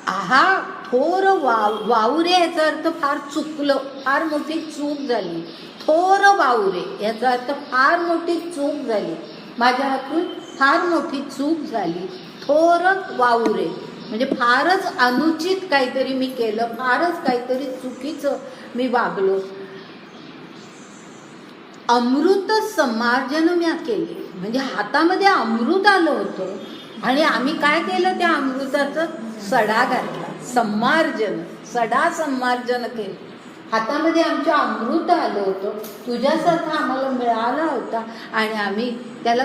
आहा थोर वावरे, याचा अर्थ फार चुकलं, फार मोठी चूक झाली. थोर वावरे याचा अर्थ फार मोठी चूक झाली, माझ्या हातून फार मोठी चूक झाली. थोर वावरे म्हणजे फारच अनुचित काहीतरी मी केलं, फारच काहीतरी चुकीचं मी वागलो. अमृत समार्जन म्या केले म्हणजे हातामध्ये अमृत आलं होतं आणि आम्ही काय केलं, त्या अमृताचं सडा घातला. सम्मार्जन, सडा सम्मार्जन केलं. हातामध्ये आमच्या अमृत आलं होतं, तुझ्यासारखं आम्हाला मिळाला होता आणि आम्ही त्याला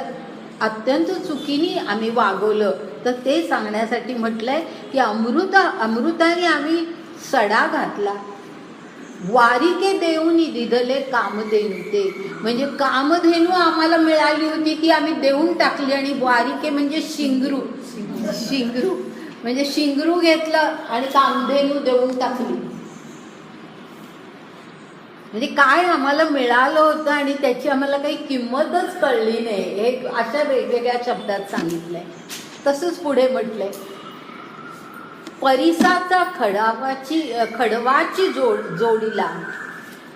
अत्यंत चुकीने आम्ही वागवलं. तर ते सांगण्यासाठी म्हटलंय की अमृताने आम्ही सडा घातला. वारिके देऊनी दिधले कामधेनू ते म्हणजे कामधेनू आम्हाला मिळाली होती ती आम्ही देऊन टाकली. आणि वारिके म्हणजे शिंगरू म्हणजे शिंगरू घेतलं आणि कामधेनू देऊन टाकली. म्हणजे काय आम्हाला मिळालं होतं आणि त्याची आम्हाला काही किंमतच कळली नाही, हे अशा वेगवेगळ्या शब्दात सांगितलंय. तसंच पुढे म्हटलंय परिसाचा खडवाची जोडीला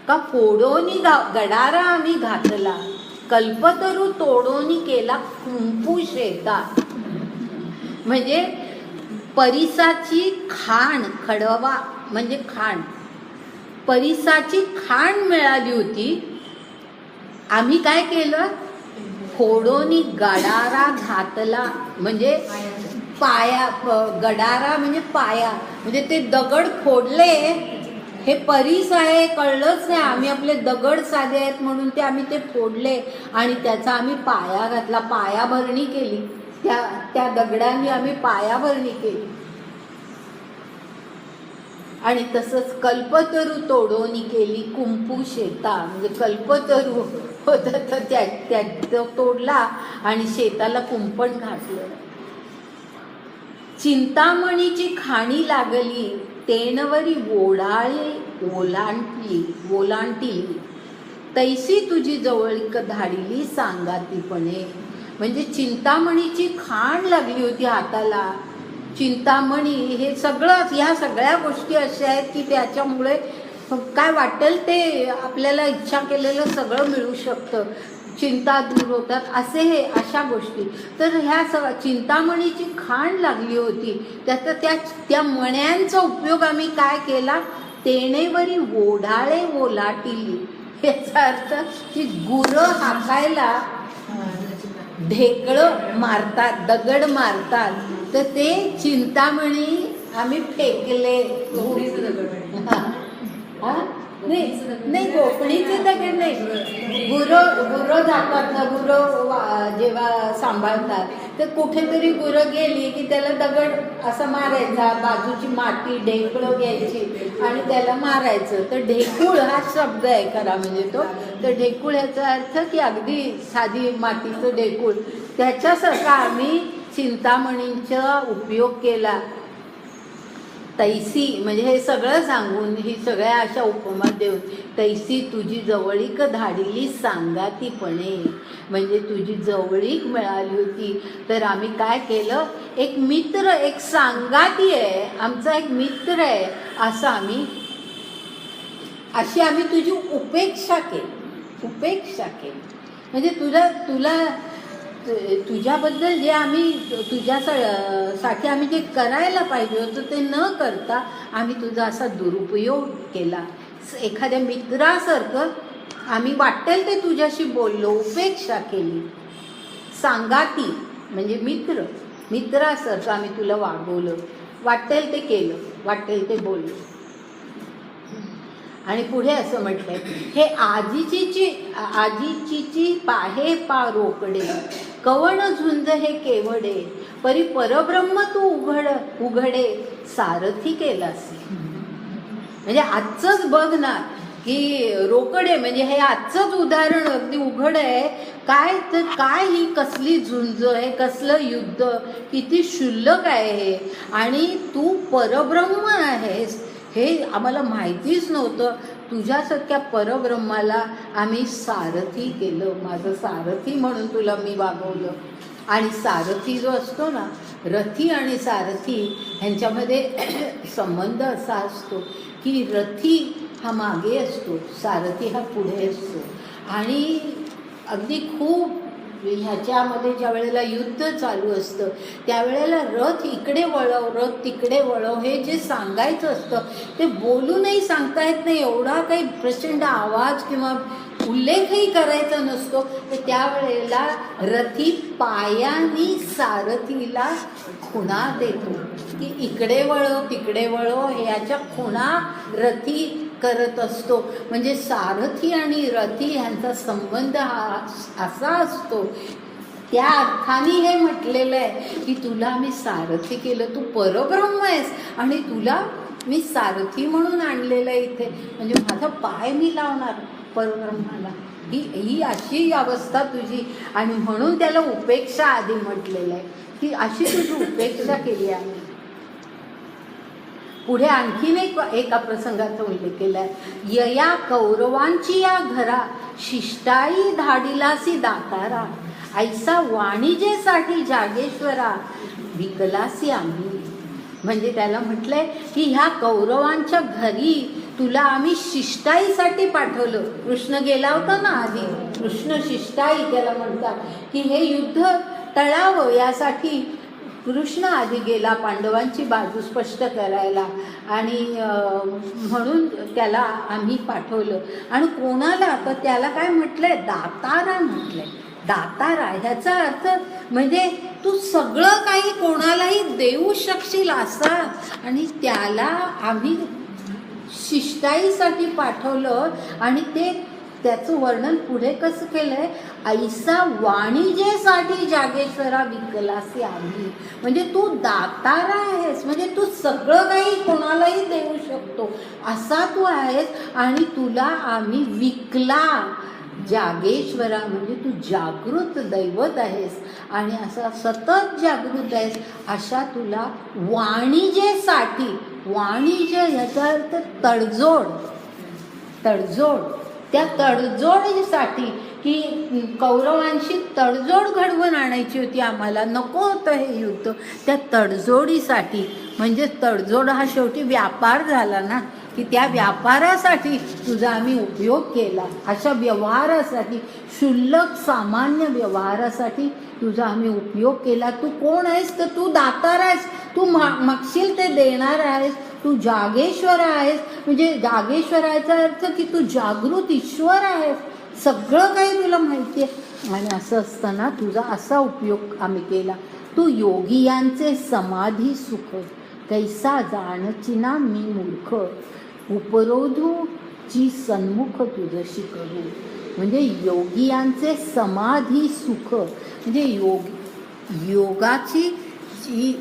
का फोडोनी गडारा आम्ही घातला, कल्पतरू तोडोनी केला कुंपू शेता. म्हणजे परिसाची खाण, खडवा म्हणजे खाण, परिसाची खाण मिळाली होती, आम्ही काय केलं फोडोनी गडारा घातला म्हणजे पाया, गडारा म्हणजे पाया म्हणजे ते दगड फोडले. हे परीस आहे कळलंच नाही, आम्ही आपले दगड साधे आहेत म्हणून ते आम्ही ते फोडले आणि त्याचा आम्ही पाया घातला, पायाभरणी केली. त्या दगडांनी आम्ही पायाभरणी केली. आणि तसंच कल्पतरू तोडोनी केली कुंपू शेता म्हणजे कल्पतरू होता तर त्या तोडला आणि शेताला कुंपण घातलं. चिंतामणीची खाणी लागली तेणवरी ओलांटिली तैसी तुझी जवळीक धाडिली सांगातीपणे. म्हणजे चिंतामणीची खाण लागली होती हाताला. चिंतामणी हे सगळं, ह्या सगळ्या गोष्टी अशा आहेत की त्याच्यामुळे काय वाटेल ते आपल्याला इच्छा केलेलं सगळं मिळू शकतं, चिंता दूर होतात, असे हे अशा गोष्टी. तर ह्या चिंतामणीची खाण लागली होती. त्या मण्यांचा उपयोग आम्ही काय केला, तेणेवरी ओढाळे ओलाटिली. याचा अर्थ की गुरं हाकायला ढेकळं मारतात, दगड मारतात, तर ते चिंतामणी आम्ही फेकले. नाही गोफणीचे दगड नाही, गुरं जातात ना, गुरं जेव्हा सांभाळतात तर कुठेतरी गुरं गेली की त्याला दगड असा मारायचा, बाजूची माती ढेकळं घ्यायची आणि त्याला मारायचं. तर ढेकूळ हा शब्द आहे खरा म्हणजे तो. तर ढेकूळ ह्याचा अर्थ की अगदी साधी मातीचं ढेकूळ, त्याच्यासारखा आम्ही चिंतामणींचा उपयोग केला. तैसी म्हणजे हे सगळं सांगून, ही सगळ्या अशा उपमा देऊन, तैसी तुझी जवळीक धाडिली सांगातीपणे. म्हणजे तुझी जवळीक मिळाली होती तर आम्ही काय केलं, एक मित्र, एक सांगाती आहे, आमचा एक मित्र आहे, असं अशी आम्ही तुझी उपेक्षा केली. म्हणजे तुझ्याबद्दल जे आम्ही तुझ्यासाठी आम्ही जे करायला पाहिजे होतं ते न करता आम्ही तुझा असा दुरुपयोग केला. एखाद्या मित्रासारखं आम्ही वाटेल ते तुझ्याशी बोललो, उपेक्षा केली. सांगाती म्हणजे मित्रासारखं आम्ही तुला वागवलं, वाटेल ते केलं, वाटेल ते बोललो. आणि पुढे असं म्हटलंय, हे आजीची पाहे पा रोकडे, कवण झुंज हे केवडे, परी परब्रह्म तू उघडे सारथी केलास. म्हणजे आजचंच बघ ना की रोकडे म्हणजे हे आजचंच उदाहरण अगदी उघड आहे. काय ही कसली झुंज आहे, कसलं युद्ध, किती क्षुल्लक आहे हे. आणि तू परब्रह्म आहेस हे आम्हाला माहितीच नव्हतं. तुझ्यासारख्या परब्रह्माला आम्ही सारथी केलं, माझं सारथी म्हणून तुला मी वागवलं. आणि सारथी जो असतो ना, रथी आणि सारथी ह्यांच्यामध्ये संबंध असा असतो की रथी हा मागे असतो, सारथी हा पुढे असतो. आणि अगदी खूप ह्याच्यामध्ये ज्या वेळेला युद्ध चालू असतं त्यावेळेला रथ इकडे वळव, रथ तिकडे वळव, हे जे सांगायचं असतं ते बोलूनही सांगता येत नाही. एवढा काही प्रचंड आवाज किंवा उल्लेखही करायचा नसतो. तर त्यावेळेला रथी पायानी सारथीला खुणा देतो की इकडे वळव तिकडे वळव, ह्याच्या खुणा रथी करत असतो. म्हणजे सारथी आणि रथी यांचा संबंध हा असा असतो. त्या अर्थाने हे म्हटलेलं आहे की तुला मी सारथी केलं, तू परब्रह्म आहेस आणि तुला मी सारथी म्हणून आणलेलं आहे इथे. म्हणजे माझा पाय मी लावणार परब्रह्माला, ही अशी अवस्था तुझी. आणि म्हणून त्याला उपेक्षा आधी म्हटलेलं आहे की अशी तुझी उपेक्षा केली आहे. पुढे आणखीन एका प्रसंगाचा उल्लेख केला आहे, यया कौरवांची या घरा शिष्टाई धाडिलासी दातारा, ऐसा वाणिजेसाठी जागेश्वरा विकलासी आम्ही. म्हणजे त्याला म्हटलंय की ह्या कौरवांच्या घरी तुला आम्ही शिष्टाईसाठी पाठवलं. कृष्ण गेला होता ना आधी, कृष्ण शिष्टाई त्याला म्हणतात की हे युद्ध टळावं यासाठी कृष्ण आधी गेला पांडवांची बाजू स्पष्ट करायला. आणि म्हणून त्याला आम्ही पाठवलं. आणि कोणाला, तर त्याला काय म्हटलंय, दातारा म्हटलंय. दातारा ह्याचा अर्थ म्हणजे तू सगळं काही कोणालाही देऊ शकशील असा. आणि त्याला आम्ही शिष्टाईसाठी पाठवलं. आणि त्याचं वर्णन पुढे कसं केलंय, ऐसा वाणिजेसाठी जागेश्वरा विकलासी आम्ही. म्हणजे तू दातारा आहेस, म्हणजे तू सगळं काही कोणालाही देऊ शकतो असा तू आहेस. आणि तुला आम्ही विकला, जागेश्वरा म्हणजे तू जागृत दैवत आहेस आणि असा सतत जागृत आहेस. अशा तुला वाणिजेसाठी, वाणिज्य ह्याचा अर्थ तडजोड, तडजोड, त्या तडजोडीसाठी की कौरवांशी तडजोड घडवून आणायची होती आम्हाला, नको होतं हे युद्ध, त्या तडजोडीसाठी, म्हणजे तडजोड हा शेवटी व्यापार झाला ना, की त्या व्यापारासाठी तुझा आम्ही उपयोग केला. अशा व्यवहारासाठी, क्षुल्लक सामान्य व्यवहारासाठी तुझा आम्ही उपयोग केला. तू कोण आहेस? तर तू दातार आहेस, तू मागशील ते देणार आहेस, तू जागेश्वर आहेस. म्हणजे जागेश्वराचा अर्थ की तू जागृत ईश्वर आहेस, सगळं काही तुला माहिती आहे. आणि असं असताना तुझा असा उपयोग आम्ही केला. तू योगियांचे समाधी सुख कैसा जाणचिना मी मूर्ख, उपरोधू जी सन्मुख तुझशी करू. म्हणजे योगियांचे समाधी सुख म्हणजे योगाची जी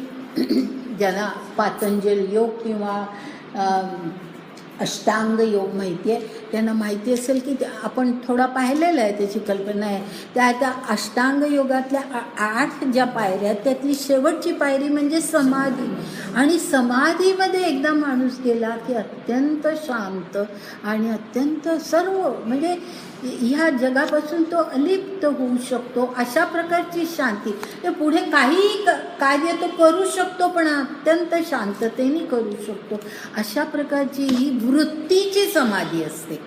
ज्यांना पातंजल योग किंवा अष्टांग योग माहिती आहे त्यांना माहिती असेल की आपण थोडा पाहिलेला आहे, त्याची कल्पना आहे. त्या आता अष्टांग योगातल्या 8 ज्या पायऱ्या आहेत त्यातली शेवटची पायरी म्हणजे समाधी. आणि समाधीमध्ये एकदा माणूस गेला की अत्यंत शांत आणि अत्यंत सर्व म्हणजे ह्या जगापासून तो अलिप्त होऊ शकतो. अशा प्रकारची शांती, ते पुढे काहीही कार्य तो करू शकतो पण अत्यंत शांततेने करू शकतो. अशा प्रकारची ही वृत्तीची समाधी असते.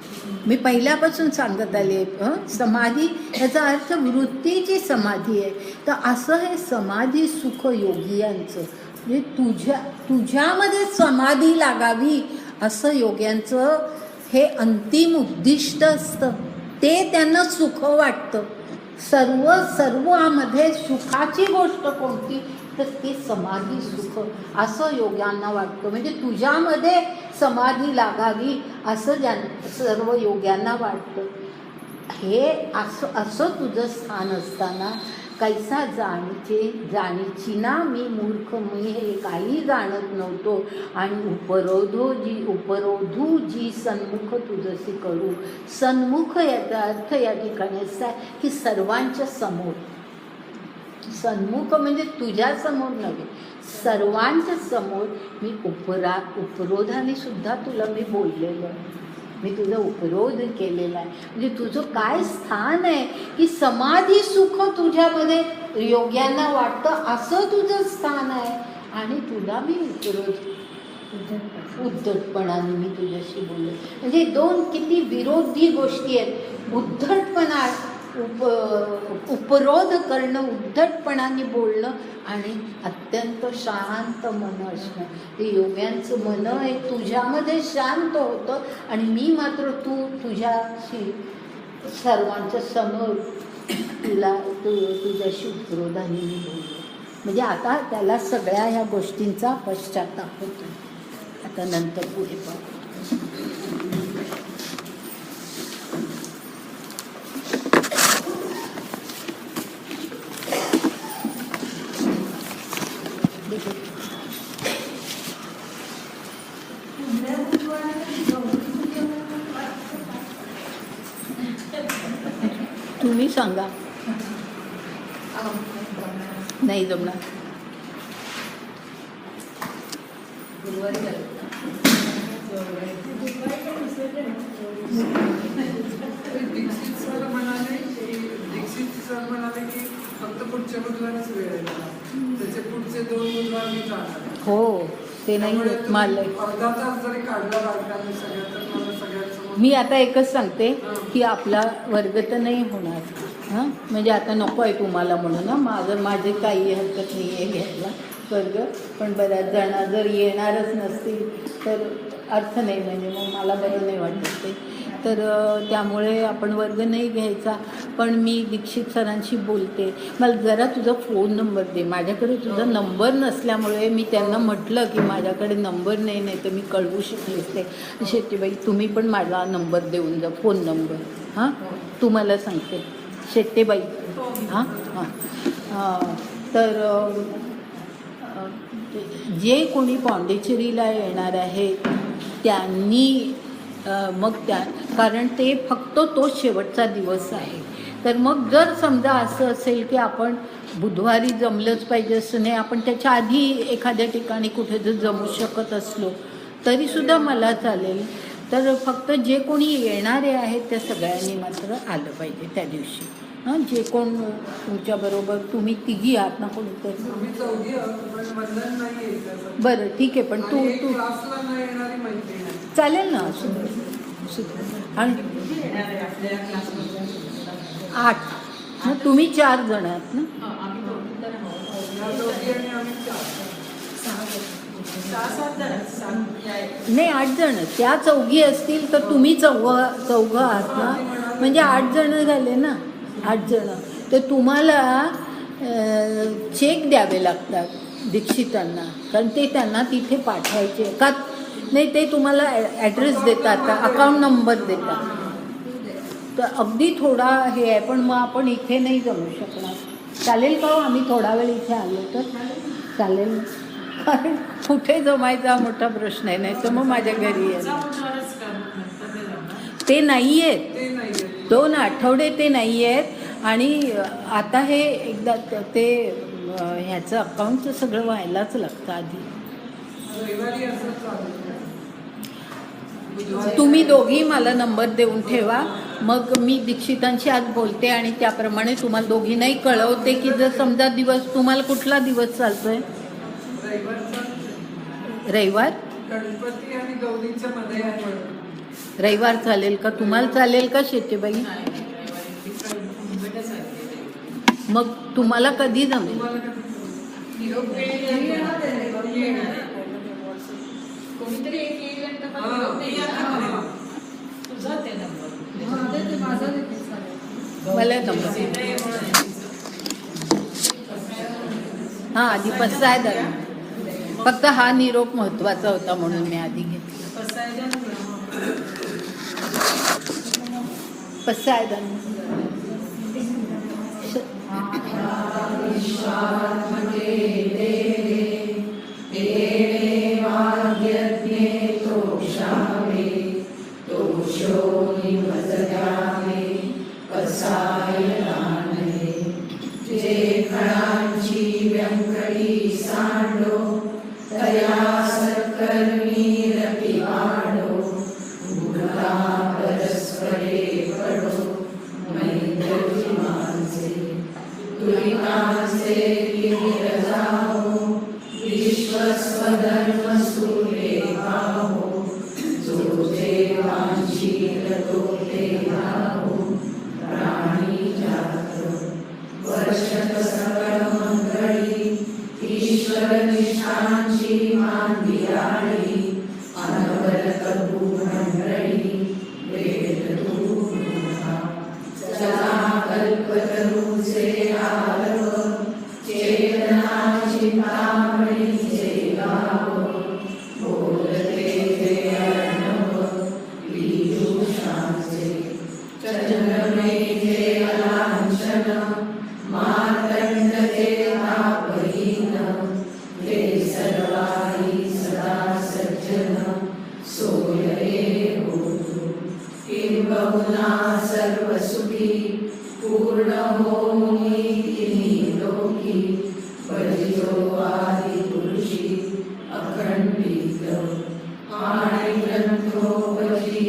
मी पहिल्यापासून सांगत आले समाधी याचा अर्थ वृत्तीची समाधी आहे. तर असं हे समाधी सुख योगियांचं म्हणजे तुझ्यामध्ये समाधी लागावी असं योग्यांचं हे अंतिम उद्दिष्ट असतं. ते त्यांना सुख वाटतं. सर्वामध्ये सुखाची गोष्ट कोणती तर ते समाधी सुख असं योग्यांना वाटतं. म्हणजे तुझ्यामध्ये समाधी लागावी असं सर्व योग्यांना वाटतं. हे असं तुझं स्थान असताना कैसा जाणीची ना मी मूर्ख, मी हे काही जाणत नव्हतो. आणि उपरोधू जी सन्मुख तुझशी करू. सन्मुख याचा अर्थ या ठिकाणी असा आहे की सर्वांच्या समोर. सन्मुख म्हणजे तुझ्या समोर नव्हे, सर्वांच्या समोर मी उपरोधाने सुद्धा तुला मी बोललेलं आहे, मी तुझा उपरोध केलेला आहे. म्हणजे तुझं काय स्थान आहे की समाधी सुख तुझ्यामध्ये योग्यांना वाटतं असं तुझं स्थान आहे. आणि तुला मी उद्धटपणाने मी तुझ्याशी बोलले. म्हणजे 2 किती विरोधी गोष्टी आहेत. उद्धटपणा, उपरोध करणं, उद्धटपणाने बोलणं आणि अत्यंत शांत मन असणं. हे योग्यांचं मन आहे तुझ्यामध्ये शांत होतं आणि मी मात्र तुझ्याशी सर्वांच्या समोर तुझ्याशी उपरोधाने मी बोललो. म्हणजे आता त्याला सगळ्या ह्या गोष्टींचा पश्चाताप होतो. आता नंतर पुढे पाहू. तुम्ही सांगा. नाही जमणार. दीक्षित सर म्हणाले की फक्त पुढच्या बुधवारच वेळ आहे, त्याचे पुढचे 2 बुधवार मी जाणार. हो ते नाही होत मला. अर्धा तास जरी काढला बायकांनी सगळ्यात तर मला सगळ्यांसमोर. मी आता एकच सांगते की आपला वर्ग तर नाही होणार. म्हणजे आता नको आहे तुम्हाला म्हणून ना, माझी काही हरकत नाही आहे घ्यायला वर्ग. पण बऱ्याच जण जर येणारच नसतील तर अर्थ नाही, म्हणजे मग मला बरं नाही वाटत ते. तर त्यामुळे आपण वर्ग नाही घ्यायचा. पण मी दीक्षित सरांशी बोलते. मला जरा तुझा फोन नंबर दे. माझ्याकडे तुझा नंबर नसल्यामुळे मी त्यांना म्हटलं की माझ्याकडे नंबर नाही तर मी कळवू शकले असते. शेट्टीबाई तुम्ही पण माझा नंबर देऊन जा, फोन नंबर. हां तुम्हाला सांगते शेट्टीबाई. हां तर जे कोणी पॉंडिचेरीला येणार आहे त्यांनी मग कारण ते फक्त तोच शेवटचा दिवस आहे. तर मग जर समजा असं असेल की आपण बुधवारी जमलंच पाहिजे असं नाही, आपण त्याच्या आधी एखाद्या ठिकाणी कुठे जर जमू शकत असलो तरीसुद्धा मला चालेल. तर फक्त जे कोणी येणारे आहेत त्या सगळ्यांनी मात्र आलं पाहिजे त्या दिवशी. जे कोण तुमच्याबरोबर, तुम्ही तिघी आहात ना कोणीतरी? आम्ही चौघी आहोत, पण वंदन नाही येत. बरं ठीक आहे, पण तू क्लासला न येणारी मैत्रीण आहे. चालेल ना, असू दे. आणि 8, मग तुम्ही 4 जण आहात ना? या दोघी आणि आम्ही 4. नाही, 8 जण. त्या चौघी असतील तर तुम्ही चौघं आहात ना, म्हणजे 8 जण झाले ना. 8 जण. तर तुम्हाला चेक द्यावे लागतात दीक्षितांना, कारण ते त्यांना तिथे पाठवायचे का नाही, ते तुम्हाला ॲड्रेस देतात, अकाउंट नंबर देतात. तर अगदी थोडा हे आहे, पण मग आपण इथे नाही जमू शकणार. चालेल का हो? आम्ही थोडा वेळ इथे आलो तर चालेल? कारण कुठे जमायचा मोठा प्रश्न आहे, नाही तर मग माझ्या घरी आहे. ते नाही आहेत, 2 आठवडे ते नाही आहेत. आणि आता हे एकदा ते ह्याचं अकाउंटचं सगळं व्हायलाच लागतं आधी. तुम्ही दोघी मला नंबर देऊन ठेवा, मग मी दीक्षितांशी आज बोलते आणि त्याप्रमाणे तुम्हाला दोघींनाही कळवते की जर समजा दिवस, तुम्हाला कुठला दिवस चालतोय? रविवार. गणपती आणि गौरीच्या मध्ये आहे. रविवार चालेल का तुम्हाला? चालेल का शेतीबाई? मग तुम्हाला कधी जमेल? मला नंबर. हां, आधी पसायदान. फक्त हा निरोप महत्वाचा होता म्हणून मी आधी घेतला. पसायदान. अखंडित आणि ग्रंथोपजी